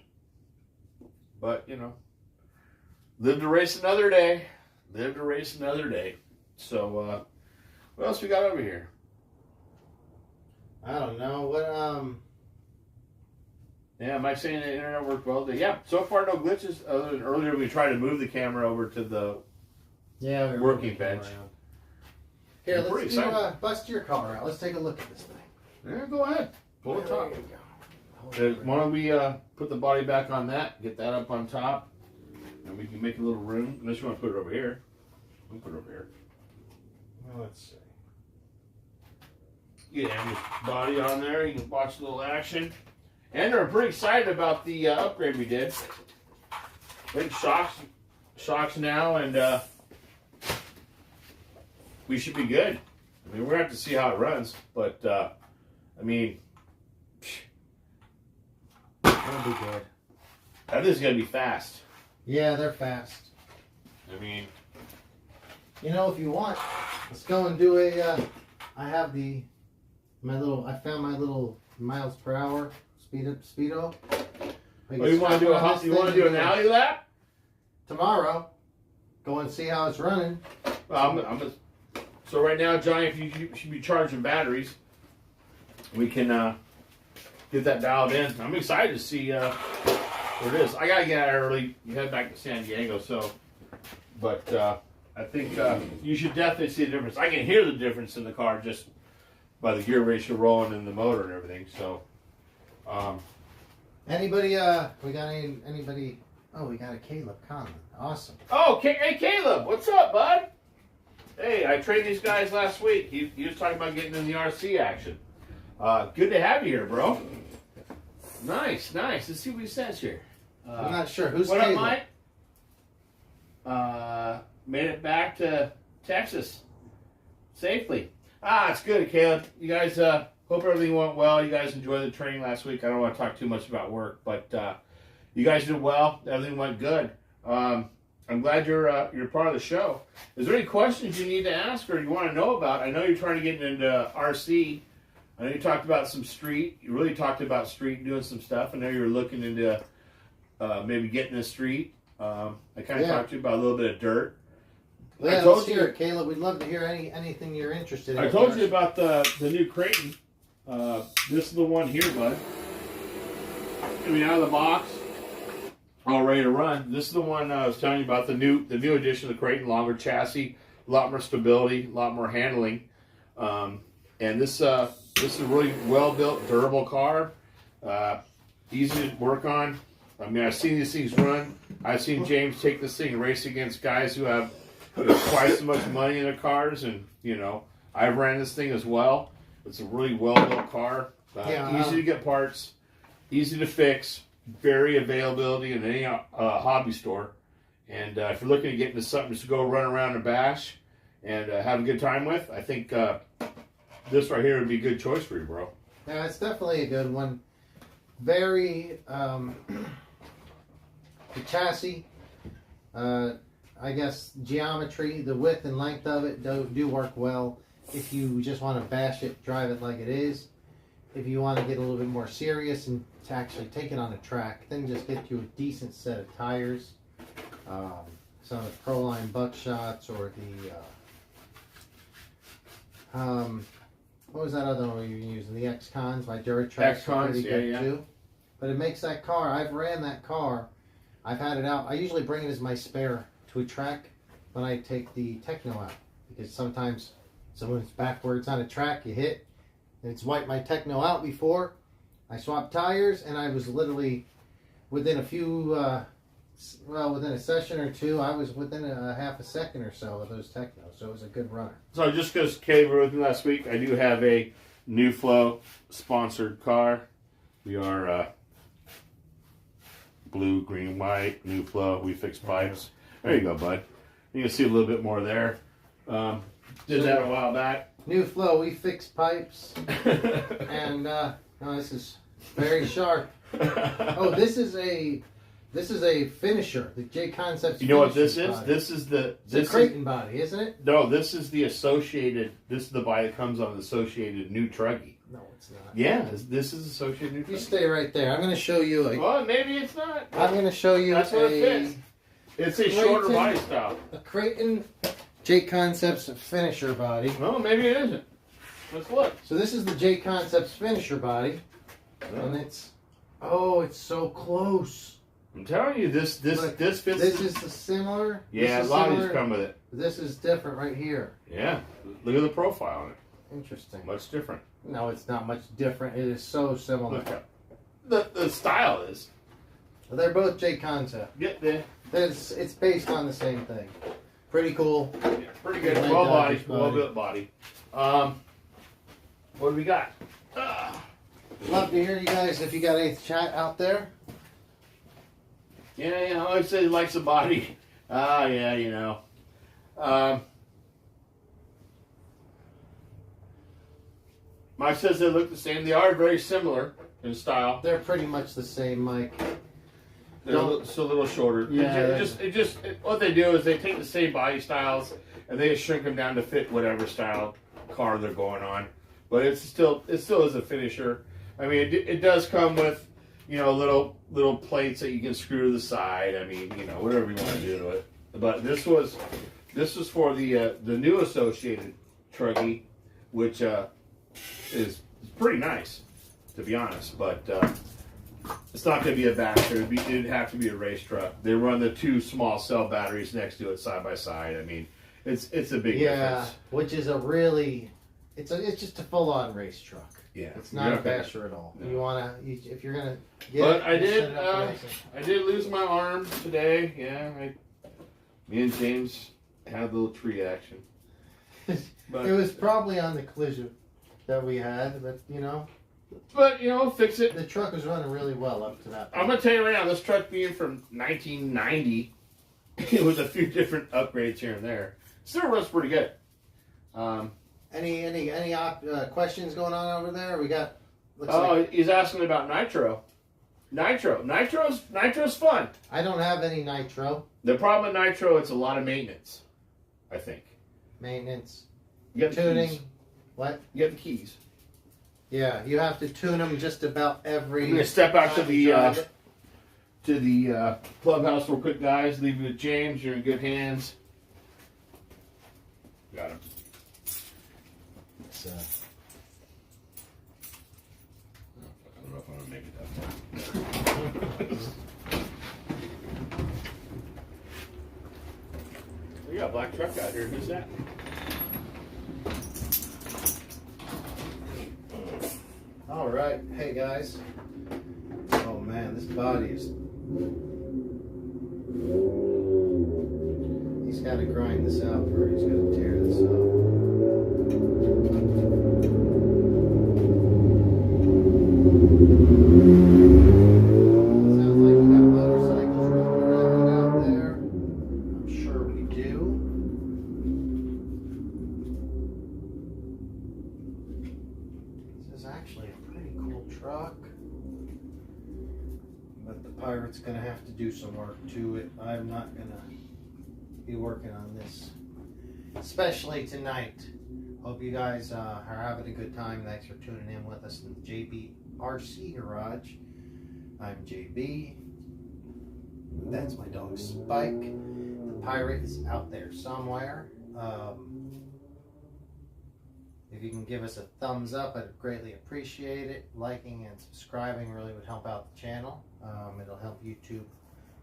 But live to race another day. Live to race another day. So, what else we got over here? I don't know. What, Yeah, am I saying the internet worked well today? Yeah, so far no glitches. Other than earlier we tried to move the camera over to the we're working moving bench. around. Here, I'm pretty let's do, excited. bust your car out. Let's take a look at this thing. Yeah, go ahead. Pull it top. There you go. Why don't we put the body back on that, get that up on top, and we can make a little room. Unless you want to put it over here. We'll put it over here. Well, let's see. Get Andrew's body on there. You can watch a little action. Andrew, I'm pretty excited about the upgrade we did. I think shocks now, and we should be good. I mean, we're gonna have to see how it runs, but I mean, That'll be good. that is gonna be fast. Yeah, they're fast. I mean, You know, if you want, let's go and do a. I have I found my little miles per hour speedo. you want to do an alley lap? Tomorrow. Go and see how it's running. So right now, Johnny, if you should be charging batteries, we can get that dialed in. I'm excited to see where it is. I gotta get out early. You head back to San Diego, but I think you should definitely see the difference. I can hear the difference in the car just by the gear ratio rolling and the motor and everything. So, anybody? We got anybody? Oh, we got a Caleb Conlon. Awesome. oh, hey Caleb, what's up, bud? Hey, I trained these guys last week. He was talking about getting in the RC action. Good to have you here, bro. Nice. Let's see what he says here. I'm not sure who's what Caleb. up, Mike? Made it back to Texas safely. It's good, Caleb. You guys, hope everything went well. You guys enjoyed the training last week. I don't want to talk too much about work, but you guys did well. Everything went good. I'm glad you're part of the show. Is there any questions you need to ask or you want to know about? I know you're trying to get into RC. I know you talked about some street. You really talked about street, doing some stuff. I know you were looking into maybe getting a street. I kind of talked to you about a little bit of dirt. Yeah, let's hear it, Caleb. We'd love to hear anything you're interested in. I told you about the new Creighton. This is the one here, bud. I mean, out of the box, all ready to run. This is the one I was telling you about, the new edition of the Creighton, longer chassis, a lot more stability, a lot more handling. And this is a really well-built, durable car. Easy to work on. I mean, I've seen these things run. I've seen James take this thing and race against guys who have twice as much money in their cars, and I've ran this thing as well. It's a really well-built car. Easy to get parts, easy to fix, very availability in any hobby store. And if you're looking to get into something just to go run around and bash and have a good time with, I think this right here would be a good choice for you, bro. Yeah, it's definitely a good one. Very, the chassis, I guess geometry, the width and length of it do work well. If you just want to bash it, drive it like it is. If you want to get a little bit more serious and to actually take it on a track, then just get you a decent set of tires. Some of the Proline Buckshots or the, what was that other one you were using? The X-Cons by Duratrax. X-Cons, yeah. Too. But it makes that car, I've ran that car, I've had it out. I usually bring it as my spare to a track when I take the Techno out. Because sometimes when it's backwards on a track, you hit, and it's wiped my Techno out before. I swapped tires, and I was literally within a few, within a session or two, I was within a half a second or so of those Technos. So it was a good runner. So just because Caleb were with me last week, I do have a New Flow sponsored car. We are blue, green, white, New Flow. We fix pipes. There you go, bud. You can see a little bit more there. Did that a while back. New Flow, we fix pipes. And this is very sharp. Oh, this is a finisher. The J Concepts. You know what this is? Body. This is the Creighton body, isn't it? No, this is the associated. This is the body that comes on the associated new Truggy. No, it's not. Yeah, this is associated new Truggy. You stay right there. I'm going to show you Well, maybe it's not. I'm going to show you That's what it fits. It's a shorter body style. A Creighton J Concepts finisher body. No, maybe it isn't. Let's look. So this is the J Concepts finisher body, and it's so close. I'm telling you, this fits. This is the similar. Yeah, a lot of these come with it. This is different right here. Yeah, look at the profile on it. Interesting. Much different. No, it's not much different. It is so similar. Look, the style is. They're both J Concept. Get there. It's based on the same thing. Pretty cool. Yeah, pretty good. Well built body. What do we got? Love to hear you guys if you got any chat out there. Yeah, I always say he likes the body. Yeah, Mike says they look the same. They are very similar in style. They're pretty much the same, Mike. They're just a little shorter. Yeah. What they do is they take the same body styles and they just shrink them down to fit whatever style car they're going on. But it still is a finisher. I mean, it does come with, little plates that you can screw to the side. I mean, whatever you want to do to it. But this was for the new associated Truggy, which is It's pretty nice, to be honest, but it's not going to be a Baxter. It'd have to be a race truck. They run the 2 small cell batteries next to it side by side. I mean, it's a big difference. Which is a really, it's just a full on race truck. Yeah, it's not a Basher at all. No. If you're gonna get but it, I did lose my arm today. Yeah, me and James had a little tree action. But it was probably on the collision that we had, but fix it. The truck was running really well up to that point. I'm gonna tell you right now, this truck being from 1990, it was a few different upgrades here and there. Still runs pretty good. Any questions going on over there? We got. He's asking about nitro. Nitro's fun. I don't have any nitro. The problem with nitro, it's a lot of maintenance. I think. Maintenance. You got tuning. Keys. What? You got the keys. Yeah, you have to tune them just about every. I'm gonna step out to the clubhouse real quick, guys. Leave you with James. You're in good hands. Got him. So. I don't know if I'm gonna make it that far. We got a black truck out here. Who's that? All right, hey guys. Oh man, this body is. He's got to grind this out, or he's going to tear this up. Sounds like we got motorcycles rolling around out there. I'm sure we do. This is actually a pretty cool truck. But the Pirate's going to have to do some work to it. I'm not going to be working on this, especially tonight. Hope you guys are having a good time. Thanks for tuning in with us in the JB RCHarage. I'm JB. That's my dog Spike. The Pirate is out there somewhere. If you can give us a thumbs up, I'd greatly appreciate it. Liking and subscribing really would help out the channel. It'll help YouTube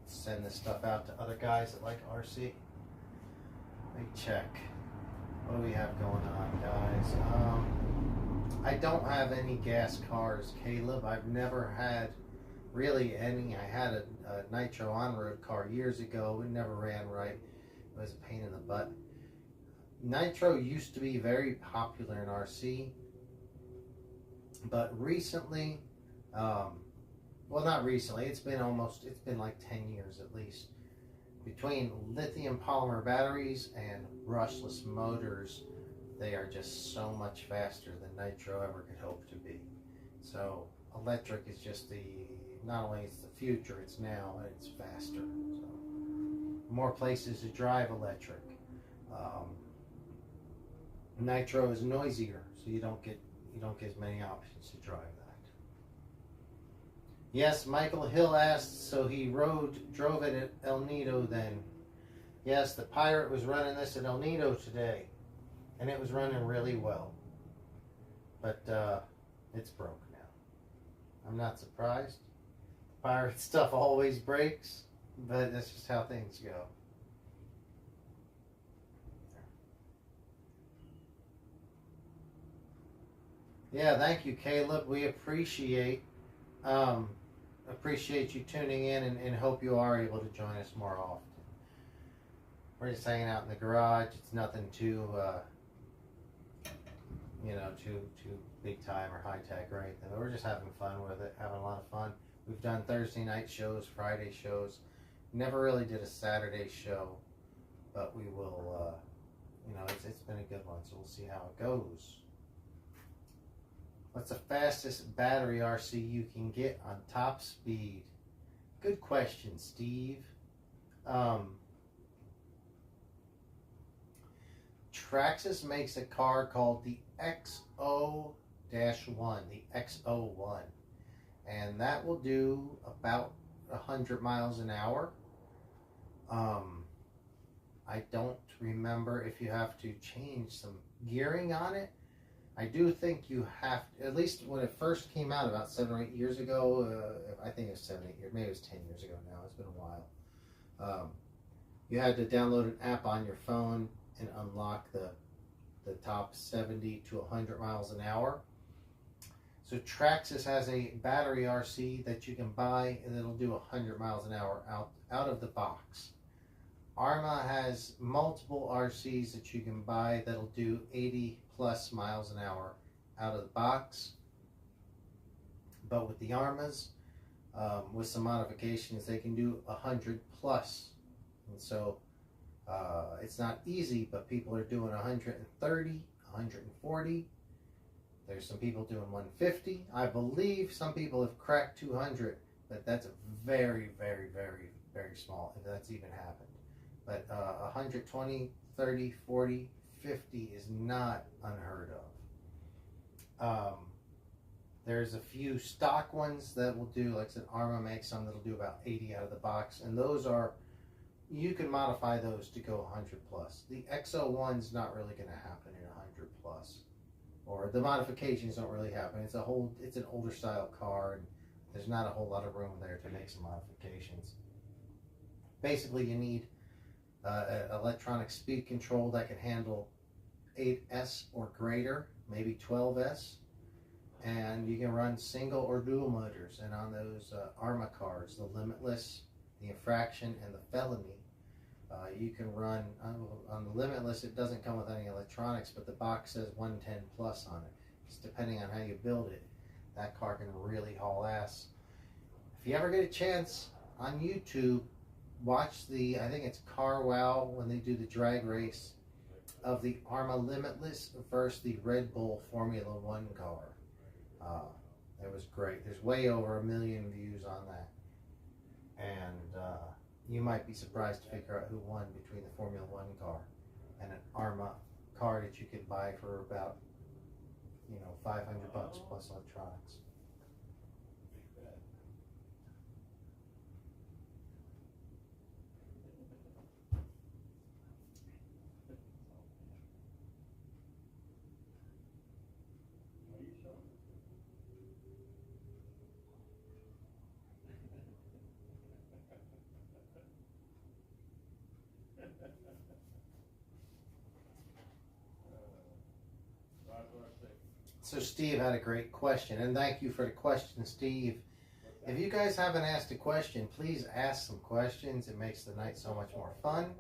send this stuff out to other guys that like RC. Let me check. What do we have going on, guys? I don't have any gas cars, Caleb. I've never had really any. I had a nitro on-road car years ago. It never ran right. It was a pain in the butt. Nitro used to be very popular in RC, but recently, well, not recently, it's been like 10 years at least. Between lithium polymer batteries and brushless motors, they are just so much faster than nitro ever could hope to be. So electric is just not only it's the future, it's now, and it's faster. So more places to drive electric. Nitro is noisier, so you don't get as many options to drive that. Yes, Michael Hill asked, so he drove it at El Nido then. Yes, the Pirate was running this at El Nido today, and it was running really well. But it's broke now. I'm not surprised. The Pirate stuff always breaks, but that's just how things go. Yeah, thank you, Caleb. We appreciate you tuning in, and hope you are able to join us more often. We're just hanging out in the garage. It's nothing too big time or high tech or anything. But we're just having fun with it, having a lot of fun. We've done Thursday night shows, Friday shows. Never really did a Saturday show, but we will. It's been a good one, so we'll see how it goes. What's the fastest battery RC you can get on top speed? Good question, Steve. Traxxas makes a car called the XO-1, the XO1. And that will do about 100 miles an hour. I don't remember if you have to change some gearing on it. I do think you have, at least when it first came out about 7 or 8 years ago, I think it was 7, 8 years, maybe it was 10 years ago now, it's been a while. You had to download an app on your phone and unlock the top 70 to 100 miles an hour. So Traxxas has a battery RC that you can buy and it'll do 100 miles an hour out of the box. Arma has multiple RCs that you can buy that'll do 80 plus miles an hour out of the box. But with the Armas, with some modifications, they can do 100 plus. And so it's not easy, but people are doing 130, 140. There's some people doing 150. I believe some people have cracked 200, but that's a very, very, very, very small, if that's even happened. But 120, 30, 40, 50 is not unheard of. There's a few stock ones that will do, like I said, Arma makes some that'll do about 80 out of the box, and those are, you can modify those to go 100 plus. The XO1's not really going to happen in 100 plus, or the modifications don't really happen. It's an older style car, and there's not a whole lot of room there to make some modifications. Basically, you need electronic speed control that can handle 8S or greater, maybe 12S, and you can run single or dual motors. And on those Arma cars, the Limitless, the Infraction, and the Felony, you can run on the Limitless. It doesn't come with any electronics, but the box says 110 plus on it. It's depending on how you build it. That car can really haul ass. If you ever get a chance on YouTube, watch I think it's Car Wow, when they do the drag race of the Arma Limitless versus the Red Bull Formula One car. It was great. There's way over 1 million views on that. And you might be surprised to figure out who won between the Formula One car and an Arma car that you could buy for about, $500 plus electronics. So Steve had a great question, and thank you for the question, Steve. If you guys haven't asked a question, please ask some questions. It makes the night so much more fun.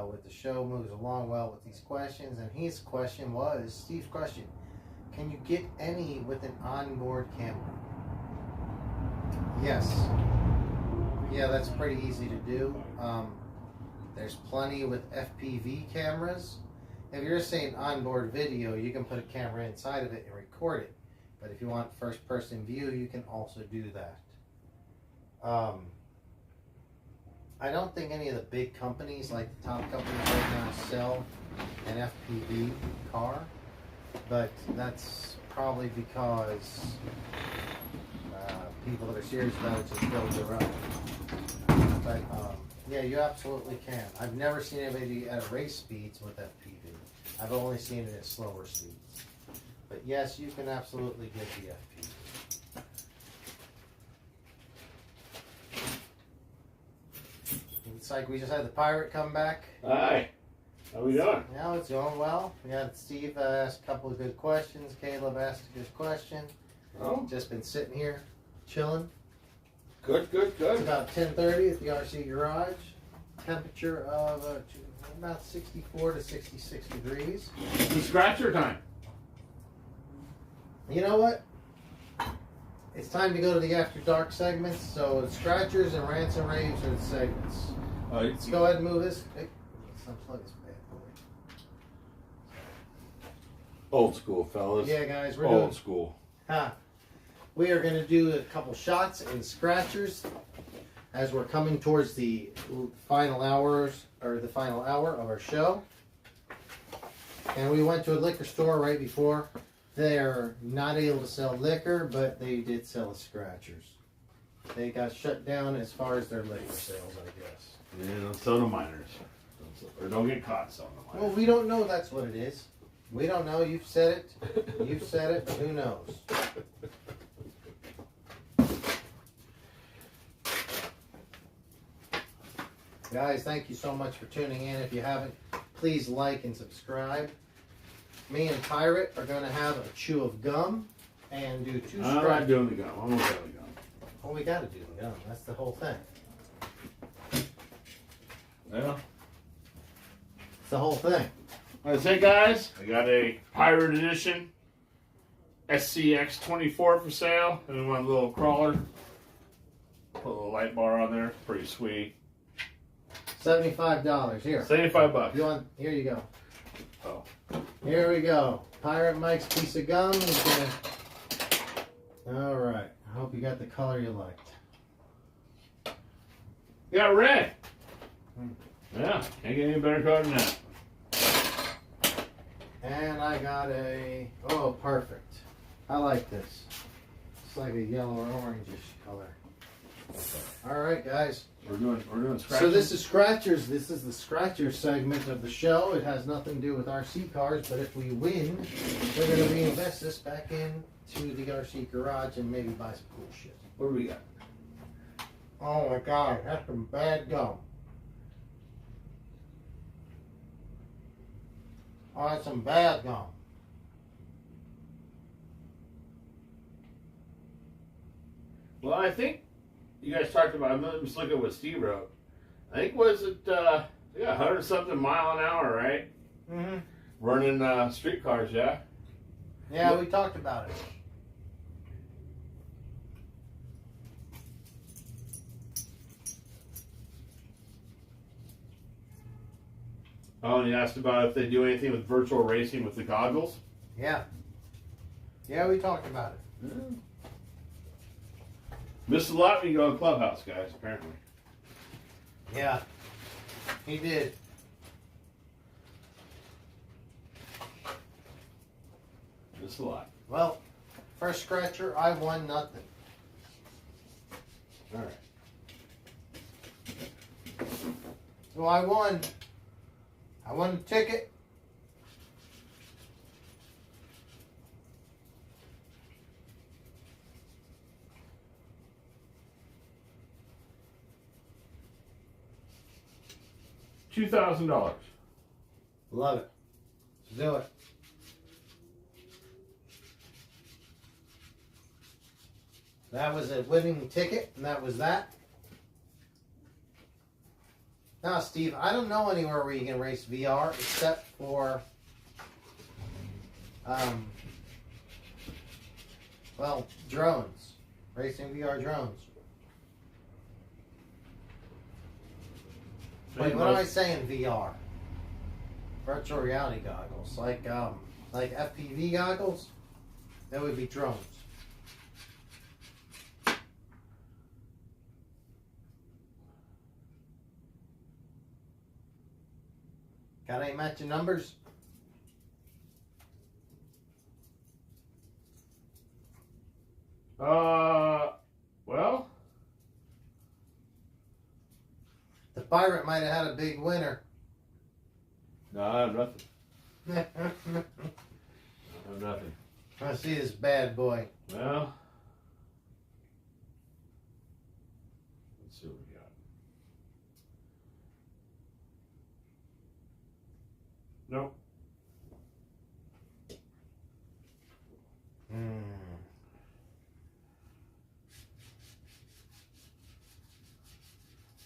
With the show moves along well with these questions, and his question was, Steve's question, can you get any with an onboard camera? Yes. Yeah, that's pretty easy to do. There's plenty with FPV cameras. If you're saying onboard video, you can put a camera inside of it and record it. But if you want first-person view, you can also do that. I don't think any of the big companies, like the top companies right now, sell an FPV car. But that's probably because people that are serious about it just build their own. But yeah, you absolutely can. I've never seen anybody at race speeds with FPV. I've only seen it at slower speeds. But yes, you can absolutely get the FPV. It's like we just had the Pirate come back. Hi. How we doing? Yeah, it's going well. We had Steve ask a couple of good questions. Caleb asked a good question. Oh. Just been sitting here, chilling. Good. It's about 10:30 at the RC Garage. Temperature of about 64 to 66 degrees. It's scratcher time. You know what? It's time to go to the After Dark segments. So Scratchers and Rants and Raves are the segments. Let's go ahead and move this. Hey, let's unplug this bad boy. Old school, fellas. Yeah, guys, we're old school. We are going to do a couple shots and Scratchers as we're coming towards the final hours, or the final hour of our show. And we went to a liquor store right before. They're not able to sell liquor, but they did sell Scratchers. They got shut down as far as their liquor sales, I guess. Yeah, don't sell to minors. Or don't get caught selling to minors. Well, we don't know that's what it is. We don't know. You've said it. You've said it, but who knows? Guys, thank you so much for tuning in. If you haven't, please like and subscribe. Me and Pirate are going to have a chew of gum and do 2 I'm not doing the gum. I'm not doing the gum. Well, we got to do the gum. That's the whole thing. Yeah. It's the whole thing. That's it, guys. I got a Pirate Edition SCX24 for sale. And one little crawler. Put a little light bar on there. Pretty sweet. $75. Here. $75. You want? Here you go. Oh. Here we go. Pirate Mike's piece of gum. He's gonna... All right. I hope you got the color you liked. You got red. Hmm. Yeah. Can't get any better color than that. And I got a... Oh, perfect. I like this. It's like a yellow or orangish color. All right, guys. We're doing scratching. So this is Scratchers. This is the Scratcher segment of the show. It has nothing to do with RC cars, but if we win, we're going to reinvest this back into the RC garage and maybe buy some cool shit. What do we got? Oh my God, that's some bad gum. Oh, that's some bad gum. Well, I think you guys talked about, I'm just looking at what Steve wrote. I think was it, 100 something mile an hour, right? Mm-hmm. Running streetcars, yeah? Yeah, we talked about it. Oh, and you asked about if they do anything with virtual racing with the goggles? Yeah. Yeah, we talked about it. Yeah. Missed a lot when you go to Clubhouse, guys, apparently. Yeah, he did. Missed a lot. Well, first scratcher, I won nothing. All right. Well, I won the ticket. $2,000. Love it. Let's do it. That was a winning ticket, and that was that. Now, Steve, I don't know anywhere where you can race VR except for, well, drones. Racing VR drones. Wait, what am I saying? VR, virtual reality goggles, like FPV goggles. That would be drones. Got any matching numbers? Well, The Pirate might have had a big winner. no, I have nothing. I have nothing. I see this bad boy. Well, let's see what we got. Nope.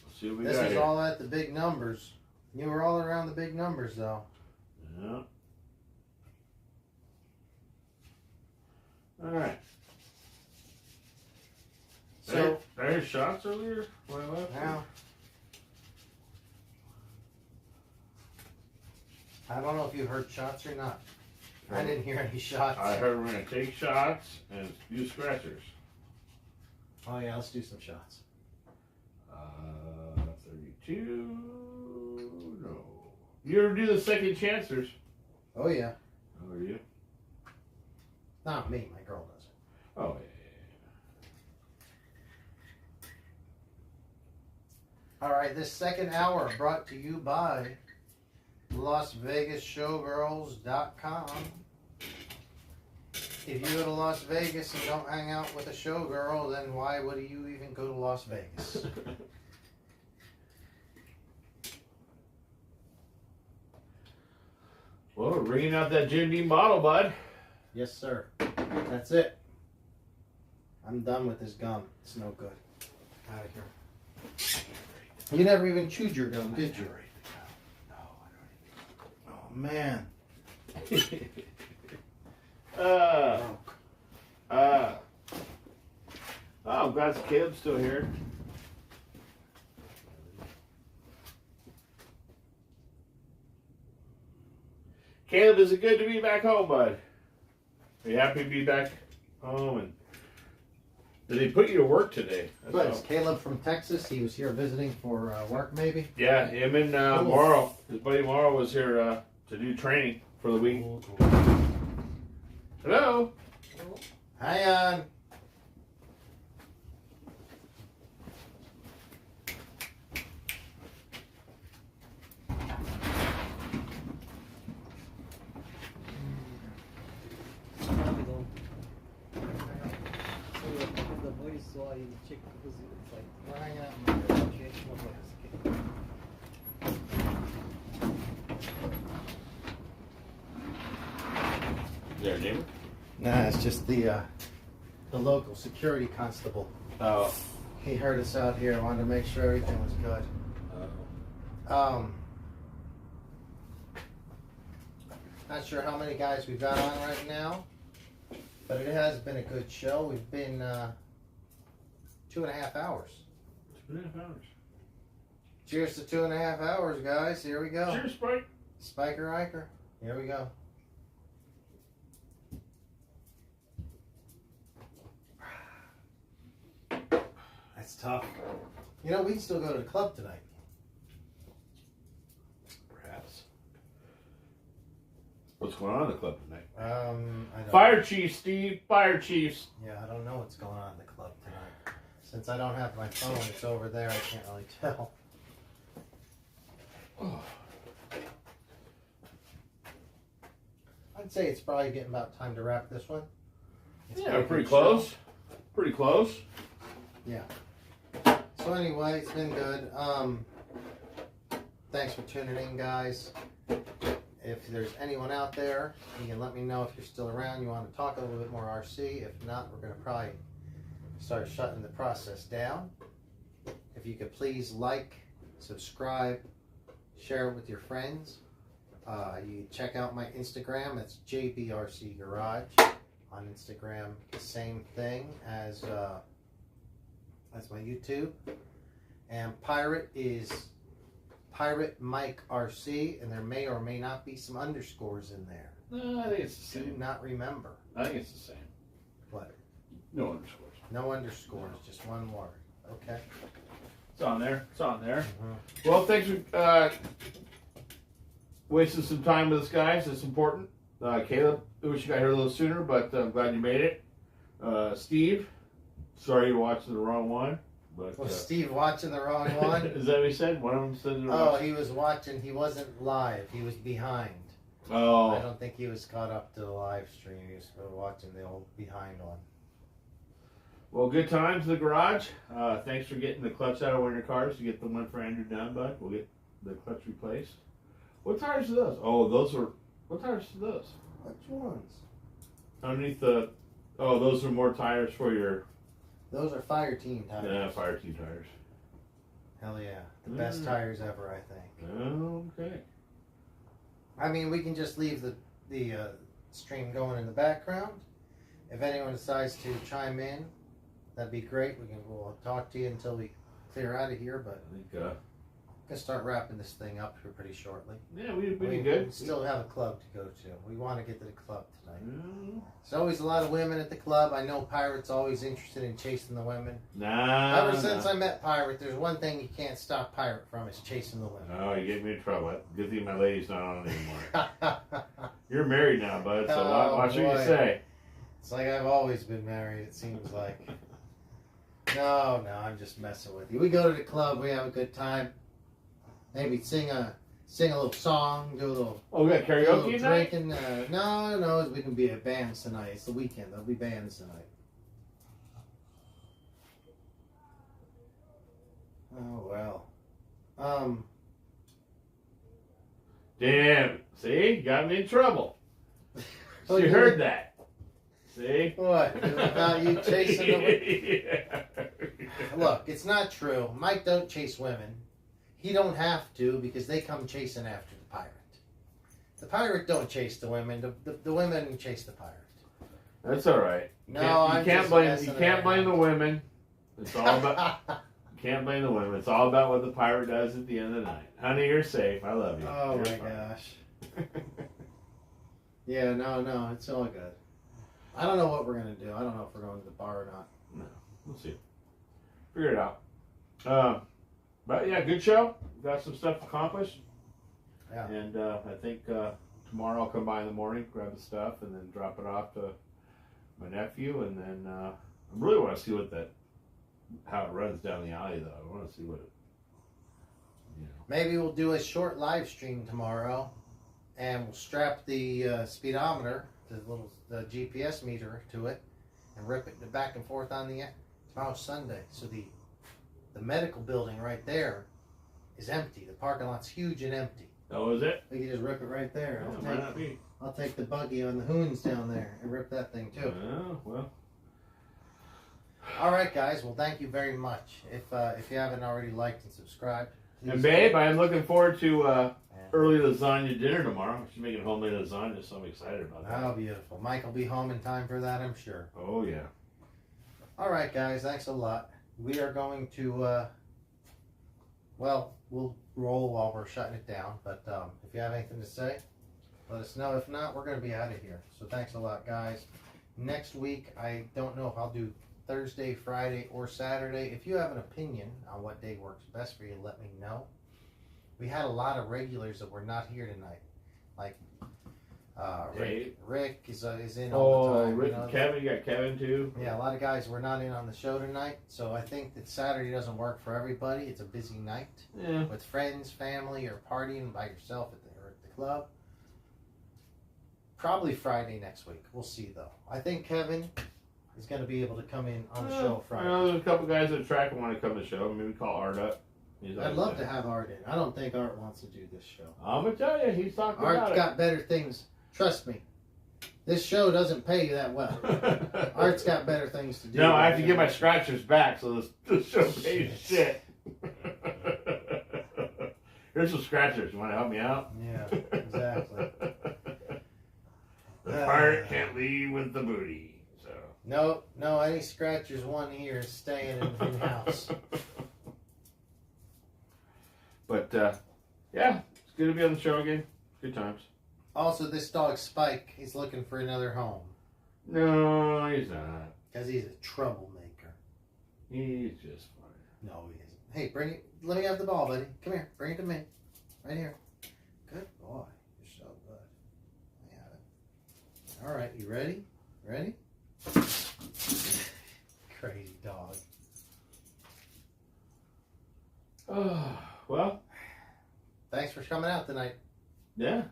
Let's see what we This got is here. all at the big numbers. You were all around the big numbers, though. Yeah. All right. So, there's shots earlier. now, I don't know if you heard shots or not. I didn't hear any shots. I heard we're gonna take shots and use scratchers. Oh yeah, let's do some shots. 32. No. You ever do the second chancers? Oh yeah. Oh, are you? Not me, my girl does it. Oh, yeah. All right, this second hour brought to you by LasVegasShowgirls.com. If you go to Las Vegas and don't hang out with a showgirl, then why would you even go to Las Vegas? Well, we're bringing out that Jim Dean bottle, bud. Yes, sir. That's it. I'm done with this gum. It's no good. Out of here. You never even chewed your gum, did you? No, I Oh, man. don't. I'm glad Caleb's still here. Caleb, is it good to be back home, bud? Are you happy to be back home? And did they put you to work today? But it's Caleb from Texas. He was here visiting for work, maybe? Yeah, him and Morrow, his buddy Morrow was here to do training for the week. Hello. Hi, on. The voice so I check because it's like Hang out. There, neighbor. Nah, it's just the local security constable. Oh. He heard us out here. Wanted to make sure everything was good. Not sure how many guys we've got on right now, but it has been a good show. We've been 2.5 hours. 2.5 hours. Cheers to 2.5 hours, guys. Here we go. Cheers, Spike. Spiker Riker. Here we go. That's tough. You know, we'd still go to the club tonight. Perhaps. What's going on in the club tonight? I don't Fire Chief, Steve. Fire Chiefs. Yeah, I don't know what's going on in the club tonight. Since I don't have my phone, it's over there. I can't really tell. I'd say it's probably getting about time to wrap this one. It's been Yeah, a pretty good close. show. Pretty close. Yeah. So anyway, it's been good. Thanks for tuning in, guys. If there's anyone out there, you can let me know if you're still around. You want to talk a little bit more RC. If not, we're going to probably start shutting the process down. If you could please like, subscribe, share it with your friends. You check out my Instagram. It's JBRC Garage on Instagram. Same thing as my YouTube. And Pirate is Pirate Mike RC, and there may or may not be some underscores in there. No, I think it's the Do same. not remember. I think it's the same. What? No underscores. No underscores, just one word. Okay. It's on there. It's on there. Mm-hmm. Well, thanks for wasting some time with us, guys. It's important. Caleb, I wish you got here a little sooner, but I'm glad you made it. Steve, sorry you watched the wrong one. But Was Steve watching the wrong one? is that what he said? One of them said the Oh, wrong. he was watching. He wasn't live. He was behind. I Oh, don't think he was caught up to the live stream. He was watching the old behind one. well, good times in the garage. Thanks for getting the clutch out of one of your cars to get the one for Andrew done, bud. We'll get the clutch replaced. What tires are those? Oh, those are. What tires are those? Which ones? Underneath the. Oh, those are more tires for your Those are Fire Team tires. fire team tires. Hell yeah. The best tires ever, I think. Okay. I mean, we can just leave the stream going in the background. If anyone decides to chime in, that'd be great. We'll talk to you until we clear out of here, but I think. we can start wrapping this thing up here pretty shortly. Yeah, we We good. still have a club to go to. We want to get to the club tonight. No. There's always a lot of women at the club. I know Pirate's always interested in chasing the women. Nah. Ever since I met Pirate, there's one thing you can't stop Pirate from is chasing the women. Oh, you get me in trouble. Good thing my lady's not on anymore. You're married now, bud, so watch what you boy. say. It's like I've always been married, it seems like. No, I'm just messing with you. We go to the club, we have a good time. Maybe sing a sing a little song, do a little, Oh, we got do a karaoke little tonight? drinking. No, we can be at bands tonight. It's the weekend. There'll be bands tonight. Oh well. Damn. See? Got me in trouble. Oh, You heard that. See? What? About you chasing the Yeah. Look, it's not true. Mike don't chase women. He don't have to because they come chasing after the pirate. The pirate don't chase the women. The women chase the pirate. That's all right. No, You I'm can't just blame. messing You can't blame the around. women. It's all about. You can't blame the women. It's all about what the pirate does at the end of the night. Honey, you're safe. I love you. Oh You're my fine. gosh. Yeah, no, it's all good. I don't know what we're gonna do. I don't know if we're going to the bar or not. No, we'll see. Figure it out. But yeah, good show. Got some stuff accomplished. Yeah. And I think tomorrow I'll come by in the morning, grab the stuff, and then drop it off to my nephew. And then I really want to see how it runs down the alley, though. I want to see what it, Maybe we'll do a short live stream tomorrow, and we'll strap the speedometer, the GPS meter to it, and rip it back and forth on the end. Tomorrow's Sunday, so the medical building right there is empty. The parking lot's huge and empty. Oh, is it? We can just rip it right there. Yeah, might not be. I'll take the buggy on the hoons down there and rip that thing too. Oh, well. All right, guys. Well, thank you very much. If you haven't already liked and subscribed, please And babe, I am looking forward to early lasagna dinner tomorrow. She's making homemade lasagna, so I'm excited about that. Oh, beautiful. Mike will be home in time for that, I'm sure. Oh, yeah. All right, guys. Thanks a lot. We are going to, we'll roll while we're shutting it down. But if you have anything to say, let us know. If not, we're going to be out of here. So thanks a lot, guys. Next week, I don't know if I'll do Thursday, Friday, or Saturday. If you have an opinion on what day works best for you, let me know. We had a lot of regulars that were not here tonight. Like Rick is in all the Oh, time. Rick you know, and Kevin. You got Kevin, too? yeah, a lot of guys were not in on the show tonight, so I think that Saturday doesn't work for everybody. It's a busy night Yeah. with friends, family, or partying by yourself at the club. Probably Friday next week. We'll see, though. I think Kevin is going to be able to come in on the show I Friday. know there's a couple guys at the track who want to come to the show. Maybe call Art up. I'd love to have Art in. I don't think Art wants to do this show. I'm going to tell you, he's talking about Art's it. got better things. Trust me. This show doesn't pay you that well. Art's got better things to do. No, I have to get my scratchers back, so this show pays shit. Here's some scratchers. You want to help me out? Yeah, exactly. The pirate can't leave with the booty. So. No, any scratchers one ear is staying in the house. But, yeah, it's good to be on the show again. Good times. Also, this dog Spike, he's looking for another home. No, he's not. Because he's a troublemaker. He's just fine. No, he isn't. Hey, bring it. Let me have the ball, buddy. Come here. Bring it to me. Right here. Good boy. You're so good. Let me have it. All right, you ready? Ready? Crazy dog. Oh, well, Thanks for coming out tonight. yeah.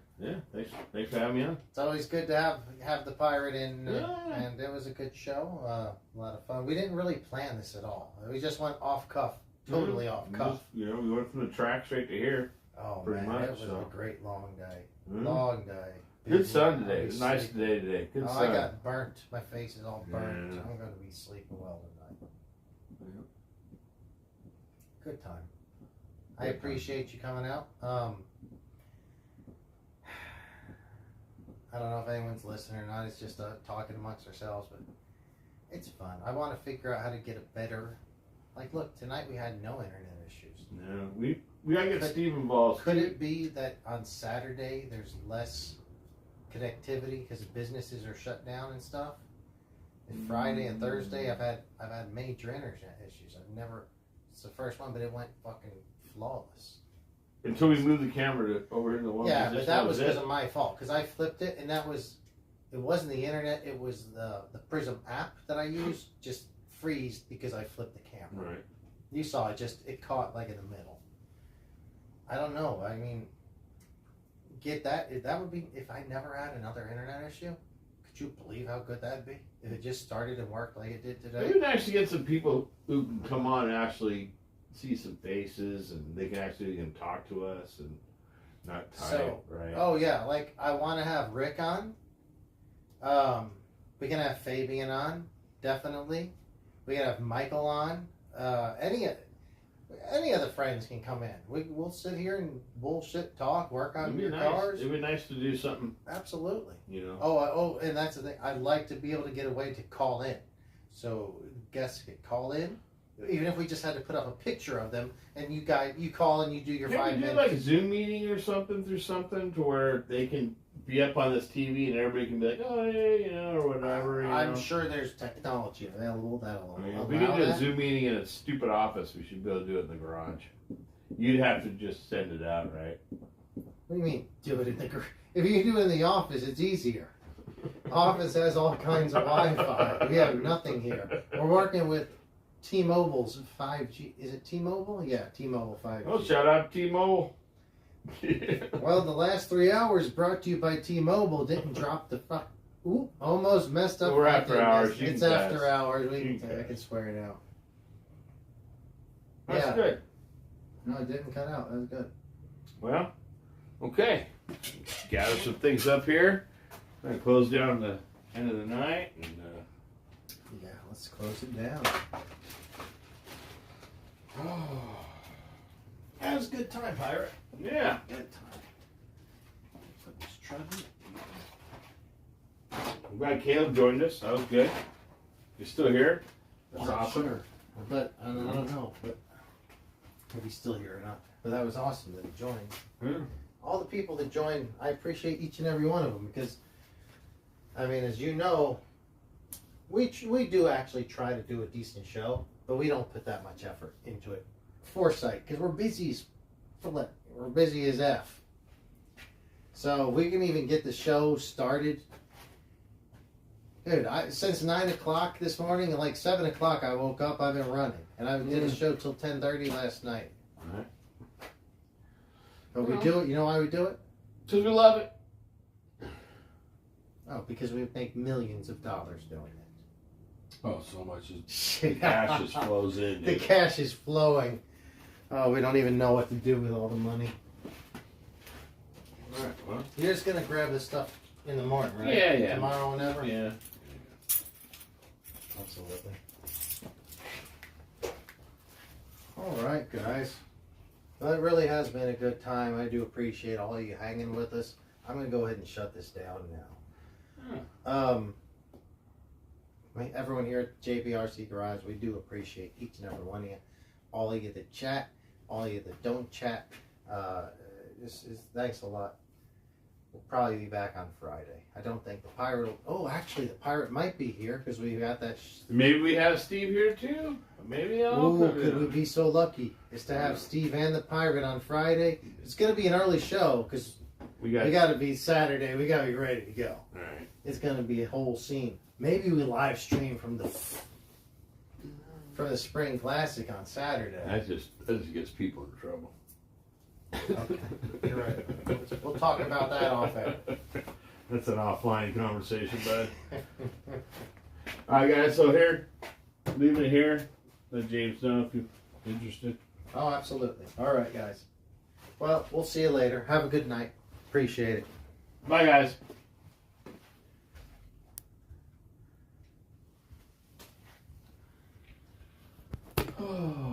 Thanks for having me on. It's always good to have the pirate in, Yeah. and it was a good show. A lot of fun. We didn't really plan this at all. We just went off cuff, totally off cuff. We went from the track straight to here. Oh Pretty man, much, it was so. a great long day. Mm. Long day. Good Busy. sun today. I'll It be was a nice sleeping. day today. Good Oh, sun. I got burnt. My face is all burnt. Yeah. I'm going to be sleeping well tonight. Yeah. Good time. I Good time. appreciate you coming out. I don't know if anyone's listening or not. It's just talking amongst ourselves, but it's fun. I want to figure out how to get a better. Like, look, tonight we had no internet issues. No, we gotta get Could- Steve involved. Could it be that on Saturday there's less connectivity because businesses are shut down and stuff? And Friday and Thursday, I've had major internet issues. It's the first one, but it went fucking flawless. Until we moved the camera over in the one Yeah, position, but that was it. because of my fault. Because I flipped it, and it wasn't the internet. It was the Prism app that I used just freezed because I flipped the camera. Right. You saw it caught like in the middle. I don't know. I mean, get that, that would be, if I never had another internet issue, could you believe how good that'd be? If it just started and worked like it did today. We can actually get some people who can come on and actually see some faces, and they can actually talk to us and not type, right? Oh yeah, like I want to have Rick on. We can have Fabian on, definitely. We can have Michael on. Any of the friends can come in. We'll sit here and bullshit talk, work on your cars. It'd be nice to do something. Absolutely. You know. Oh, and that's the thing. I'd like to be able to get a way to call in, so guests could call in, even if we just had to put up a picture of them, and you call and you do your 5 Can we minutes. do like a Zoom meeting or something through something to where they can be up on this TV and everybody can be like, oh yeah, you know, or whatever. I'm sure there's technology available that'll if we can do a Zoom meeting in a stupid office, we should be able to do it in the garage. You'd have to just send it out, right? What do you mean, do it in the garage? If you do it in the office, it's easier. Office has all kinds of Wi-Fi. We have nothing here. We're working with T-Mobile's 5G. Is it T-Mobile? Yeah, T-Mobile 5G. Oh, shout out T-Mobile. Well, the last 3 hours brought to you by T-Mobile didn't drop the fuck. Ooh, almost messed up. We're after hours. It's after hours. I can swear it out. That's good. No, it didn't cut out. That was good. Well, okay. Gather some things up here. I'm going to close down the end of the night. And, yeah, let's close it down. That was a good time, Pirate. yeah. Good time. Put this trouble. I'm glad Caleb joined us. That was good. You're still here? That's Oh, awesome. Sure. But I don't know. But if he's still here or not. But that was awesome that he joined. Yeah. All the people that joined, I appreciate each and every one of them because, I mean, as you know, we do actually try to do a decent show, but we don't put that much effort into it. Foresight, because we're busy as F. So we can even get the show started. Dude, since 9 o'clock this morning, and like 7 o'clock I woke up, I've been running. And I did a show till 10:30 last night. All right. But we do it, you know why we do it? Because we love it. Oh, because we make millions of dollars doing it. Oh, so much. The cash just flows in. The cash is flowing. Oh, we don't even know what to do with all the money. All right, well. You're just going to grab this stuff in the morning, right? Yeah. Tomorrow, whenever? Yeah. Absolutely. All right, guys. Well, it really has been a good time. I do appreciate all of you hanging with us. I'm going to go ahead and shut this down now. Everyone here at JBRC Garage, we do appreciate each and every one of you. All of you that chat, all of you that don't chat. Thanks a lot. We'll probably be back on Friday. I don't think the pirate will... Oh, actually, the pirate might be here because we got that... Maybe we have Steve here too. Maybe could we be so lucky as to have Steve and the pirate on Friday? It's going to be an early show because we got to be Saturday. We got to be ready to go. All right. It's going to be a whole scene. Maybe we live stream from the Spring Classic on Saturday. That just gets people in trouble. Okay, you're right. We'll talk about that off air. That's an offline conversation, bud. All right, guys. So here, leaving it here. Let James know if you're interested. Oh, absolutely. All right, guys. Well, we'll see you later. Have a good night. Appreciate it. Bye, guys. Oh.